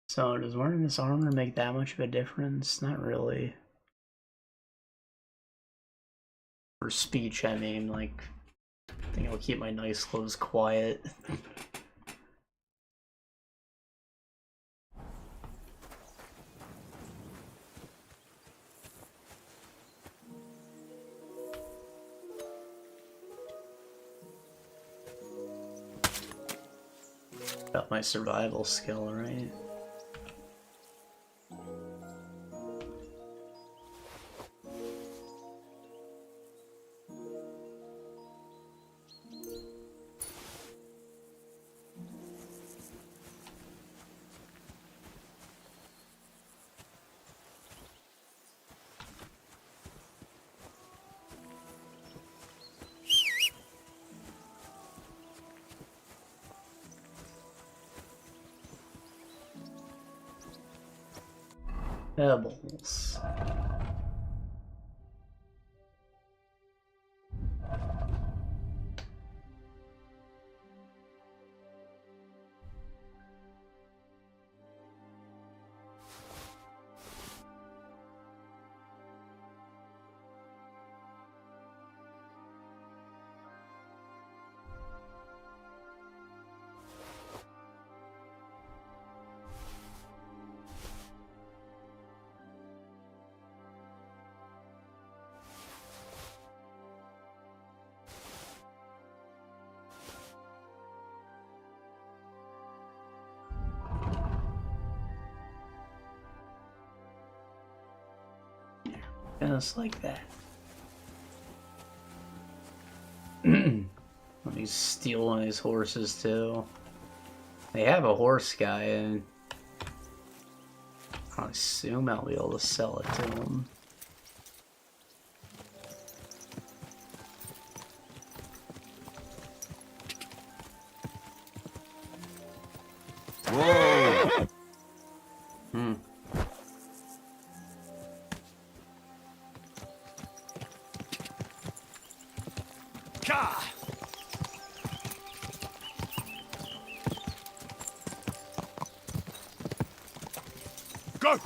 So does wearing this armor make that much of a difference? Not really. For speech, I mean, like, I think I'll keep my nice clothes quiet. Got my survival skill, right? Pebbles. Just like that. Let me steal one of these horses too. They have a horse guy, and I assume I'll be able to sell it to him. Whoa! Go!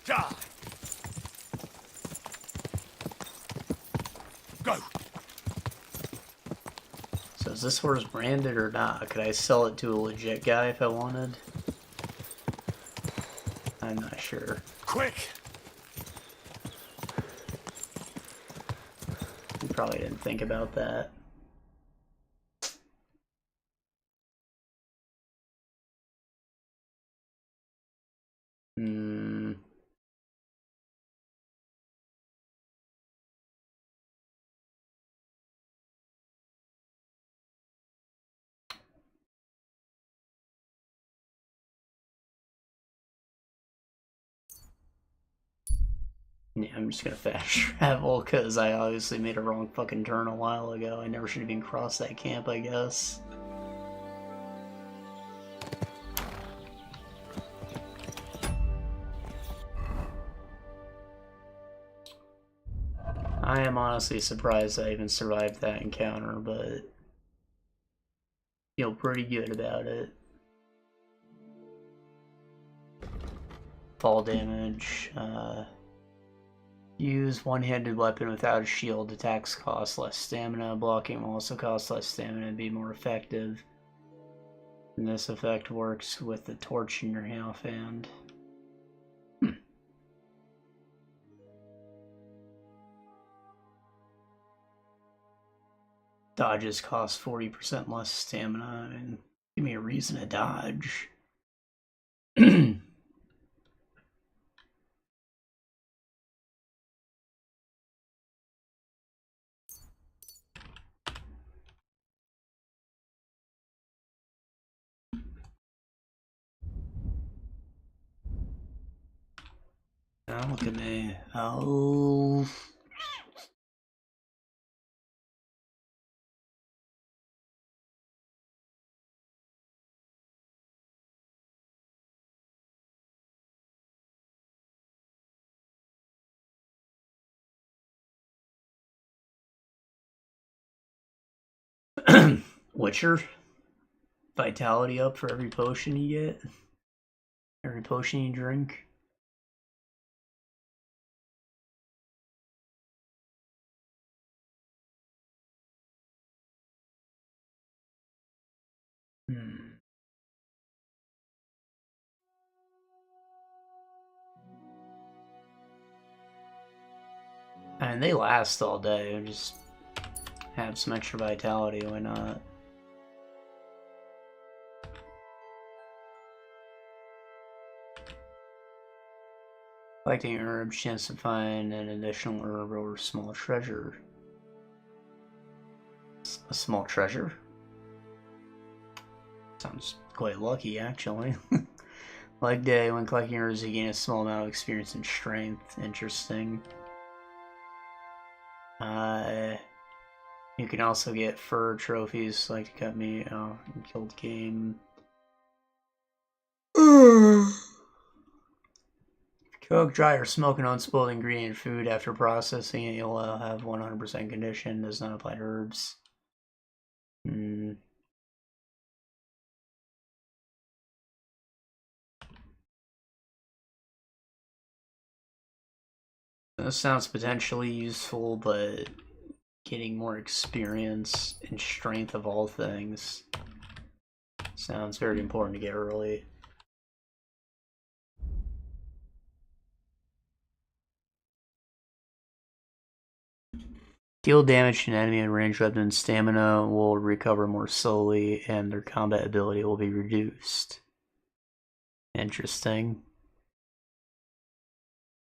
Ja! Go! So is this horse branded or not? Could I sell it to a legit guy if I wanted? I'm not sure. Quick! You probably didn't think about that. Yeah, I'm just gonna fast travel because I obviously made a wrong fucking turn a while ago. I never should have even crossed that camp, I guess. I am honestly surprised I even survived that encounter, but feel pretty good about it. Fall damage, Use one-handed weapon without a shield. Attacks cost less stamina. Blocking will also cost less stamina and be more effective. And this effect works with the torch in your half hand. Dodges cost 40% less stamina. I mean, give me a reason to dodge. Now look at me. Oh. Witcher? Vitality up for every potion you get? Every potion you drink? I mean, they last all day. Just have some extra vitality, why not? Collecting herbs, chance to find an additional herb or small treasure. A small treasure? Sounds quite lucky, actually. Like day, when collecting herbs, you gain a small amount of experience and strength. Interesting. You can also get fur trophies, like to cut meat. Oh, killed game. Cook, dry, or smoke an unspoiled ingredient food after processing it. You'll have 100% condition. Does not apply to herbs. This sounds potentially useful, but getting more experience and strength of all things sounds very important to get early. Deal damage to an enemy in ranged weapons. Stamina will recover more slowly, and their combat ability will be reduced. Interesting.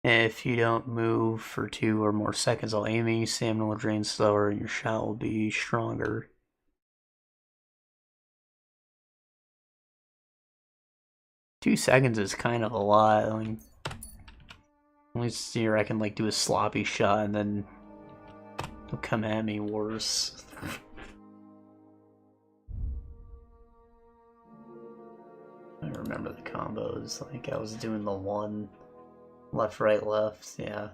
If you don't move for 2 or more seconds while aiming, stamina will drain slower and your shot will be stronger. Two seconds is kind of a lot. I mean, at least here I can like do a sloppy shot and then he'll come at me worse. I remember the combos. Like I was doing the one left, right, left. Yeah,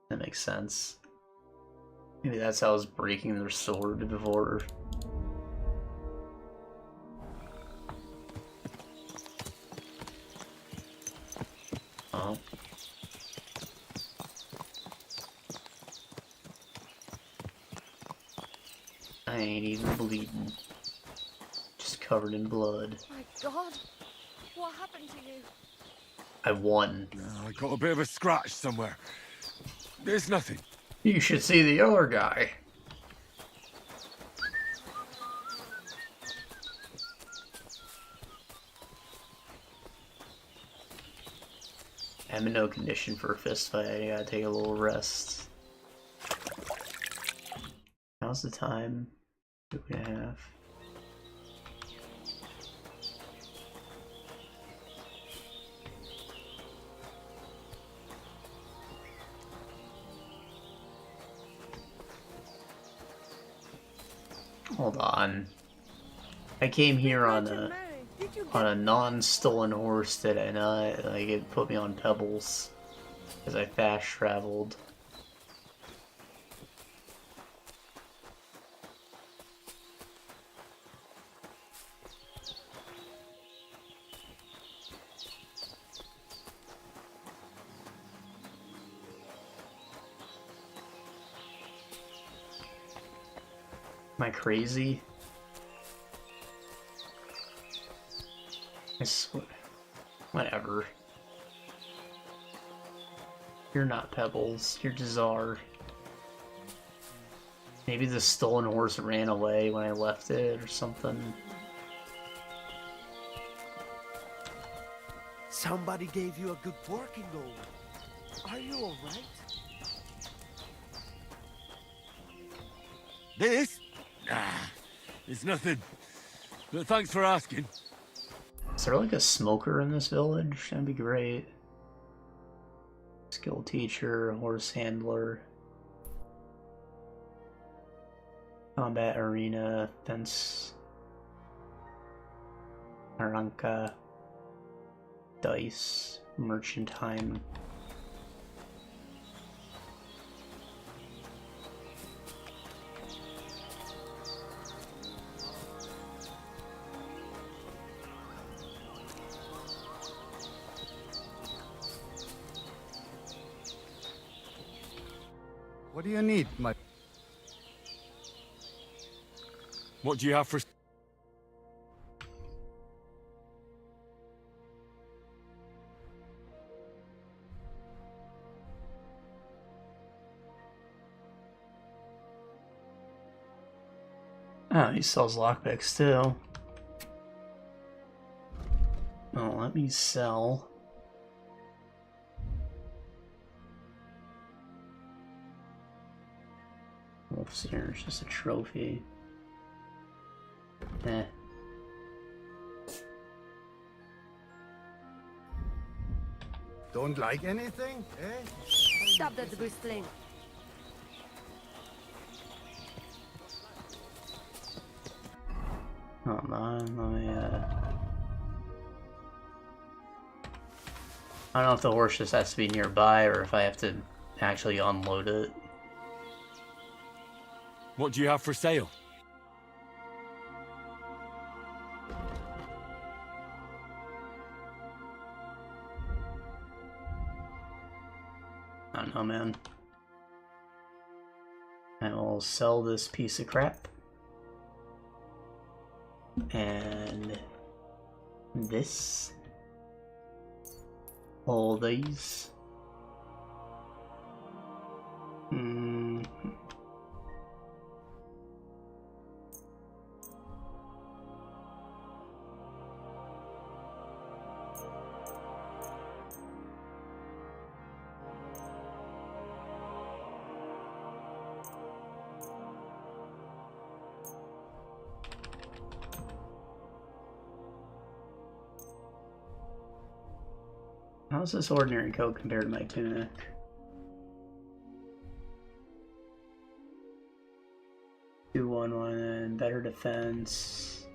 that makes sense. Maybe that's how I was breaking their sword before. Oh. I ain't even bleeding. Just covered in blood. My God, what happened to you? I won. I got a bit of a scratch somewhere. There's nothing. You should see the other guy. I'm in no condition for a fist fight. I gotta take a little rest. How's the time? 2.5. Hold on. I came here on a non-stolen horse, did I not? Like, it put me on Pebbles because I fast traveled. Am I crazy? Whatever. You're not Pebbles. You're Jazar. Maybe the stolen horse ran away when I left it or something. Somebody gave you a good working over. Are you alright? This? Ah, it's nothing. But thanks for asking. Is there like a smoker in this village? That'd be great. Skill teacher, horse handler. Combat arena, fence. Marika. Dice. Merchantime. What do you need, my... What do you have for... Oh, he sells lockpicks too. Oh, let me sell. Wolf's ear is just a trophy. Eh. Don't like anything, eh? Stop that whistling. Hold on, let me, I don't know if the horse just has to be nearby or if I have to actually unload it. What do you have for sale? I don't know, man. I will sell this piece of crap. And this. All these. How's this ordinary coat compared to my tunic? Two, 1, 1, and better defense.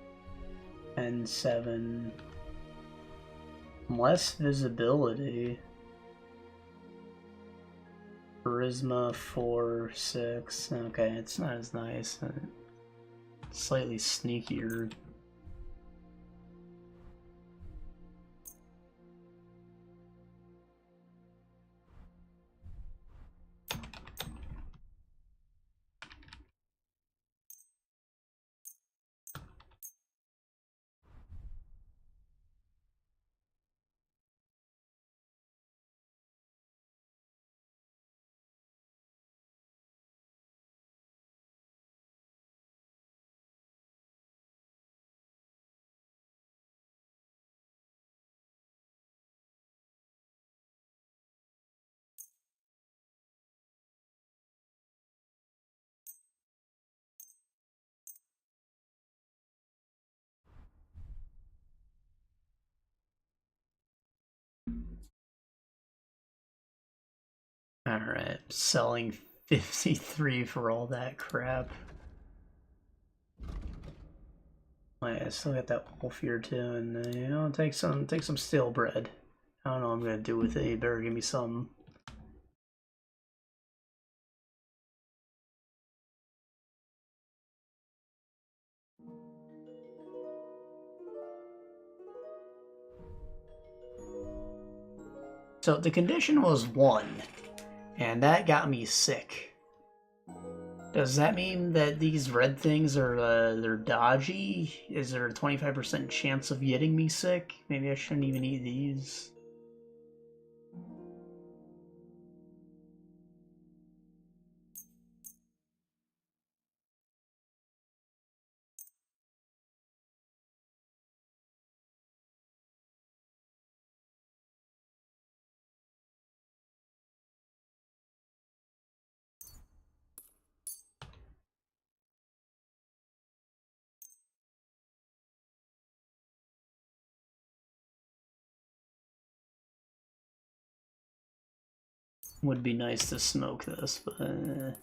10, 7. Less visibility. Charisma 4, 6. Okay, it's not as nice. Slightly sneakier. Alright, selling 53 for all that crap. Oh yeah, I still got that wolf here too, and you know, take some stale bread. I don't know what I'm gonna do with it. You better give me some. So the condition was 1, and that got me sick. Does that mean that these red things are, they're dodgy? Is there a 25% chance of getting me sick? Maybe I shouldn't even eat these. Would be nice to smoke this, but...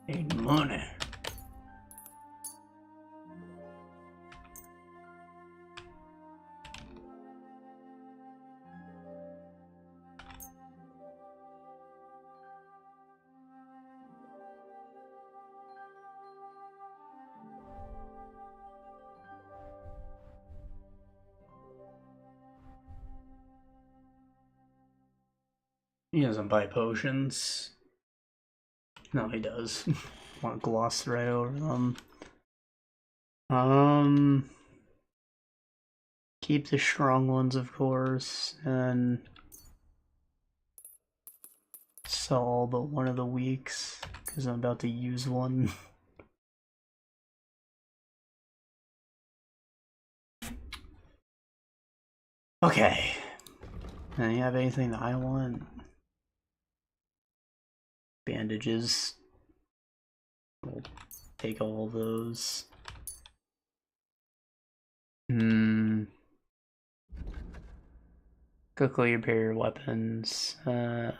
Need money. He doesn't buy potions. No, he does. Want to gloss right over them. Keep the strong ones, of course, and sell all but one of the weaks, because I'm about to use one. Okay. Do you have anything that I want? Bandages. We'll take all of those. Quickly repair your weapons. I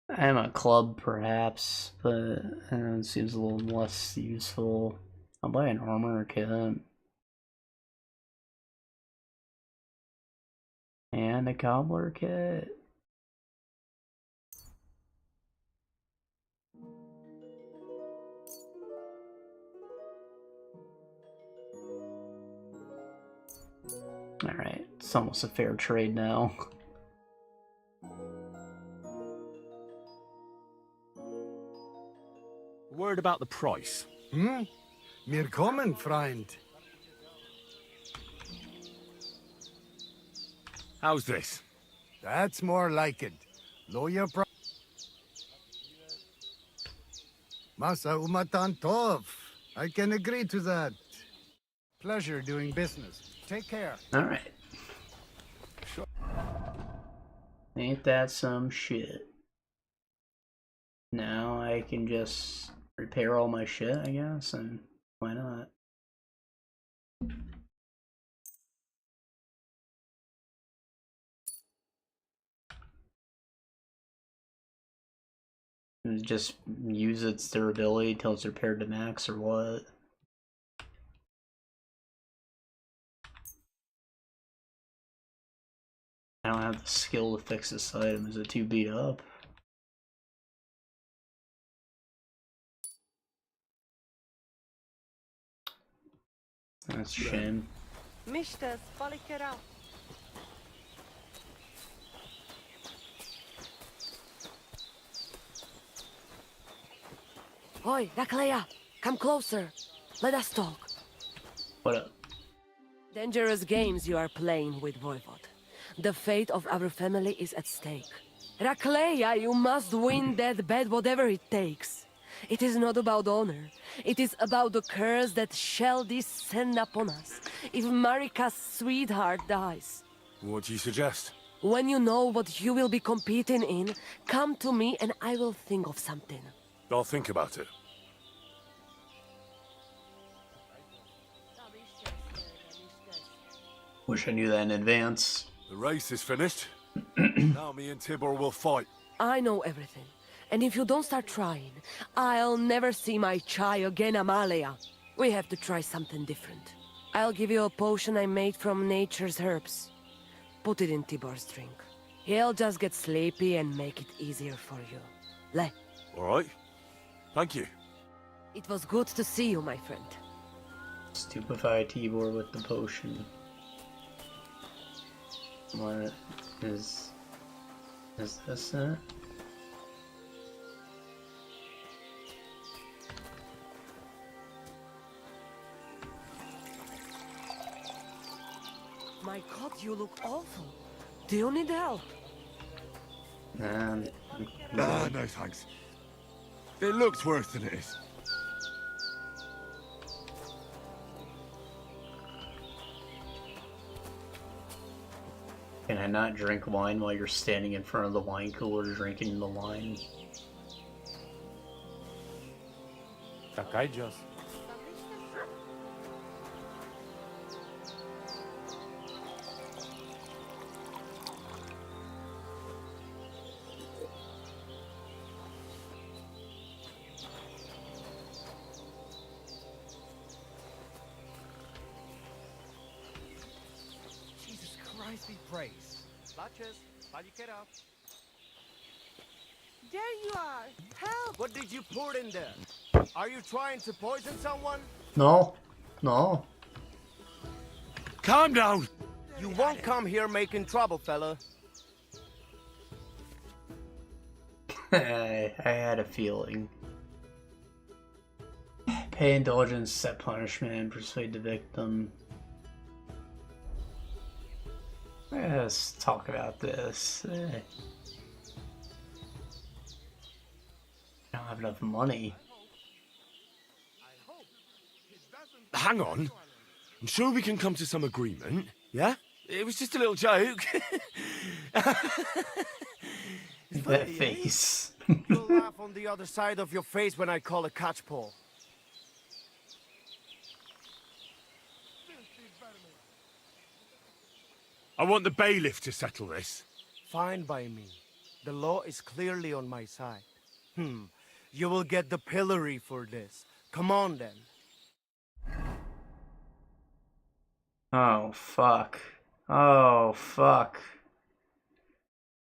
am a club, perhaps, but it seems a little less useful. I'll buy an armor kit. And a cobbler kit. Alright, it's almost a fair trade now. Word about the price. Mir kommen, Freund. How's this? That's more like it. Lawyer price. Masa umatan tov. I can agree to that. Pleasure doing business. Take care. Alright. Ain't that some shit? Now I can just repair all my shit, I guess, and why not? And just use its durability till it's repaired to max, or what? I don't have the skill to fix this item. Is it too beat up? That's a shame. Mr. Spalikera. Oi, Rakleya, come closer. Let us talk. What up? Dangerous games you are playing with Voivod. The fate of our family is at stake. Rakleya, you must win that bet whatever it takes. It is not about honor. It is about the curse that shall descend upon us if Marika's sweetheart dies. What do you suggest? When you know what you will be competing in, come to me and I will think of something. I'll think about it. Wish I knew that in advance. The race is finished. Now me and Tibor will fight. I know everything. And if you don't start trying, I'll never see my chai again, Amalia. We have to try something different. I'll give you a potion I made from nature's herbs. Put it in Tibor's drink. He'll just get sleepy and make it easier for you. Le. All right. Thank you. It was good to see you, my friend. Stupefy Tibor with the potion. What is this it? My God, you look awful. Do you need help? No thanks. It looks worse than it is. Can I not drink wine while you're standing in front of the wine cooler drinking the wine? Takajos. Jesus Christ be praised. Batches, up. There you are. Help! What did you pour in there? Are you trying to poison someone? No. No. Calm down! You won't come here making trouble, fella. I had a feeling. Pay indulgence, set punishment, and persuade the victim. Let's talk about this. I don't have enough money. Hang on. I'm sure we can come to some agreement, yeah? It was just a little joke. That face. You'll laugh on the other side of your face when I call a catchpole. I want the bailiff to settle this. Fine by me. The law is clearly on my side. You will get the pillory for this. Come on, then. Oh, fuck. Oh, fuck.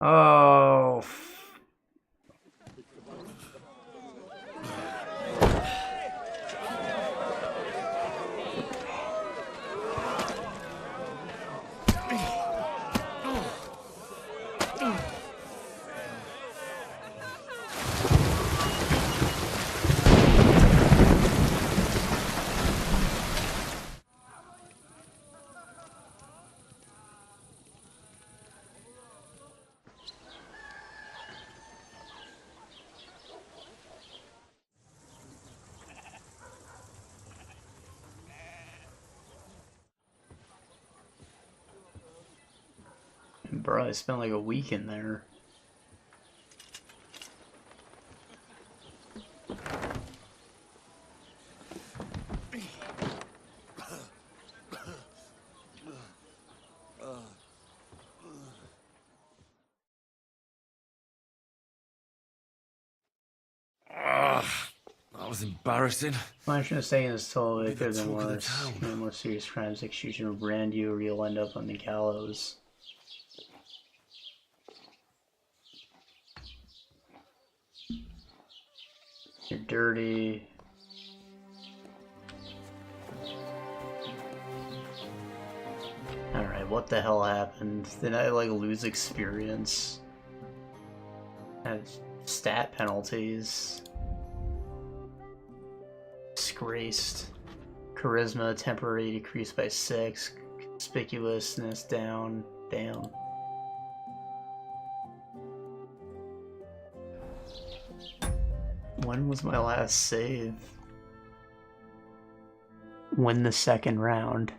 Oh, bro, I spent like a week in there. That was embarrassing. Punishment of staying is totally could have been worse. Many more serious crimes, execution, or brand you, or you'll end up on the gallows. You're dirty. Alright, what the hell happened? Did I like lose experience? Stat penalties. Disgraced. Charisma temporary decreased by 6. Conspicuousness down. Damn. When was my last save? Win the second round.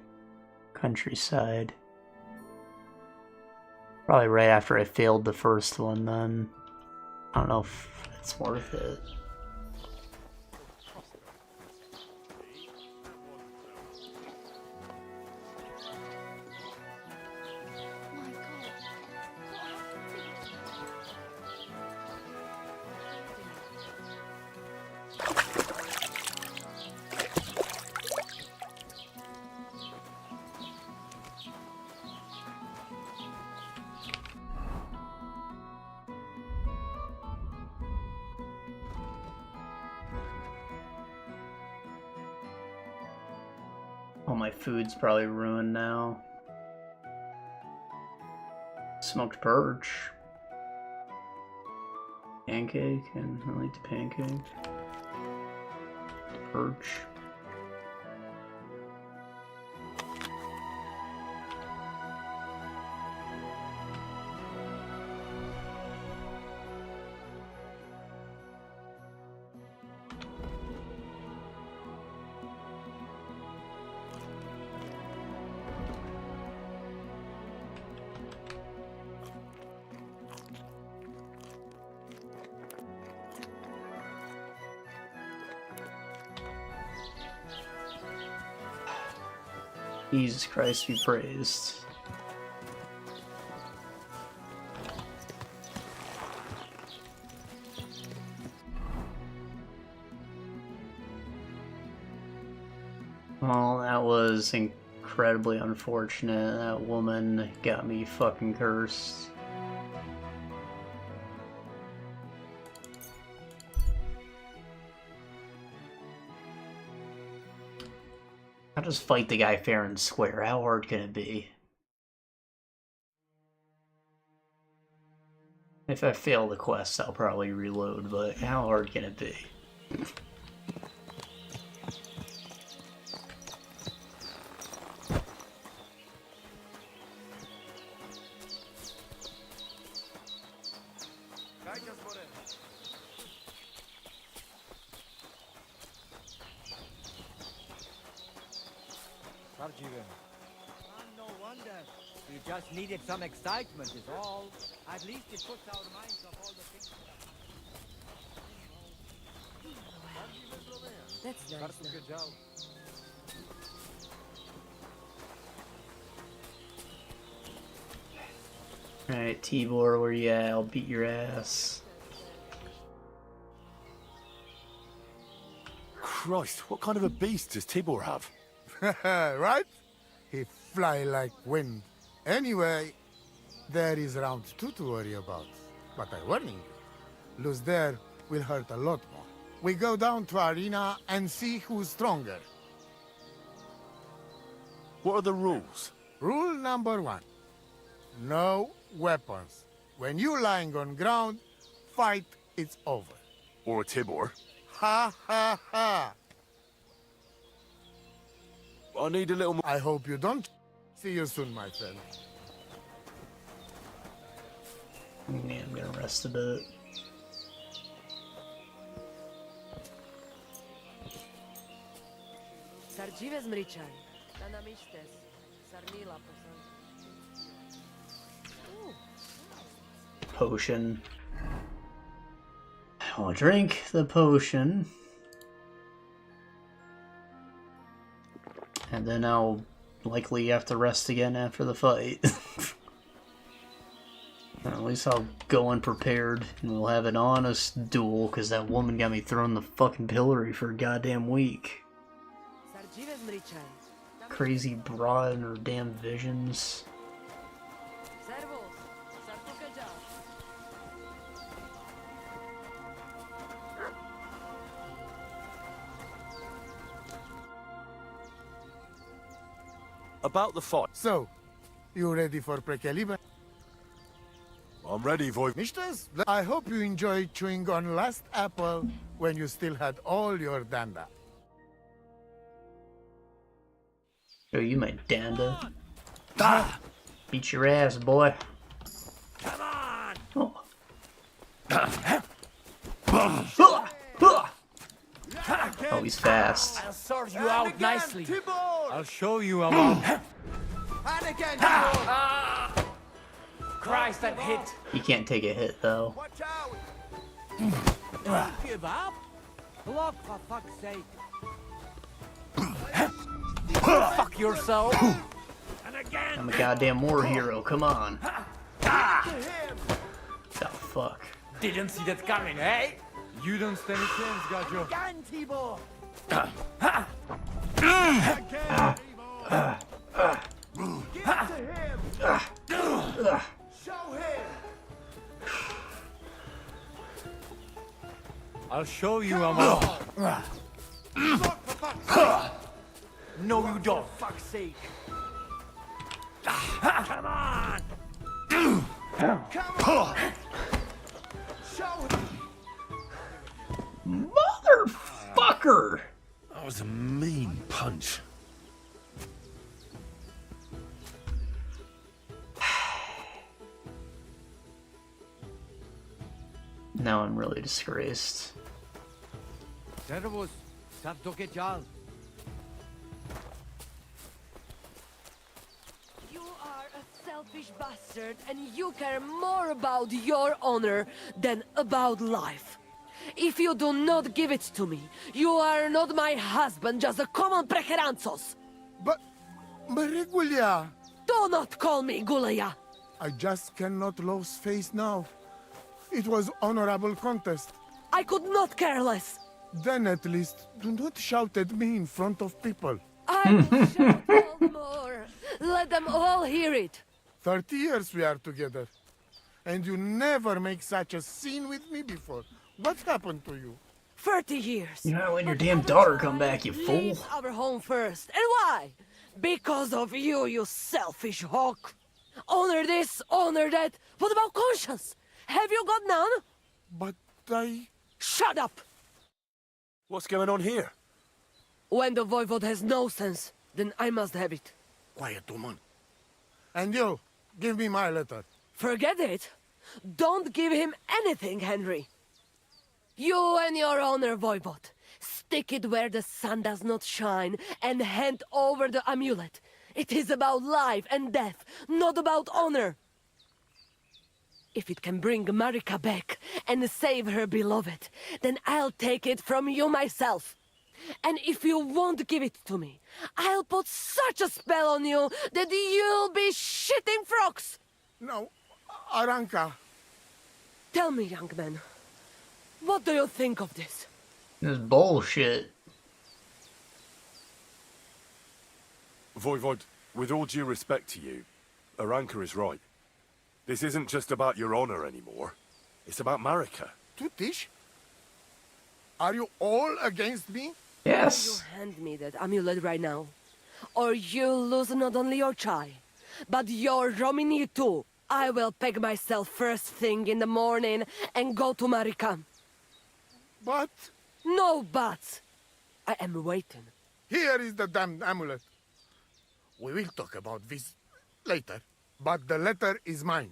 Countryside. Probably right after I failed the first one then. I don't know if it's worth it. All my food's probably ruined now. Smoked perch. Pancake, and I like the pancake. Perch. Jesus Christ be praised. Well, that was incredibly unfortunate. That woman got me fucking cursed. I'll just fight the guy fair and square. How hard can it be? If I fail the quest, I'll probably reload, but how hard can it be? No wonder. You just needed some excitement, is all. At least it puts our minds off all the things That's nice. Alright, Tibor, where you at? I'll beat your ass. Christ, what kind of a beast does Tibor have? Right? He fly like wind. Anyway, there is round 2 to worry about. But I'm warning you, lose there will hurt a lot more. We go down to arena and see who's stronger. What are the rules? Rule number 1. No weapons. When you lying on ground, fight, it's over. Or a Tibor? Ha ha ha! I need a little more. I hope you don't. See you soon, my friend. Yeah, I'm gonna rest a bit. Sardziwe zmryczaj. Na namisztes. Sarnila Potion. I'll drink the potion. And then I'll likely have to rest again after the fight. At least I'll go unprepared and we'll have an honest duel, because that woman got me thrown the fucking pillory for a goddamn week. Crazy broad and her damn visions. About the fight. So, you ready for Prekeliba? I'm ready, Voiv. Mistress, I hope you enjoyed chewing on last apple when you still had all your danda. Show you my danda. Ah! Beat your ass, boy. Come on! Oh. Oh, he's fast. I'll sort you out nicely. I'll show you, Amulet. And again, Christ, that hit. He can't take a hit, though. watch out! Don't give up! Block, for fuck's sake! Fuck yourself. And again! I'm a goddamn war hero, come on. Oh, fuck. Didn't see that coming, eh? You don't stand a chance, Geja. Again, Tibor! Give it to him! Show him! I'll show you, Amulet. No, you don't. Fuck's sake. Come on! Motherfucker! That was a mean punch. Now I'm really disgraced. Servus, sab to Geja. You are a selfish bastard, and you care more about your honor than about life. If you do not give it to me, you are not my husband, just a common prekeranzos. But, Marigulia, Do not call me Gulaya. I just cannot lose face now. It was honorable contest. I could not care less. Then at least, do not shout at me in front of people. I will shout all the more. Let them all hear it. 30 years we are together. And you never make such a scene with me before. What happened to you? 30 years. You know, when your But damn our daughter come child back, you leaves fool. our home first. And why? Because of you, you selfish hawk. Honor this, honor that. What about conscience? Have you got none? But I... Shut up! What's going on here? When the voivode has no sense, then I must have it. Quiet, woman. And you, give me my letter. Forget it. Don't give him anything, Henry. You and your honor, voivode. Stick it where the sun does not shine and hand over the amulet. It is about life and death, not about honor. If it can bring Marika back and save her beloved, then I'll take it from you myself. And if you won't give it to me, I'll put such a spell on you that you'll be shitting frogs. No, Aranka. Tell me, young man, what do you think of this? This is bullshit. Voivod, with all due respect to you, Aranka is right. This isn't just about your honor anymore. It's about Marika. Tutish? Are you all against me? Yes. You hand me that amulet right now, or you'll lose not only your child, but your Romini too. I will pack myself first thing in the morning and go to Marika. But... No buts. I am waiting. Here is the damned amulet. We will talk about this later. But the letter is mine.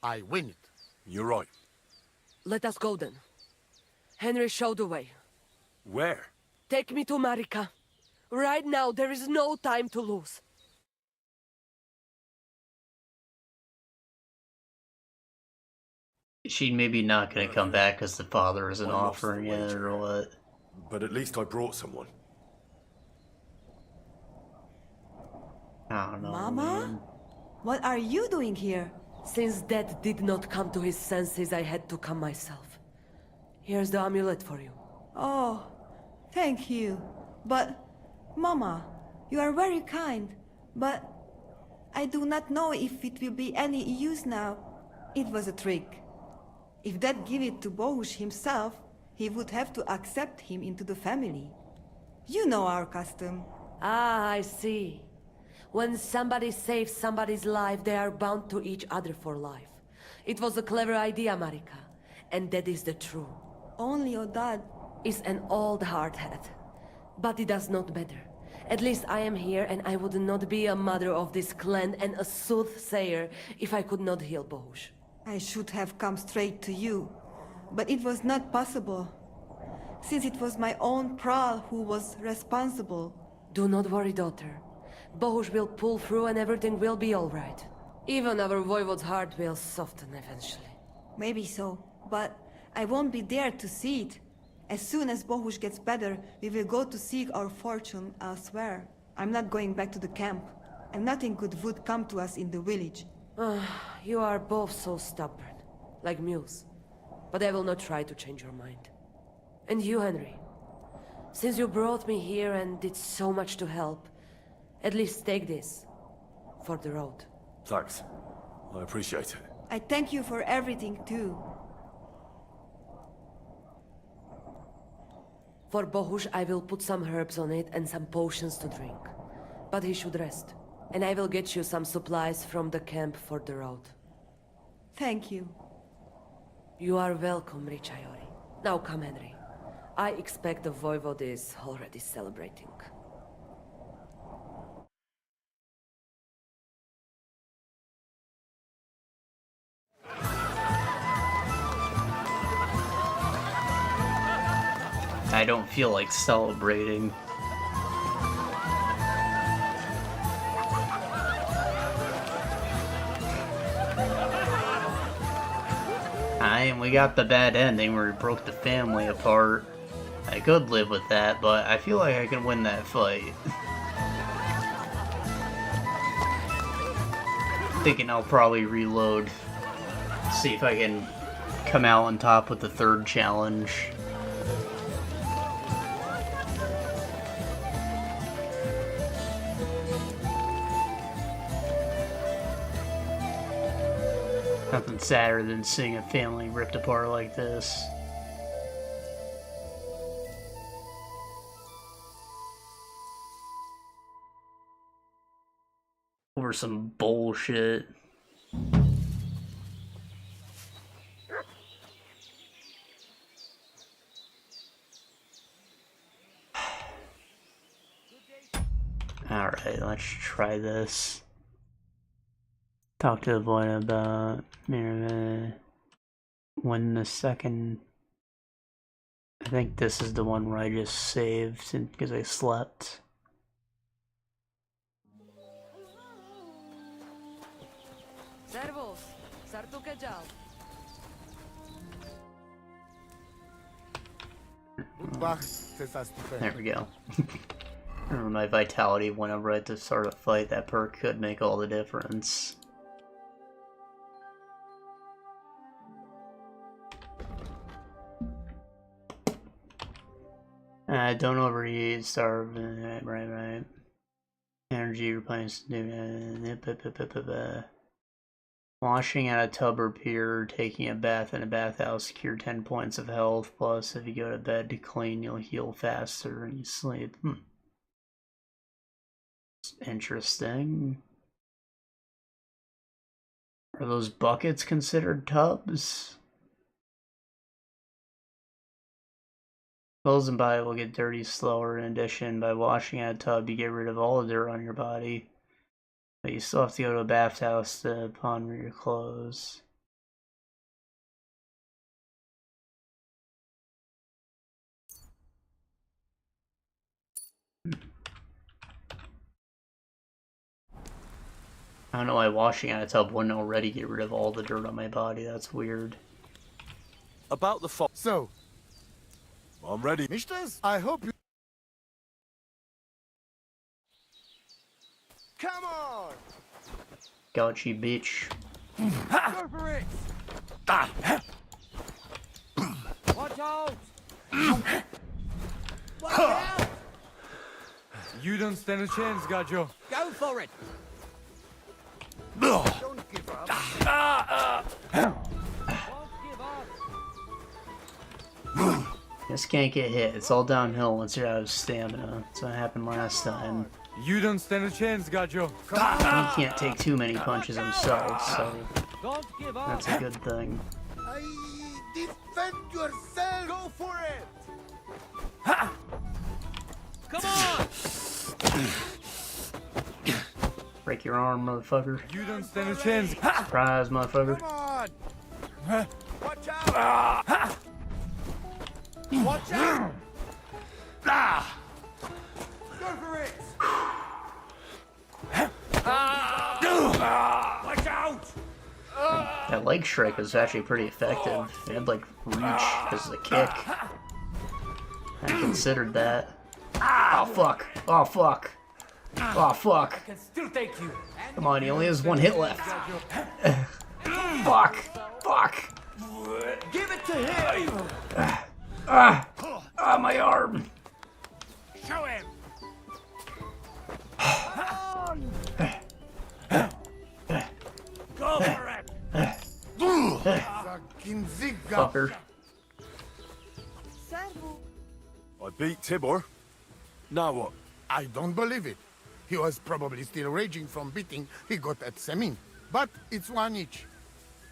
I win it. You're right. Let us go then. Henry, show the way. Where? Take me to Marika. Right now, there is no time to lose. She maybe not gonna come back because the father isn't I lost the offering it wager. or what. But at least I brought someone. I don't know. Mama? man. What are you doing here? Since Dad did not come to his senses, I had to come myself. Here's the amulet for you. Oh, thank you. But, Mama, you are very kind. But I do not know if it will be any use now. It was a trick. If Dad give it to Bohush himself, he would have to accept him into the family. You know our custom. Ah, I see. When somebody saves somebody's life, they are bound to each other for life. It was a clever idea, Marika. And that is the truth. Only your dad. Is an old hardhead. But it does not matter. At least I am here, and I would not be a mother of this clan and a soothsayer if I could not heal Bohush. I should have come straight to you. But it was not possible. Since it was my own Pral who was responsible. Do not worry, daughter. Bohush will pull through and everything will be all right. Even our voivode's heart will soften eventually. Maybe so, but I won't be there to see it. As soon as Bohush gets better, we will go to seek our fortune elsewhere. I'm not going back to the camp, and nothing good would come to us in the village. You are both so stubborn, like mules. But I will not try to change your mind. And you, Henry. Since you brought me here and did so much to help, at least take this. For the road. Thanks. I appreciate it. I thank you for everything, too. For Bohush, I will put some herbs on it and some potions to drink. But he should rest. And I will get you some supplies from the camp for the road. Thank you. You are welcome, Richayori. Now come, Henry. I expect the Voivode is already celebrating. I don't feel like celebrating. And we got the bad ending where we broke the family apart. I could live with that, but I feel like I can win that fight. Thinking I'll probably reload. See if I can come out on top with the third challenge. Nothing sadder than seeing a family ripped apart like this. Over some bullshit. Alright, let's try this. Talk to the boy about when the second. I think this is the one where I just saved because I slept. Servus, Sartukejal. There we go. Remember, my vitality whenever I had to start a fight, that perk could make all the difference. Don't overeat, starve, right. Energy replaced. Washing out a tub or pier, taking a bath in a bathhouse, cure 10 points of health, plus if you go to bed to clean, you'll heal faster and you sleep. Interesting. Are those buckets considered tubs? Clothes and body will get dirty slower. In addition, by washing out a tub, you get rid of all the dirt on your body. But you still have to go to a bathhouse to pawn your clothes. I don't know why washing out a tub wouldn't already get rid of all the dirt on my body. That's weird. About the fo- So, I'm ready. Misters, I hope you... Come on! Got you, bitch. Go for it! Watch out! Watch out! You don't stand a chance, Gajo. Go for it! Don't give up. Don't give up. Just can't get hit. It's all downhill once you're out of stamina. That's what happened last time. You don't stand a chance, Gajo. He can't take too many punches himself, so Don't give up. that's a good thing. Defend yourself! Go for it! Come on! Break your arm, motherfucker. You don't stand a chance. Surprise, motherfucker. Come on! Watch out! Watch out! Go for it! Watch out! That leg strike was actually pretty effective. It had like reach as a kick. I considered that. Oh fuck! Oh fuck! Oh fuck! Can still take you. Come on, he only has one hit left. Fuck! Fuck! Give it to him! My arm! Show him! Go for it! Fucking zigzag! Fucker. I beat Tibor. Now what? I don't believe it. He was probably still raging from beating he got at Semin. But it's one each.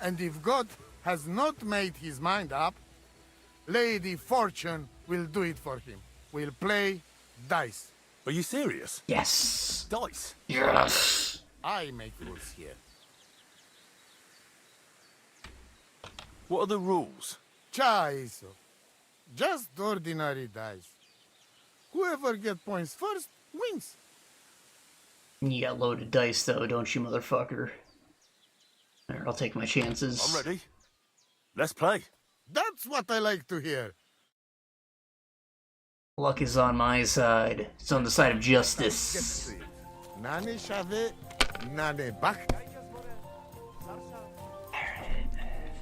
And if God has not made his mind up, Lady Fortune will do it for him. We'll play dice. Are you serious? Yes. Dice? Yes. I make rules here. What are the rules? Chaiso. Just ordinary dice. Whoever gets points first wins. You got loaded dice, though, don't you, motherfucker? Alright, I'll take my chances. I'm ready. Let's play. That's what I like to hear. Luck is on my side. It's on the side of justice. Nane shave, nane bak.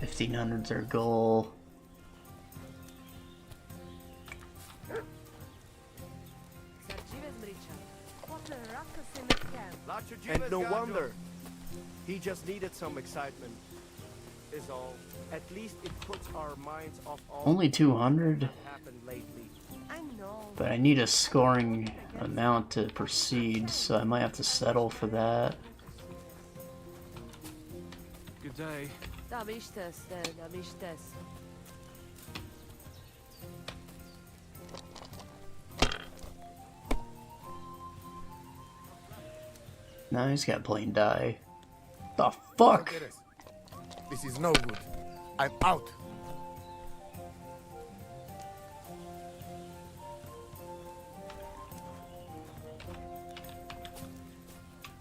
1500's our goal. And no wonder. He just needed some excitement, is all. At least it puts our minds off all Only 200? that happened lately. I know. But I need a scoring amount to proceed, so I might have to settle for that. Good day. Now he's got plain die. The fuck? This is no good. I'm out.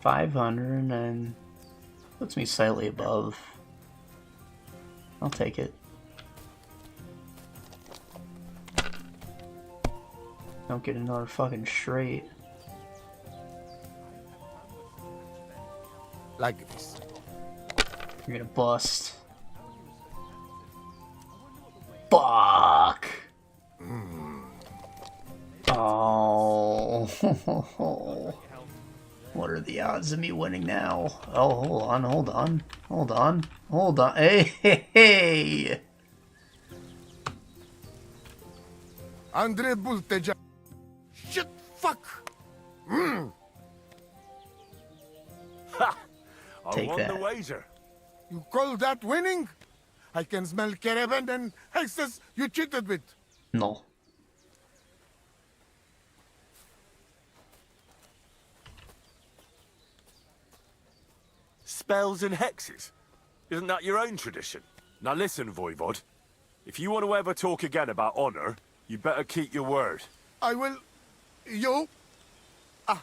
$500 and puts me slightly above. I'll take it. Don't get another fucking straight. Like this. You're gonna bust. Fuck! Oh. What are the odds of me winning now? Oh, hold on, hold on. Hold on. Hold on. Hey, hey, hey! Andre Bulteja. Shit, fuck! Ha! I Take won that. the wager. You call that winning? I can smell caravan and hexes you cheated with. No. Spells and hexes? Isn't that your own tradition? Now listen, Voivod. If you want to ever talk again about honor, you better keep your word. I will... You? Ah,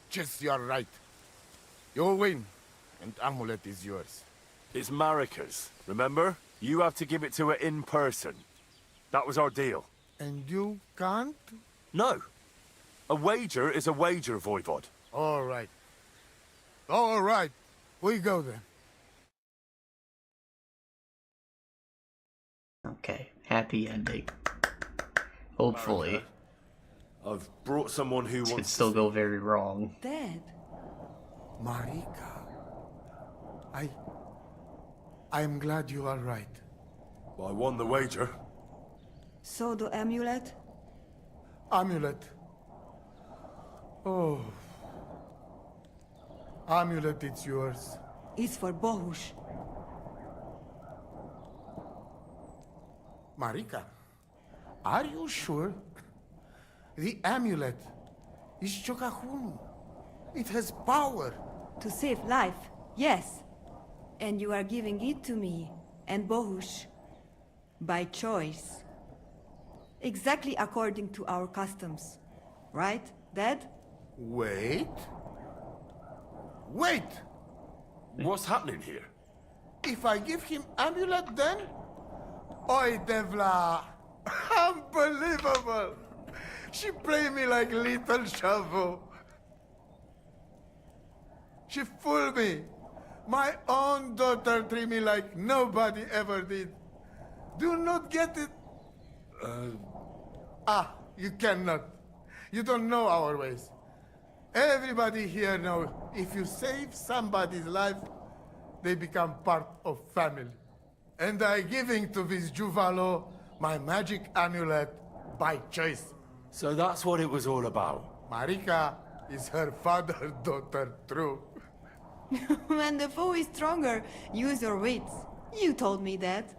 just you're right. You win, and Amulet is yours. It's Marika's, remember? You have to give it to her in person. That was our deal. And you can't? No. A wager is a wager, Voivod. All right. All right. We go then. Okay. Happy ending. Hopefully. Marika, I've brought someone who It could wants still go very wrong. Dad, Marika. I am glad you are right. I won the wager. so the amulet? Amulet. Oh. Amulet, it's yours. Is for Bohush. Marika, are you sure? The amulet is Chokahunu. It has power. To save life, yes. And you are giving it to me and Bohush. By choice. Exactly according to our customs. Right, Dad? Wait. Wait! What's happening here? If I give him amulet then? Oi, Devla! Unbelievable! She played me like little Chavo. She fooled me. My own daughter treated me like nobody ever did. Do not get it. You cannot. You don't know our ways. Everybody here knows if you save somebody's life, they become part of family. And I giving to this Juvalo my magic amulet by choice. So that's what it was all about. Marika is her father's daughter, true. When the foe is stronger, use your wits. You told me that.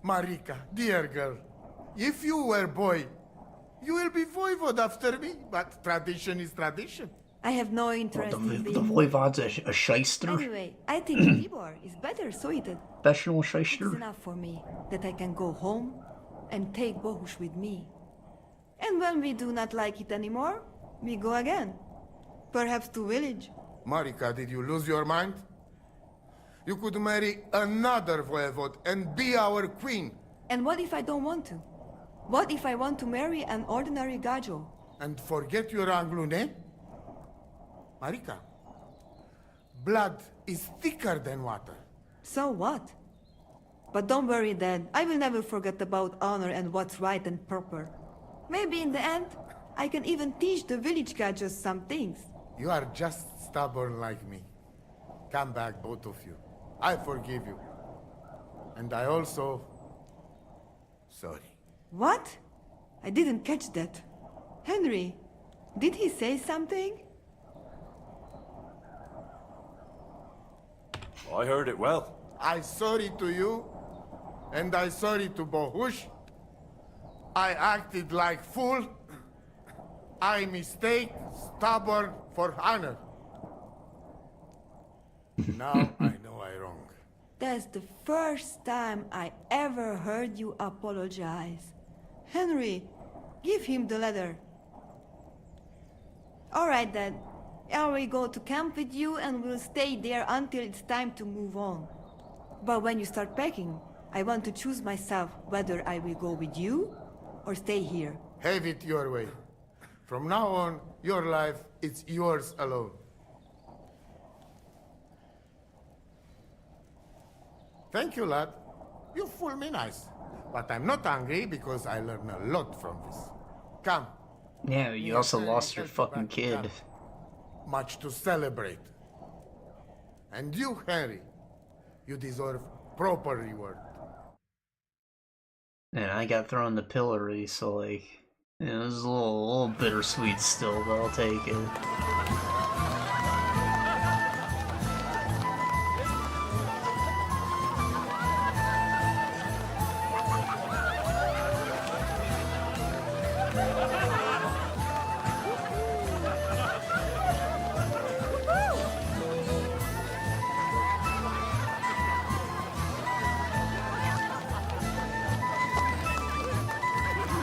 Marika, dear girl, if you were boy, you will be voivod after me, but tradition is tradition. I have no interest in The being... voivod's a shyster? Anyway, I think Tibor is better suited. Professional It's shyster? enough for me that I can go home and take Bohush with me. And when we do not like it anymore, we go again. Perhaps to village. Marika, did you lose your mind? You could marry another voivod and be our queen. And what if I don't want to? What if I want to marry an ordinary gajo? And forget your Anglune? Marika, blood is thicker than water. So what? But don't worry then, I will never forget about honor and what's right and proper. Maybe in the end, I can even teach the village gajos some things. You are just stubborn like me. Come back, both of you. I forgive you. And I also... sorry. What? I didn't catch that. Henry, did he say something? I heard it well. I sorry to you, and I sorry to Bohush. I acted like fool. I mistake, stubborn for honor. Now I know I wrong. That's the first time I ever heard you apologize. Henry, give him the letter. All right then. I will go to camp with you and we'll stay there until it's time to move on. But when you start packing, I want to choose myself whether I will go with you or stay here. Have it your way. From now on, your life, it's yours alone. Thank you, lad. You fool me nice. But I'm not angry because I learned a lot from this. Come. Yeah, you also lost your fucking kid. Much to celebrate. And you, Henry, you deserve proper reward. And I got thrown in the pillory, so like, you know, it was a little bittersweet still, but I'll take it.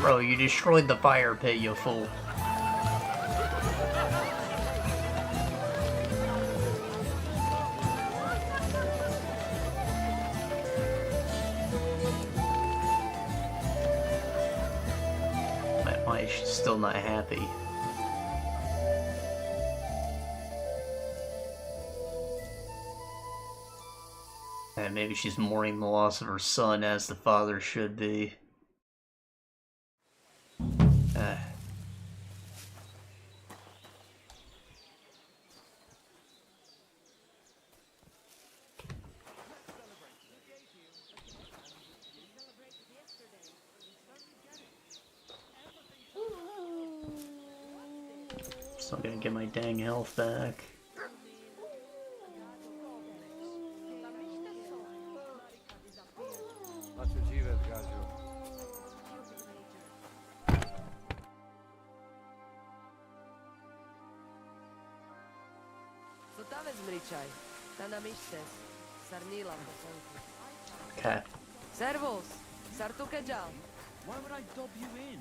Bro, you destroyed the fire pit, you fool. Why is she still not happy? And maybe she's mourning the loss of her son as the father should be. Still gonna get my dang health back. Okay. Servus, sartu Geja. Why would I dob you in?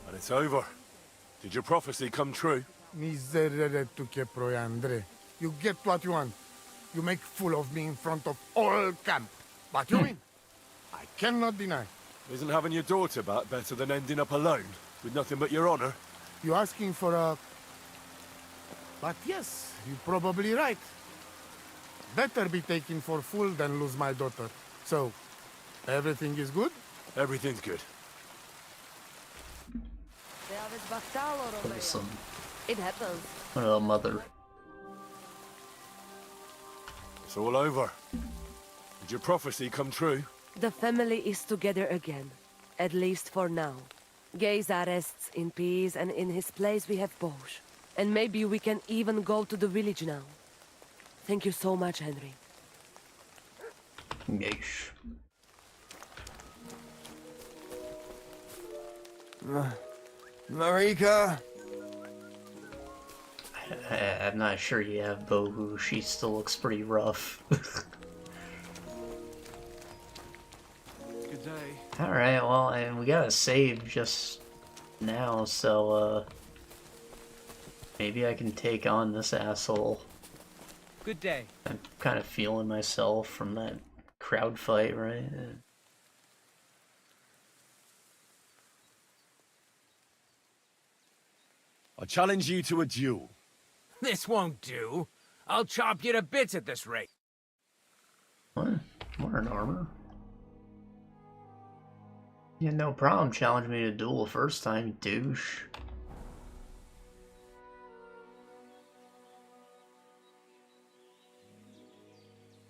And it's over. Did your prophecy come true? Miserere tu che proiandre. You get what you want. You make fool of me in front of all camp. But you win. I cannot deny. Isn't having your daughter back better than ending up alone, with nothing but your honor? You asking for a... But yes, you're probably right. Better be taken for fool than lose my daughter. So, everything is good? Everything's good. Awesome. It happens. What a mother. It's all over. Did your prophecy come true? The family is together again. At least for now. Geja rests in peace, and in his place we have Bosch. And maybe we can even go to the village now. Thank you so much, Henry. Yeesh. Marika? I'm not sure you have Bohu. She still looks pretty rough. Good day. Alright, well, and we gotta save just now, so, maybe I can take on this asshole. Good day. I'm kind of feeling myself from that crowd fight, right? I challenge you to a duel. This won't do. I'll chop you to bits at this rate. What? We're in armor. You had no problem challenging me to duel the first time, you douche.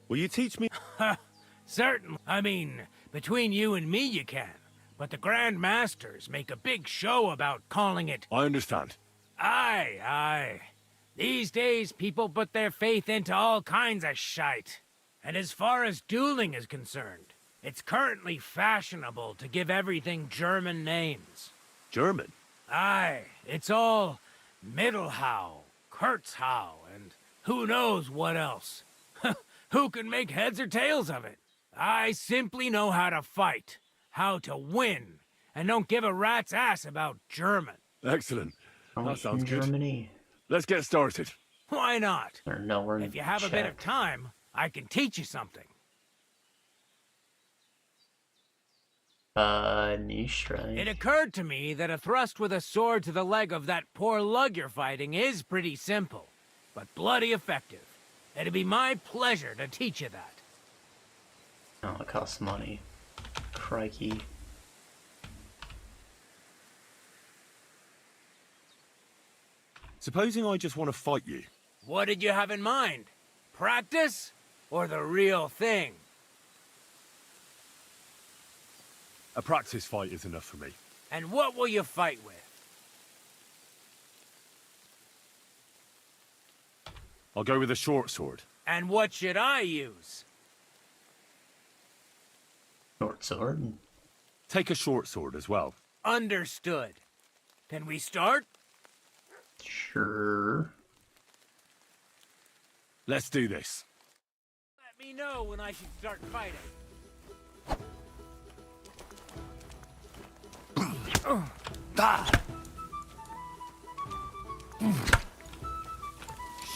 Will you teach me? Certainly. I mean, between you and me you can. But the Grand Masters make a big show about calling it... I understand. Aye, aye. These days, people put their faith into all kinds of shite. And as far as dueling is concerned, it's currently fashionable to give everything German names. German? Aye, it's all Mittelhau, Kurzhau, and who knows what else. Who can make heads or tails of it? I simply know how to fight, how to win, and don't give a rat's ass about German. Excellent. That sounds good. Germany. Let's get started. Why not? Or no, we're in If you have a bit of time, I can teach you something. Niche, right? It occurred to me that a thrust with a sword to the leg of that poor lug you're fighting is pretty simple, but bloody effective. It'd be my pleasure to teach you that. Oh, it costs money. Crikey. Supposing I just want to fight you. What did you have in mind? Practice? Or the real thing? A practice fight is enough for me. And what will you fight with? I'll go with a short sword. And what should I use? Short sword? Take a short sword as well. Understood. Can we start? Sure. Let's do this. Let me know when I should start fighting.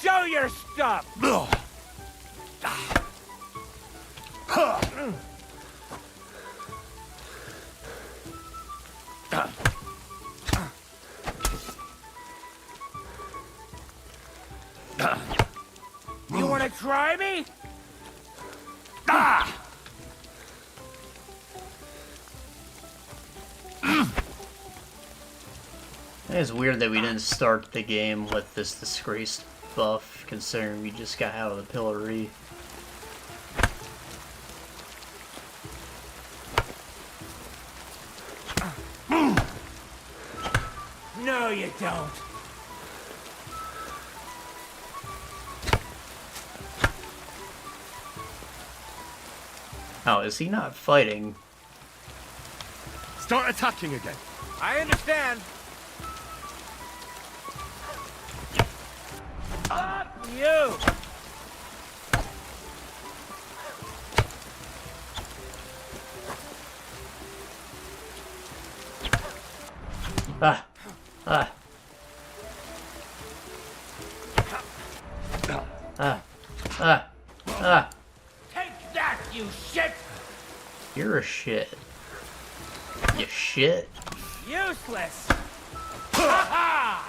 Show your stuff! You want to try me? It's weird that we didn't start the game with this disgraced buff, considering we just got out of the pillory. No, you don't. Oh, is he not fighting? Start attacking again. I understand. Up you! Ah! Ah! Ah! Ah! Ah! Take that, you shit! You're a shit. You shit? Useless! Ha ha!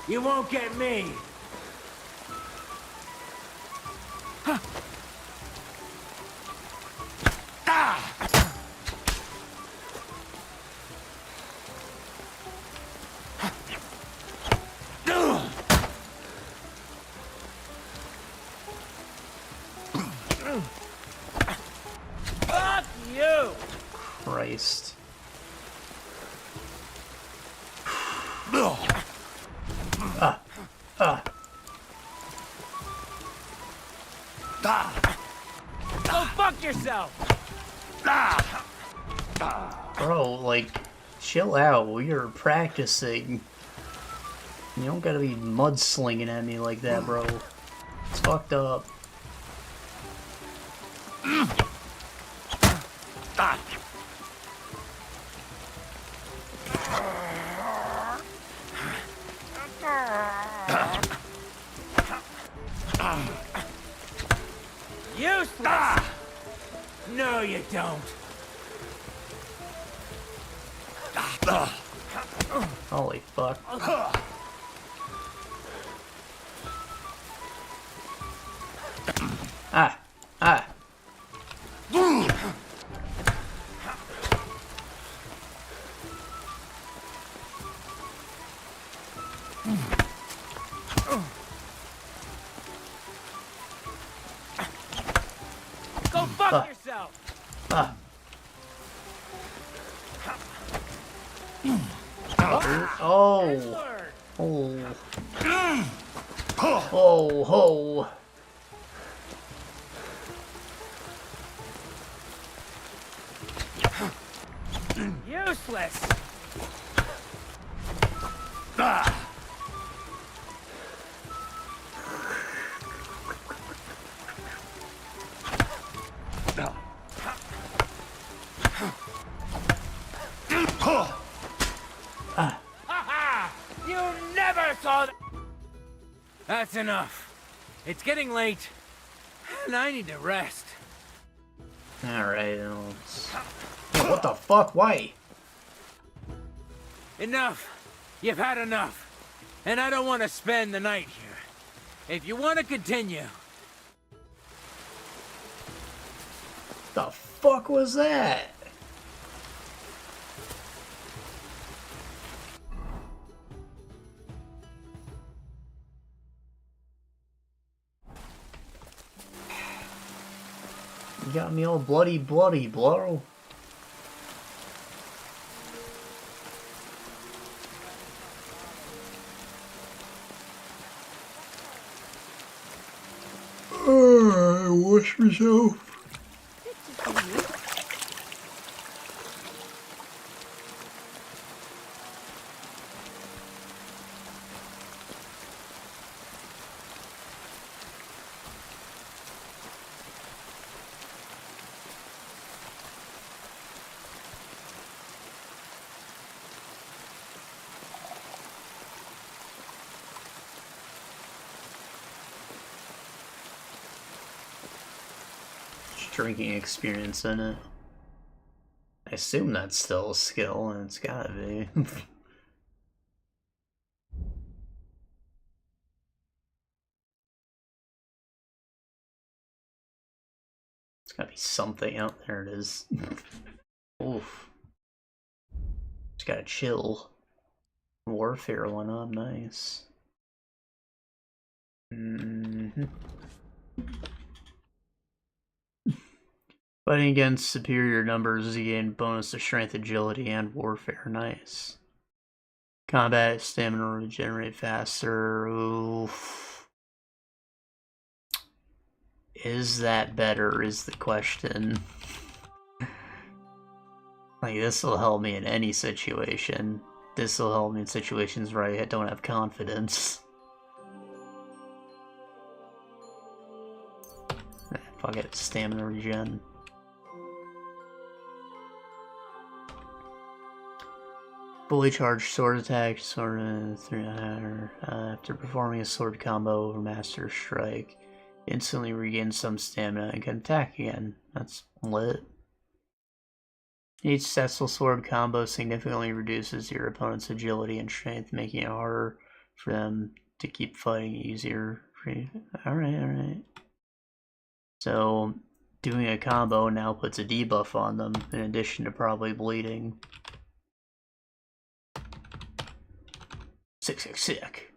You won't get me! Fuck you! Christ. Go fuck yourself! Bro, like, chill out. We are practicing. You don't gotta be mudslinging at me like that, bro. It's fucked up. Useless! No, you don't. Holy fuck. Ah! Ah! Go fuck yourself! Ah! Oh! Oh! Oh! Ho! Useless! You never saw that! That's enough. It's getting late, and I need to rest. Alright, what the fuck? Why? Enough. You've had enough. And I don't want to spend the night here. If you want to continue... The fuck was that? You got me all bloody, bro. I wash myself. Drinking experience in it. I assume that's still a skill, and it's gotta be. It's gotta be something out there. It is. Oof. Just gotta chill. Warfare went up, nice. Fighting against superior numbers, you gain bonus to strength, agility, and warfare. Nice. Combat stamina regenerate faster. Oof. Is that better? Is the question. Like, this will help me in any situation. This will help me in situations where I don't have confidence. Fuck it, stamina regen. Fully charged sword attack, sword after performing a sword combo or master strike, instantly regain some stamina and can attack again. That's lit. Each successful sword combo significantly reduces your opponent's agility and strength, making it harder for them to keep fighting easier. Alright. So, doing a combo now puts a debuff on them, in addition to probably bleeding. Sick.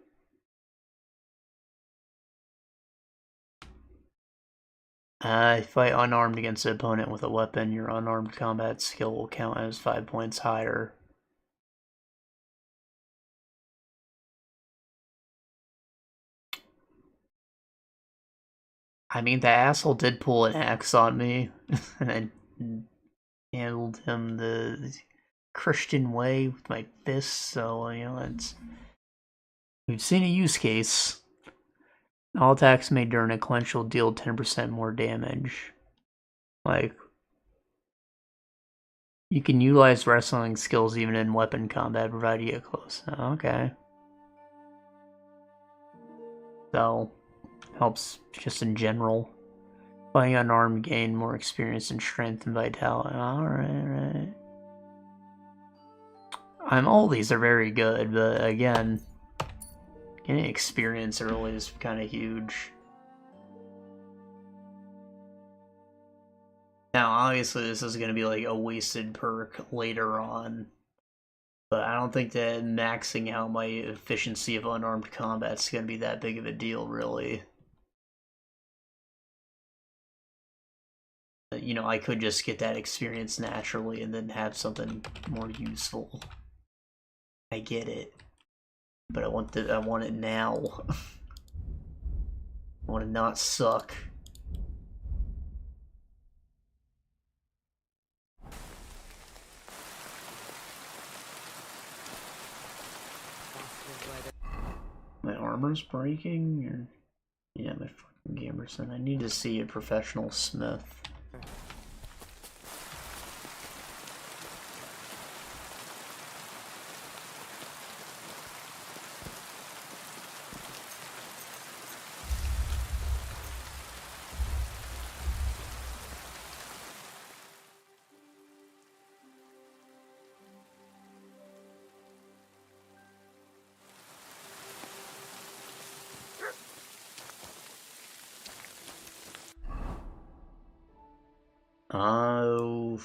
Fight unarmed against an opponent with a weapon, your unarmed combat skill will count as 5 points higher. I mean, the asshole did pull an axe on me, and I handled him the Christian way with my fists, so, you know, we've seen a use case. All attacks made during a clench will deal 10% more damage. Like, you can utilize wrestling skills even in weapon combat, provided you get close. Okay. So, helps just in general. Fighting unarmed, gain more experience and strength and vitality. Alright. All these are very good, but again, getting experience early is kind of huge. Now, obviously, this is going to be like a wasted perk later on, but I don't think that maxing out my efficiency of unarmed combat is going to be that big of a deal, really. You know, I could just get that experience naturally and then have something more useful. I get it, but I want it now. I want to not suck. My armor's breaking, or yeah, my fucking gamerson. I need to see a professional smith. Oh.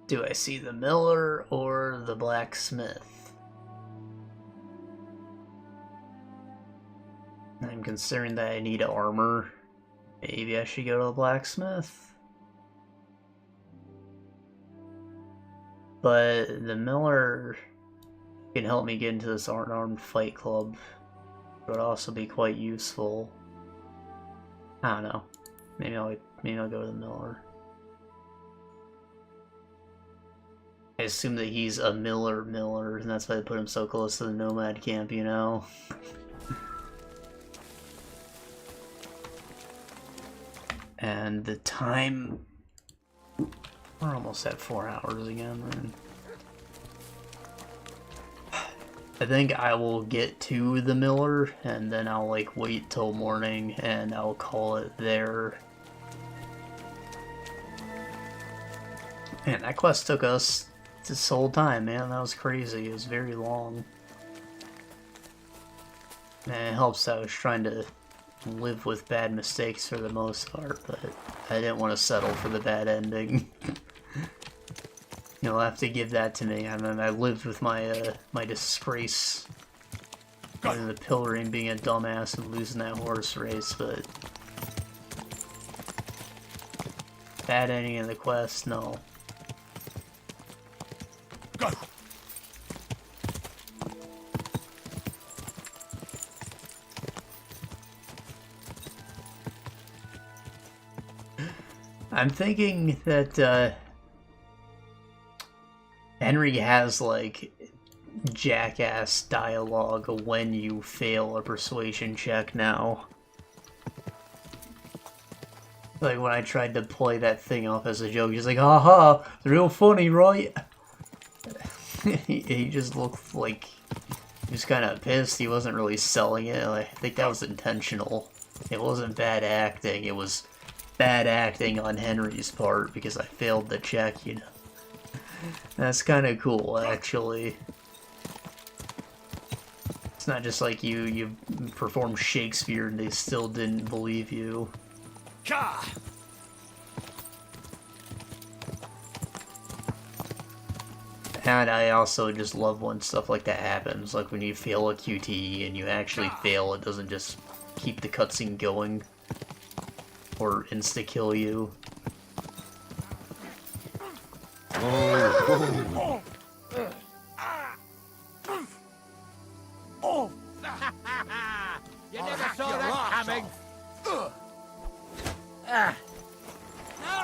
Do I see the miller or the blacksmith? I'm considering that I need armor. Maybe I should go to the blacksmith. But the miller can help me get into this unarmed fight club. It would also be quite useful. I don't know. Maybe I'll go to the miller. I assume that he's a miller, and that's why they put him so close to the nomad camp, you know? And the time... We're almost at 4 hours again, man. I think I will get to the miller, and then I'll, like, wait till morning, and I'll call it there. Man, that quest took us this whole time, man. That was crazy. It was very long. And it helps that I was trying to live with bad mistakes for the most part, but I didn't want to settle for the bad ending. You'll have to give that to me. I mean, I lived with my my disgrace in the pillory, being a dumbass and losing that horse race, but bad ending in the quest, no. Go. I'm thinking that Henry has, like, jackass dialogue when you fail a persuasion check now. Like, when I tried to play that thing off as a joke, he's like, haha, real funny, right? he just looked like he was kind of pissed. He wasn't really selling it. Like, I think that was intentional. It wasn't bad acting. It was bad acting on Henry's part because I failed the check, you know. That's kind of cool, actually. It's not just like you performed Shakespeare and they still didn't believe you. And I also just love when stuff like that happens, like when you fail a QTE and you actually fail, it doesn't just keep the cutscene going or insta-kill you. Oh. You never saw that coming.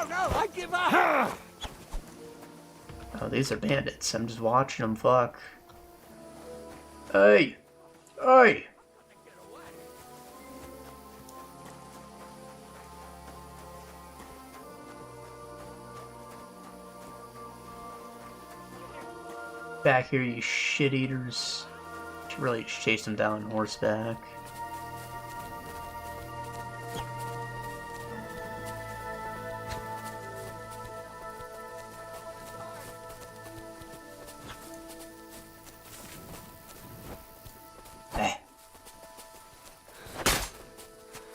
No, I give up. Oh, these are bandits. I'm just watching them. Fuck. Hey! Hey! Back here, you shit eaters. Should really chase them down on horseback.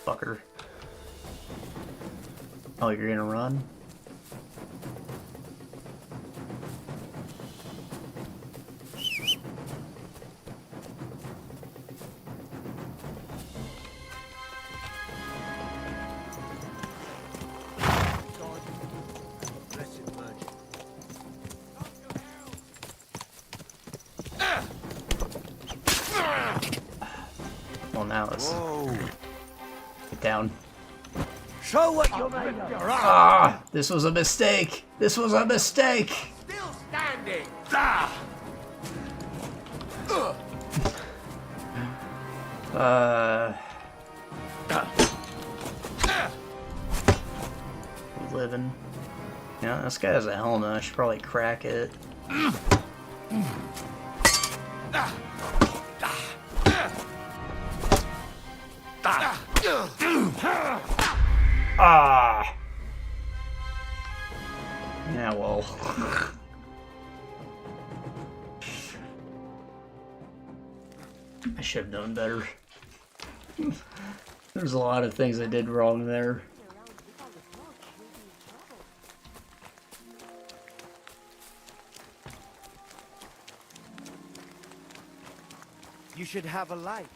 Fucker. Oh, you're gonna run? Well, now it's... Get down. Show what you're made of. Ah! This was a mistake! This was a mistake! Still standing. Living. Yeah, this guy has a helmet. I should probably crack it. Ah! Yeah, well. I should have known better. There's a lot of things I did wrong there. You should have a light.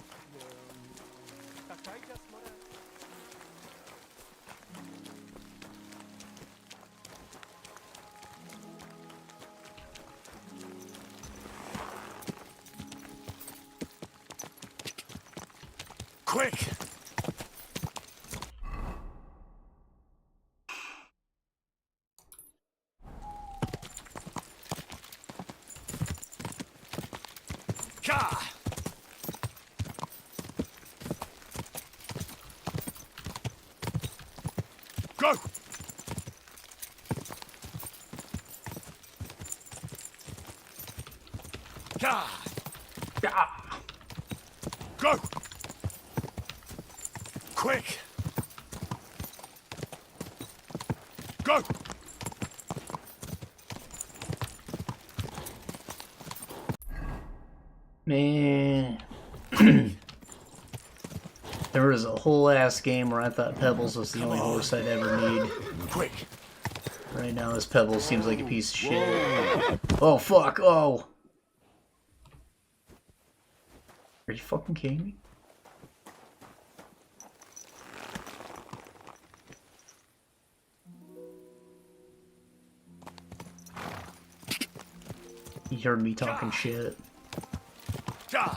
Quick! Go! Go! Quick! Go! Man. There was a whole ass game where I thought Pebbles was the only horse I'd ever need. Quick! Right now this Pebbles seems like a piece of shit. Oh fuck, oh! Are you fucking kidding me? You heard me talking shit. Go!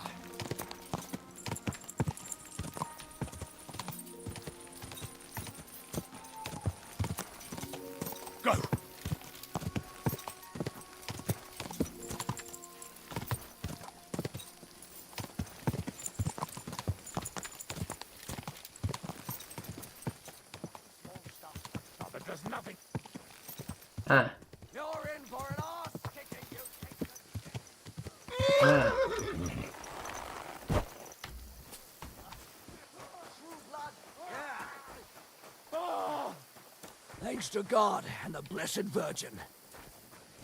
That does nothing. Ah. You're in for an ass kicking, you take Ah. Thanks to God and the Blessed Virgin.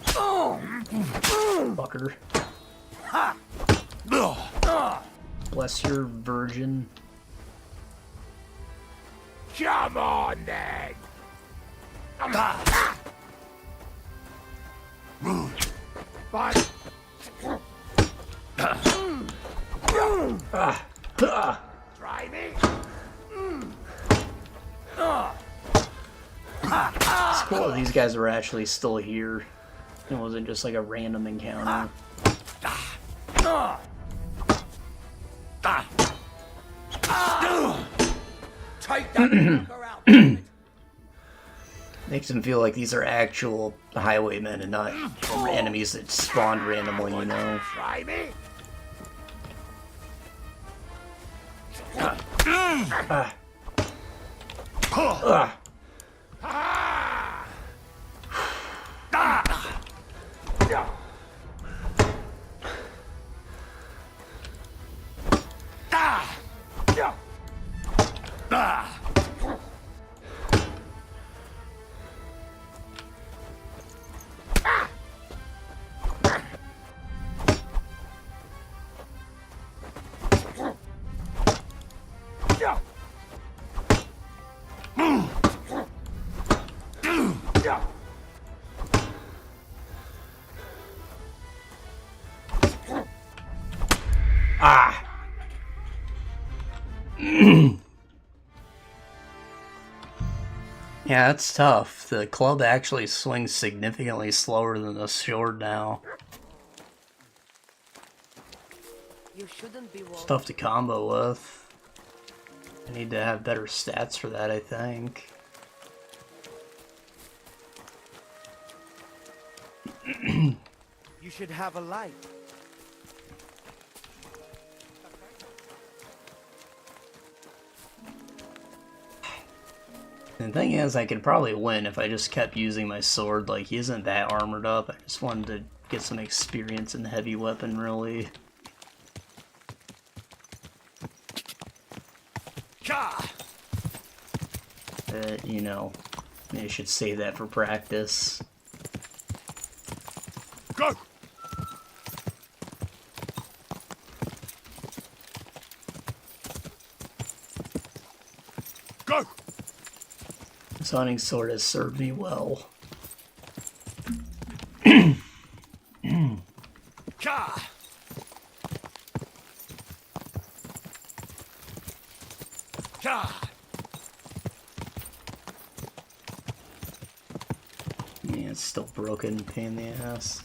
Fucker. Ha! Bless your virgin. Come on, then! But Try me. It's cool that these guys are actually still here. It wasn't just like a random encounter. Take that fucker out. Makes them feel like these are actual highwaymen and not enemies that spawned randomly, you know? Try me. Yeah, that's tough. The club actually swings significantly slower than the sword now. You shouldn't be It's tough to combo with. I need to have better stats for that, I think. You should have a light. The thing is, I could probably win if I just kept using my sword. Like, he isn't that armored up. I just wanted to get some experience in the heavy weapon, really. But, you know, maybe I should save that for practice. Go! Go! This hunting sword has served me well. Yeah, it's still broken, pain in the ass.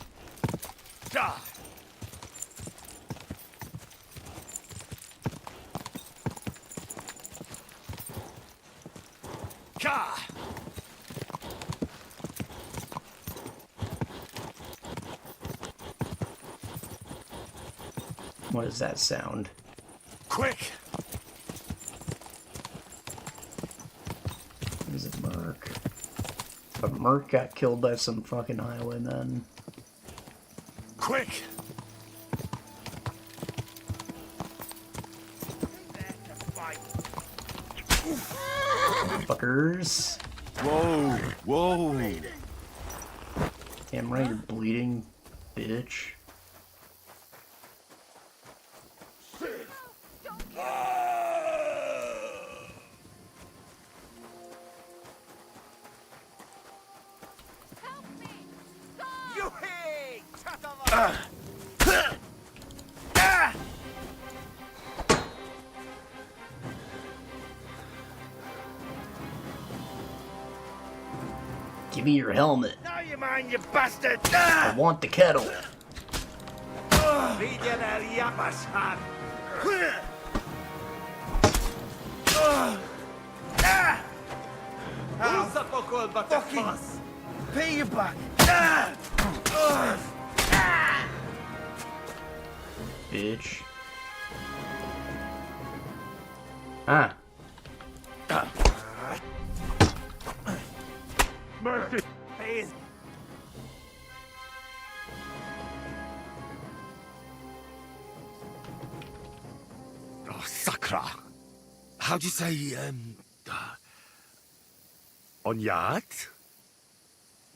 What does that sound? Quick! Is it Merc? But Merc got killed by some fucking highwaymen. Quick! Fuckers. Whoa! Whoa! Damn right, you're bleeding, bitch. Give me your helmet. Now you mind, you bastard! I want the kettle. Fucking pay you back! Bitch. Ah. Mercy! Oh, Sakra! How'd you say, on yard?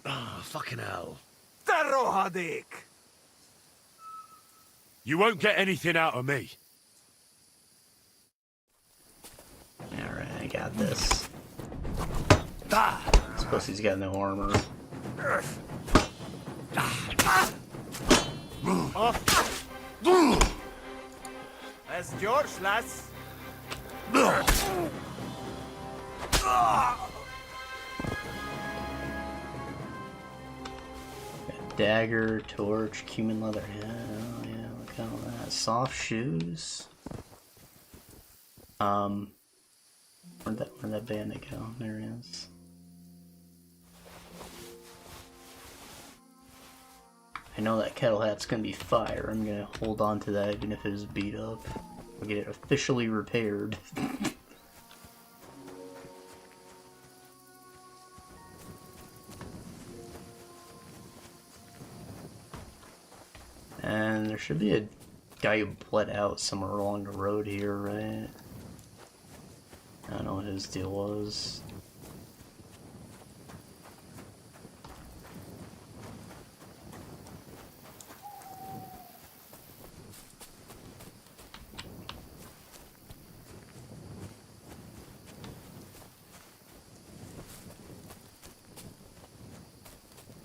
Oh, fucking hell. Tarohadik! You won't get anything out of me. Alright, I got this. Ah! This pussy's got no armor. That's George, lass. Dagger, torch, cumin leather. Yeah, oh yeah, look at all that. Soft shoes. Where'd that bandit go? There he is. I know that kettle hat's gonna be fire. I'm gonna hold on to that even if it is beat up. I'll get it officially repaired. And there should be a guy who bled out somewhere along the road here, right? I don't know what his deal was.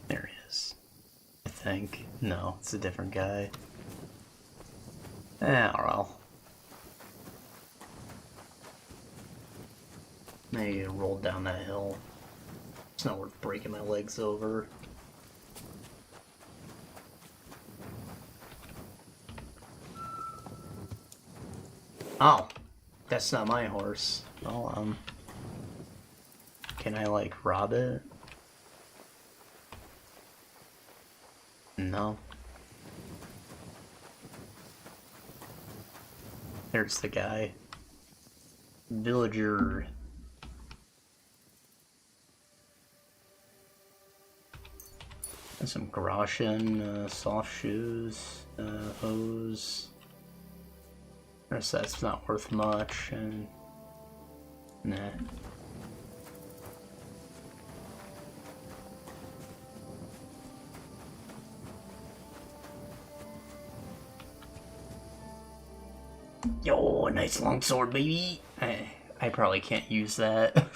There he is. I think. No, it's a different guy. Oh well. Maybe I rolled down that hill. It's not worth breaking my legs over. Oh, that's not my horse. Well, can I like rob it? No. There's the guy. Villager. And some Groshin, soft shoes, hose. That's not worth much, and nah. Yo, a nice long sword, baby. I probably can't use that.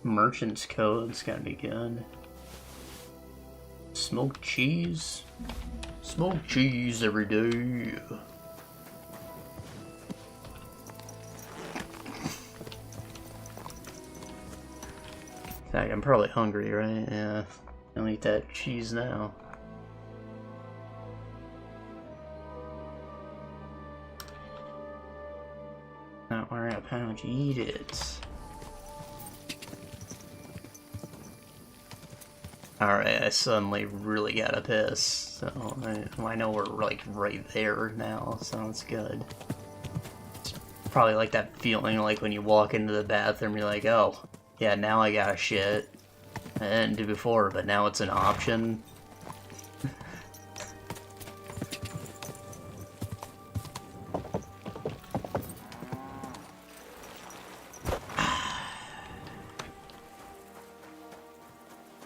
Merchant's code's gotta be good. Smoked cheese. Smoked cheese every day. In fact, I'm probably hungry, right? Yeah. I'll eat that cheese now. Not worry about how much you eat it. Alright, I suddenly really gotta piss, so I know we're like right there now, so it's good. It's probably like that feeling like when you walk into the bathroom, you're like, oh, yeah, now I gotta shit. I didn't do before, but now it's an option.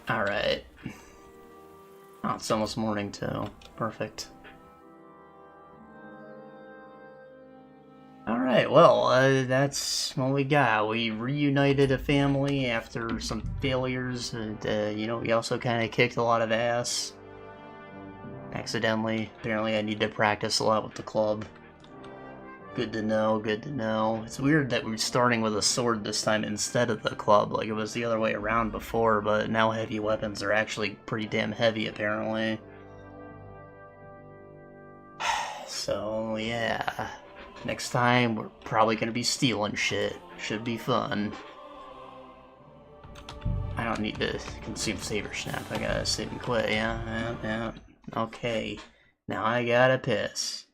Alright. Oh, it's almost morning too. Perfect. Alright, well, that's what we got. We reunited a family after some failures, and, you know, we also kind of kicked a lot of ass. Accidentally. Apparently I need to practice a lot with the club. Good to know, good to know. It's weird that we're starting with a sword this time instead of the club, like it was the other way around before, but now heavy weapons are actually pretty damn heavy, apparently. So, yeah. Next time, we're probably gonna be stealing shit. Should be fun. I don't need to consume Saber Snap, I gotta sit and quit, yeah. Okay. Now I gotta piss.